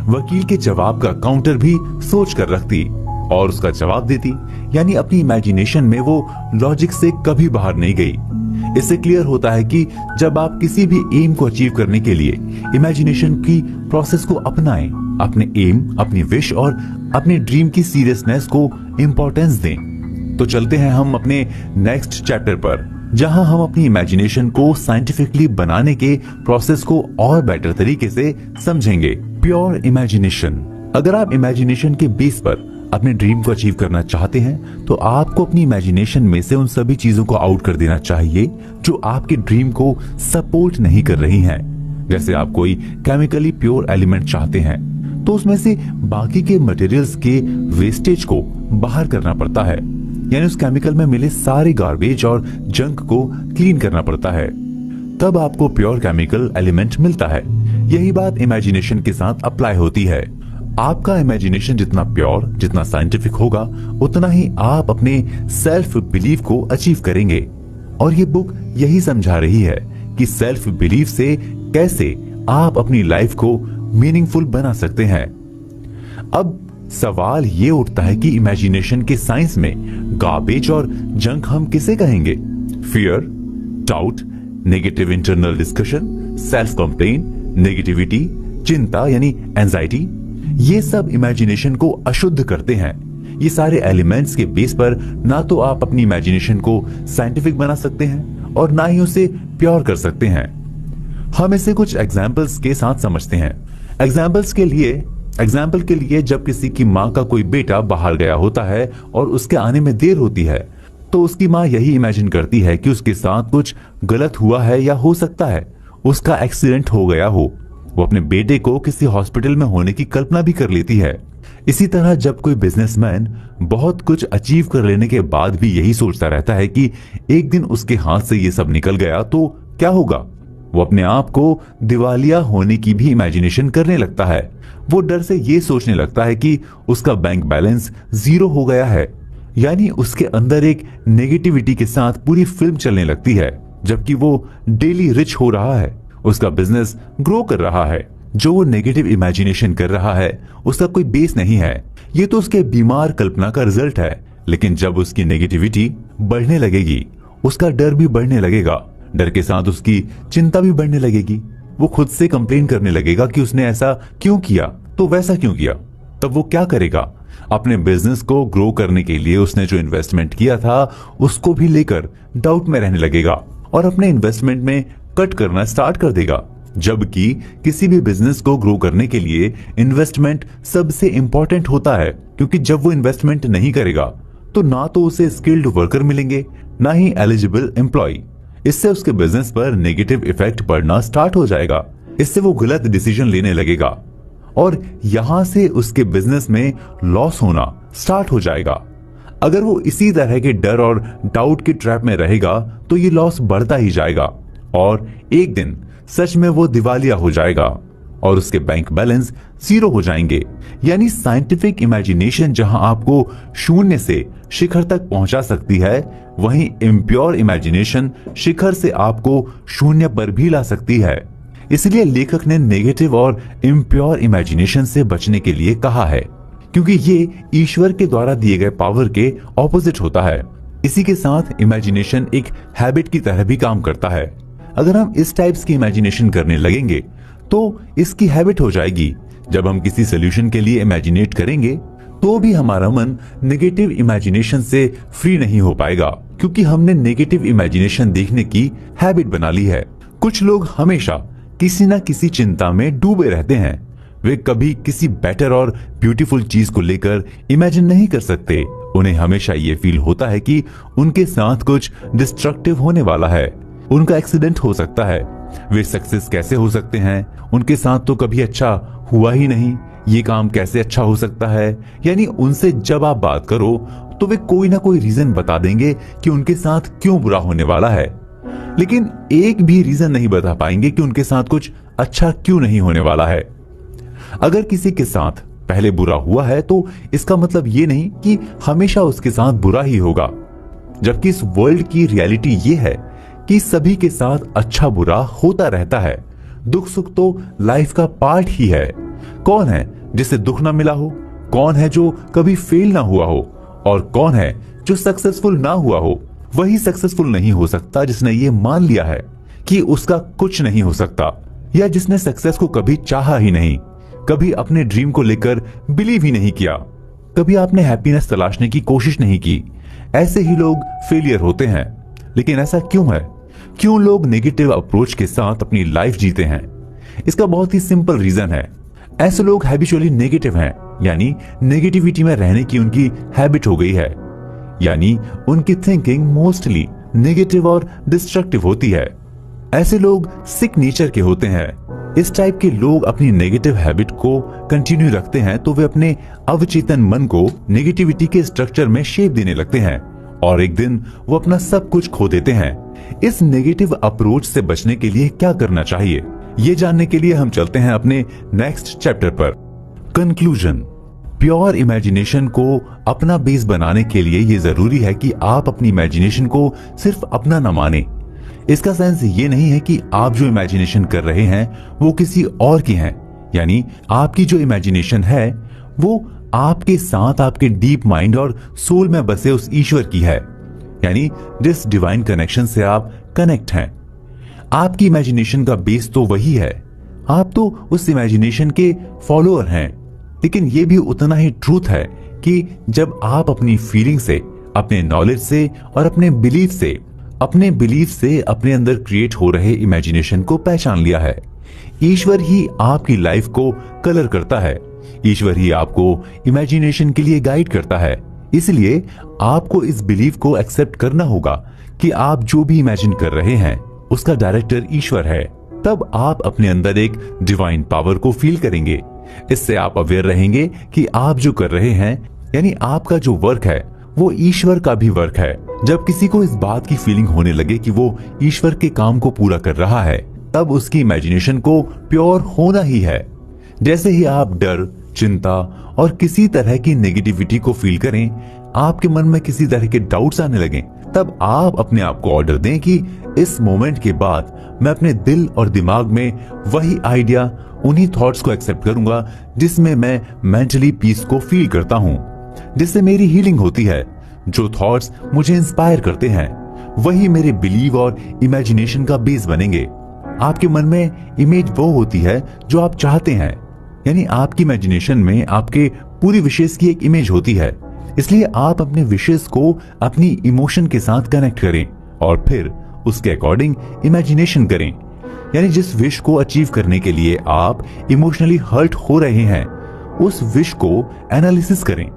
वकील के जवाब का काउंटर भी सोच कर रखती और उसका जवाब देती, यानी अपनी इमेजिनेशन में वो लॉजिक से कभी बाहर नहीं गई। इससे क्लियर होता है कि जब आप किसी भी एम को अचीव करने के लिए इमेजिनेशन की प्रोसेस को अपनाएं, अपने एम, अपनी विश और अपने ड्रीम की सीरियसनेस को इम्पोर्टेंस दें। तो चलते हैं हम अपने नेक्स्ट चैप्टर पर, जहां हम अपनी इमेजिनेशन को साइंटिफिकली बनाने के प्रोसेस को और बेटर तरीके से समझेंगे। Pure imagination. अगर आप इमेजिनेशन के बेस पर अपने ड्रीम को अचीव करना चाहते हैं तो आपको अपनी इमेजिनेशन में से उन सभी चीजों को आउट कर देना चाहिए जो आपके ड्रीम को सपोर्ट नहीं कर रही हैं। जैसे आप कोई केमिकली प्योर एलिमेंट चाहते हैं तो उसमें से बाकी के मटेरियल्स के वेस्टेज को बाहर करना पड़ता है, यानी उस केमिकल में मिले सारे गार्बेज और जंक को क्लीन करना पड़ता है, तब आपको प्योर केमिकल एलिमेंट मिलता है। यही बात इमेजिनेशन के साथ अप्लाई होती है। आपका इमेजिनेशन जितना प्योर, जितना साइंटिफिक होगा, उतना ही आप अपने सेल्फ बिलीफ को अचीव करेंगे। और ये बुक यही समझा रही है कि सेल्फ बिलीफ से कैसे आप अपनी लाइफ को मीनिंगफुल बना सकते हैं। अब सवाल ये उठता है कि इमेजिनेशन के साइंस में गार्बेज और जंक हम किसे कहेंगे? Fear, doubt, negative internal discussion, self complain, negativity, चिंता यानी एंजाइटी, ये सब इमेजिनेशन को अशुद्ध करते हैं। ये सारे एलिमेंट्स के बेस पर ना तो आप अपनी इमेजिनेशन को साइंटिफिक बना सकते हैं और ना ही उसे प्योर कर सकते हैं। हम इसे कुछ एग्जाम्पल्स के साथ समझते हैं। एग्जाम्पल के लिए जब किसी की माँ का कोई बेटा बाहर गया होता है और उसके आने में देर होती है, तो उसकी माँ यही इमेजिन करती है कि उसके साथ कुछ गलत हुआ है या हो सकता है उसका एक्सीडेंट हो गया हो। वो अपने बेटे को किसी हॉस्पिटल में होने की कल्पना भी कर लेती है। इसी तरह जब कोई बिजनेसमैन बहुत कुछ अचीव कर लेने के बाद भी यही सोचता रहता है कि एक दिन उसके हाथ से ये सब निकल गया तो क्या होगा, वो अपने आप को दिवालिया होने की भी इमेजिनेशन करने लगता है। वो डर से ये सोचने लगता है कि उसका बैंक बैलेंस 0 हो गया है। यानी उसके अंदर एक नेगेटिविटी के साथ पूरी फिल्म चलने लगती है, जबकि वो डेली रिच हो रहा है, उसका बिजनेस ग्रो कर रहा है। जो वो नेगेटिव इमेजिनेशन कर रहा है उसका कोई बेस नहीं है, ये तो उसके बीमार कल्पना का रिजल्ट है। लेकिन जब उसकी नेगेटिविटी बढ़ने लगेगी, उसका डर भी बढ़ने लगेगा, डर के साथ उसकी चिंता भी बढ़ने लगेगी। वो खुद से कंप्लेन करने लगेगा कि उसने ऐसा क्यों किया, तो वैसा क्यों किया। तब वो क्या करेगा? अपने बिजनेस को ग्रो करने के लिए उसने जो इन्वेस्टमेंट किया था उसको भी लेकर डाउट में रहने लगेगा और अपने इन्वेस्टमेंट में कट करना स्टार्ट कर देगा। जबकि किसी भी बिजनेस को ग्रो करने के लिए इन्वेस्टमेंट सबसे इंपॉर्टेंट होता है, क्योंकि जब वो इन्वेस्टमेंट नहीं करेगा तो ना तो उसे स्किल्ड वर्कर मिलेंगे, ना ही एलिजिबल एम्प्लॉय। इससे उसके बिजनेस पर नेगेटिव इफेक्ट पड़ना स्टार्ट हो जाएगा। इससे वो गलत डिसीजन लेने लगेगा और यहां से उसके बिजनेस में लॉस होना स्टार्ट हो जाएगा। अगर वो इसी तरह के डर और डाउट के ट्रैप में रहेगा तो ये लॉस बढ़ता ही जाएगा और एक दिन सच में वो दिवालिया हो जाएगा और उसके बैंक बैलेंस 0 हो जाएंगे। यानी साइंटिफिक इमेजिनेशन जहां आपको शून्य से शिखर तक पहुंचा सकती है, वहीं इम्प्योर इमेजिनेशन शिखर से आपको शून्य पर भी ला सकती है। इसलिए लेखक ने नेगेटिव और इम्प्योर इमेजिनेशन से बचने के लिए कहा है, क्योंकि ये ईश्वर के द्वारा दिए गए पावर के ऑपोजिट होता है। इसी के साथ इमेजिनेशन एक हैबिट की तरह भी काम करता है। अगर हम इस टाइप्स की इमेजिनेशन करने लगेंगे तो इसकी हैबिट हो जाएगी। जब हम किसी सोल्यूशन के लिए इमेजिनेट करेंगे तो भी हमारा मन नेगेटिव इमेजिनेशन से फ्री नहीं हो पाएगा, क्योंकि हमने नेगेटिव इमेजिनेशन देखने की हैबिट बना ली है। कुछ लोग हमेशा किसी न किसी चिंता में डूबे रहते हैं। वे कभी किसी बेटर और ब्यूटीफुल चीज को लेकर इमेजिन नहीं कर सकते। उन्हें हमेशा ये फील होता है कि उनके साथ कुछ डिस्ट्रक्टिव होने वाला है, उनका एक्सीडेंट हो सकता है, वे सक्सेस कैसे हो सकते हैं, उनके साथ तो कभी अच्छा हुआ ही नहीं, ये काम कैसे अच्छा हो सकता है। यानी उनसे जब आप बात करो तो वे कोई ना कोई रीजन बता देंगे कि उनके साथ क्यों बुरा होने वाला है, लेकिन एक भी रीजन नहीं बता पाएंगे कि उनके साथ कुछ अच्छा क्यों नहीं होने वाला है। अगर किसी के साथ पहले बुरा हुआ है तो इसका मतलब ये नहीं कि हमेशा उसके साथ बुरा ही होगा, जबकि इस वर्ल्ड की रियलिटी ये है कि सभी के साथ अच्छा बुरा होता रहता है। दुख सुख तो लाइफ का पार्ट ही है। कौन है जिसे दुख ना मिला हो, कौन है जो कभी फेल ना हुआ हो, और कौन है जो सक्सेसफुल ना हुआ हो। वही सक्सेसफुल नहीं हो सकता जिसने ये मान लिया है कि उसका कुछ नहीं हो सकता, या जिसने सक्सेस को कभी चाहा ही नहीं, कभी अपने ड्रीम को लेकर बिलीव ही नहीं किया, कभी आपने हैप्पीनेस तलाशने की कोशिश नहीं की। ऐसे ही लोग फेलियर होते हैं। लेकिन ऐसा क्यों है? क्यों लोग नेगेटिव अप्रोच के साथ अपनी लाइफ जीते हैं? इसका बहुत ही सिंपल रीजन है। ऐसे लोग हैबिचुअली नेगेटिव हैं, यानी नेगेटिविटी में रहने की उनकी हैबिट हो गई है। यानी उनकी थिंकिंग मोस्टली नेगेटिव और डिस्ट्रक्टिव होती है। ऐसे लोग सिक नेचर के होते हैं। इस टाइप के लोग अपनी नेगेटिव हैबिट को कंटिन्यू रखते हैं तो वे अपने अवचेतन मन को नेगेटिविटी के स्ट्रक्चर में शेप देने लगते हैं और एक दिन वो अपना सब कुछ खो देते हैं। इस नेगेटिव अप्रोच से बचने के लिए क्या करना चाहिए? ये जानने के लिए हम चलते हैं अपने नेक्स्ट चैप्टर पर, कंक्लूजन। प्योर इमेजिनेशन को अपना बेस बनाने के लिए ये जरूरी है कि आप अपनी इमेजिनेशन को सिर्फ अपना न माने। इसका सेंस ये नहीं है कि आप जो इमेजिनेशन कर रहे हैं वो किसी और की है, यानी आपकी जो इमेजिनेशन है वो आपके साथ आपके डीप माइंड और सोल में बसे उस ईश्वर की है, यानी जिस डिवाइन कनेक्शन से आप कनेक्ट हैं। आपकी इमेजिनेशन का बेस तो वही है, आप तो उस इमेजिनेशन के फॉलोअर हैं। लेकिन यह भी उतना ही ट्रूथ है कि जब आप अपनी फीलिंग से, अपने नॉलेज से और अपने बिलीफ से अपने अंदर क्रिएट हो रहे इमेजिनेशन को पहचान लिया है, ईश्वर ही आपकी लाइफ को कलर करता है, ईश्वर ही आपको इमेजिनेशन के लिए गाइड करता है। इसलिए आपको इस बिलीफ को एक्सेप्ट करना होगा कि आप जो भी इमेजिन कर रहे हैं उसका डायरेक्टर ईश्वर है। तब आप अपने अंदर एक डिवाइन पावर को फील करेंगे। इससे आप अवेयर रहेंगे कि आप जो कर रहे हैं, यानी आपका जो वर्क है वो ईश्वर का भी वर्क है। जब किसी को इस बात की फीलिंग होने लगे कि वो ईश्वर के काम को पूरा कर रहा है, तब उसकी इमेजिनेशन को प्योर होना ही है। जैसे ही आप डर, चिंता और किसी तरह की नेगेटिविटी को फील करें, आपके मन में किसी तरह के डाउट्स आने लगें, तब आप अपने आप को ऑर्डर दें कि इस मोमेंट के बाद मैं अपने दिल और दिमाग में वही आइडिया, उन्हीं थॉट्स को एक्सेप्ट करूंगा जिसमें मैं मेंटली पीस को फील करता हूं, जिससे मेरी हीलिंग होती है। जो थॉट्स मुझे इंस्पायर करते हैं वही मेरे बिलीव और इमेजिनेशन का बेस बनेंगे। आपके मन में इमेज वो होती है जो आप चाहते हैं, यानी आपकी इमेजिनेशन में आपके पूरी विशेष की एक इमेज होती है। इसलिए आप अपने विशेष को अपनी इमोशन के साथ कनेक्ट करें और फिर उसके अकॉर्डिंग इमेजिनेशन करें। यानी जिस विश को अचीव करने के लिए आप इमोशनली हर्ट हो रहे हैं, उस विश को एनालिसिस करें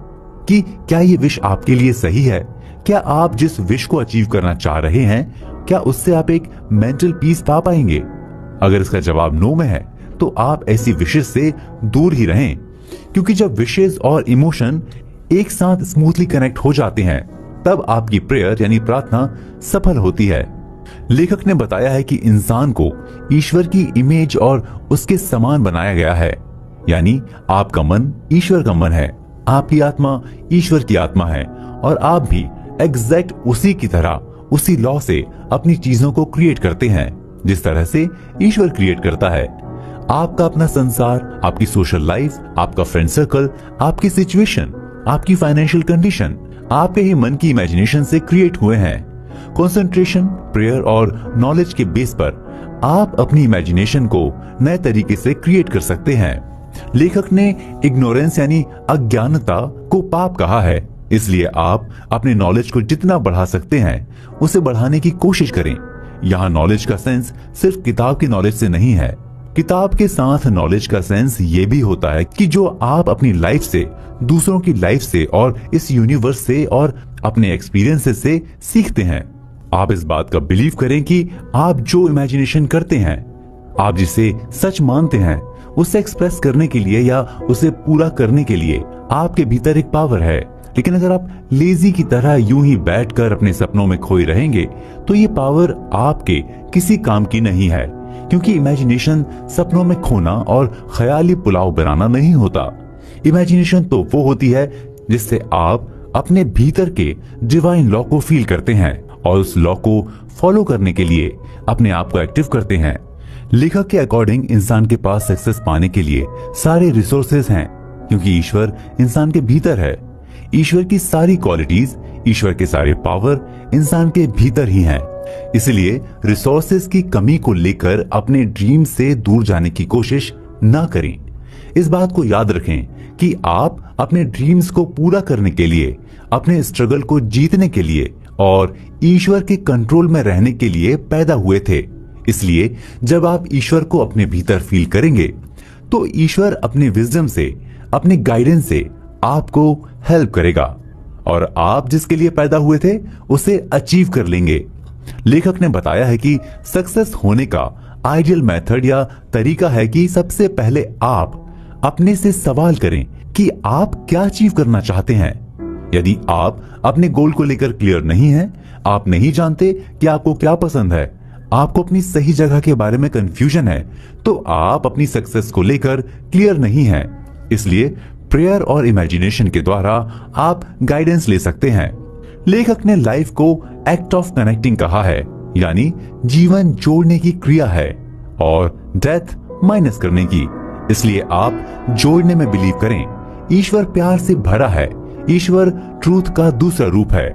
कि क्या ये विश आपके लिए सही है। क्या आप जिस विश को अचीव करना चाह रहे हैं, क्या उससे आप एक मेंटल पीस पा पाएंगे? अगर इसका जवाब नो में है तो आप ऐसी विशेष से दूर ही रहें, क्योंकि जब विशेष और इमोशन एक साथ स्मूथली कनेक्ट हो जाते हैं तब आपकी प्रेयर यानी प्रार्थना सफल होती है। लेखक ने बताया है कि इंसान को ईश्वर की इमेज और उसके समान बनाया गया है, यानी आपका मन ईश्वर का मन है, आपकी आत्मा ईश्वर की आत्मा है और आप भी एग्जैक्ट उसी की तरह, उसी लॉ से अपनी चीजों को क्रिएट करते हैं जिस तरह से ईश्वर क्रिएट करता है। आपका अपना संसार, आपकी सोशल लाइफ, आपका फ्रेंड सर्कल, आपकी सिचुएशन, आपकी फाइनेंशियल कंडीशन आपके ही मन की इमेजिनेशन से क्रिएट हुए हैं। कंसंट्रेशन, प्रेयर और नॉलेज के बेस पर आप अपनी इमेजिनेशन को नए तरीके से क्रिएट कर सकते हैं। लेखक ने इग्नोरेंस यानी अज्ञानता को पाप कहा है, इसलिए आप अपने नॉलेज को जितना बढ़ा सकते हैं उसे बढ़ाने की कोशिश करें। यहाँ नॉलेज का सेंस सिर्फ किताब की नॉलेज से नहीं है। किताब के साथ नॉलेज का सेंस ये भी होता है कि जो आप अपनी लाइफ से, दूसरों की लाइफ से और इस यूनिवर्स से और अपने एक्सपीरियंसेस से सीखते हैं। आप इस बात का बिलीव करें कि आप जो इमेजिनेशन करते हैं, आप जिसे सच मानते हैं, उसे एक्सप्रेस करने के लिए या उसे पूरा करने के लिए आपके भीतर एक पावर है। लेकिन अगर आप लेजी की तरह यूं ही बैठकर अपने सपनों में खोए रहेंगे तो ये पावर आपके किसी काम की नहीं है, क्योंकि इमेजिनेशन सपनों में खोना और ख्याली पुलाव बनाना नहीं होता। इमेजिनेशन तो वो होती है जिससे आप अपने भीतर के डिवाइन लॉ को फील करते हैं और उस लॉ को फॉलो करने के लिए अपने आप को एक्टिव करते हैं। लेखक के अकॉर्डिंग इंसान के पास सक्सेस पाने के लिए सारे रिसोर्सेज हैं, क्योंकि ईश्वर इंसान के भीतर है। ईश्वर की सारी क्वालिटीज, ईश्वर के सारे पावर इंसान के भीतर ही हैं। इसलिए रिसोर्सेज की कमी को लेकर अपने ड्रीम से दूर जाने की कोशिश ना करें। इस बात को याद रखें कि आप अपने ड्रीम्स को पूरा करने के लिए, अपने स्ट्रगल को जीतने के लिए और ईश्वर के कंट्रोल में रहने के लिए पैदा हुए थे। इसलिए जब आप ईश्वर को अपने भीतर फील करेंगे तो ईश्वर अपने विजडम से, अपने गाइडेंस से आपको हेल्प करेगा और आप जिसके लिए पैदा हुए थे उसे अचीव कर लेंगे। लेखक ने बताया है कि सक्सेस होने का आइडियल मेथड या तरीका है कि सबसे पहले आप अपने से सवाल करें कि आप क्या अचीव करना चाहते हैं। यदि आप अपने गोल को लेकर क्लियर नहीं हैं, आप नहीं जानते कि आपको क्या पसंद है, आपको अपनी सही जगह के बारे में कंफ्यूजन है, तो आप अपनी सक्सेस को लेकर क्लियर नहीं हैं। इसलिए प्रेयर और इमेजिनेशन के द्वारा आप गाइडेंस ले सकते हैं। लेखक ने लाइफ को एक्ट ऑफ कनेक्टिंग कहा है, यानी जीवन जोड़ने की क्रिया है, और डेथ माइनस करने की। इसलिए आप जोड़ने में बिलीव करें। ईश्वर प्यार से भरा है। ईश्वर ट्रूथ का दूसरा रूप है।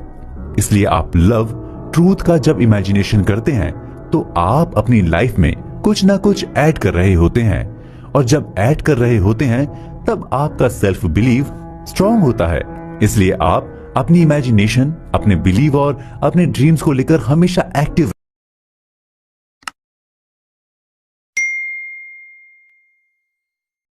इसलिए आप लव ट्रूथ का जब इमेजिनेशन करते हैं तो आप अपनी लाइफ में कुछ ना कुछ ऐड कर रहे होते हैं, और जब ऐड कर रहे होते हैं तब आपका सेल्फ बिलीव स्ट्रांग होता है। इसलिए आप अपनी इमेजिनेशन, अपने बिलीव और अपने ड्रीम्स को लेकर हमेशा एक्टिव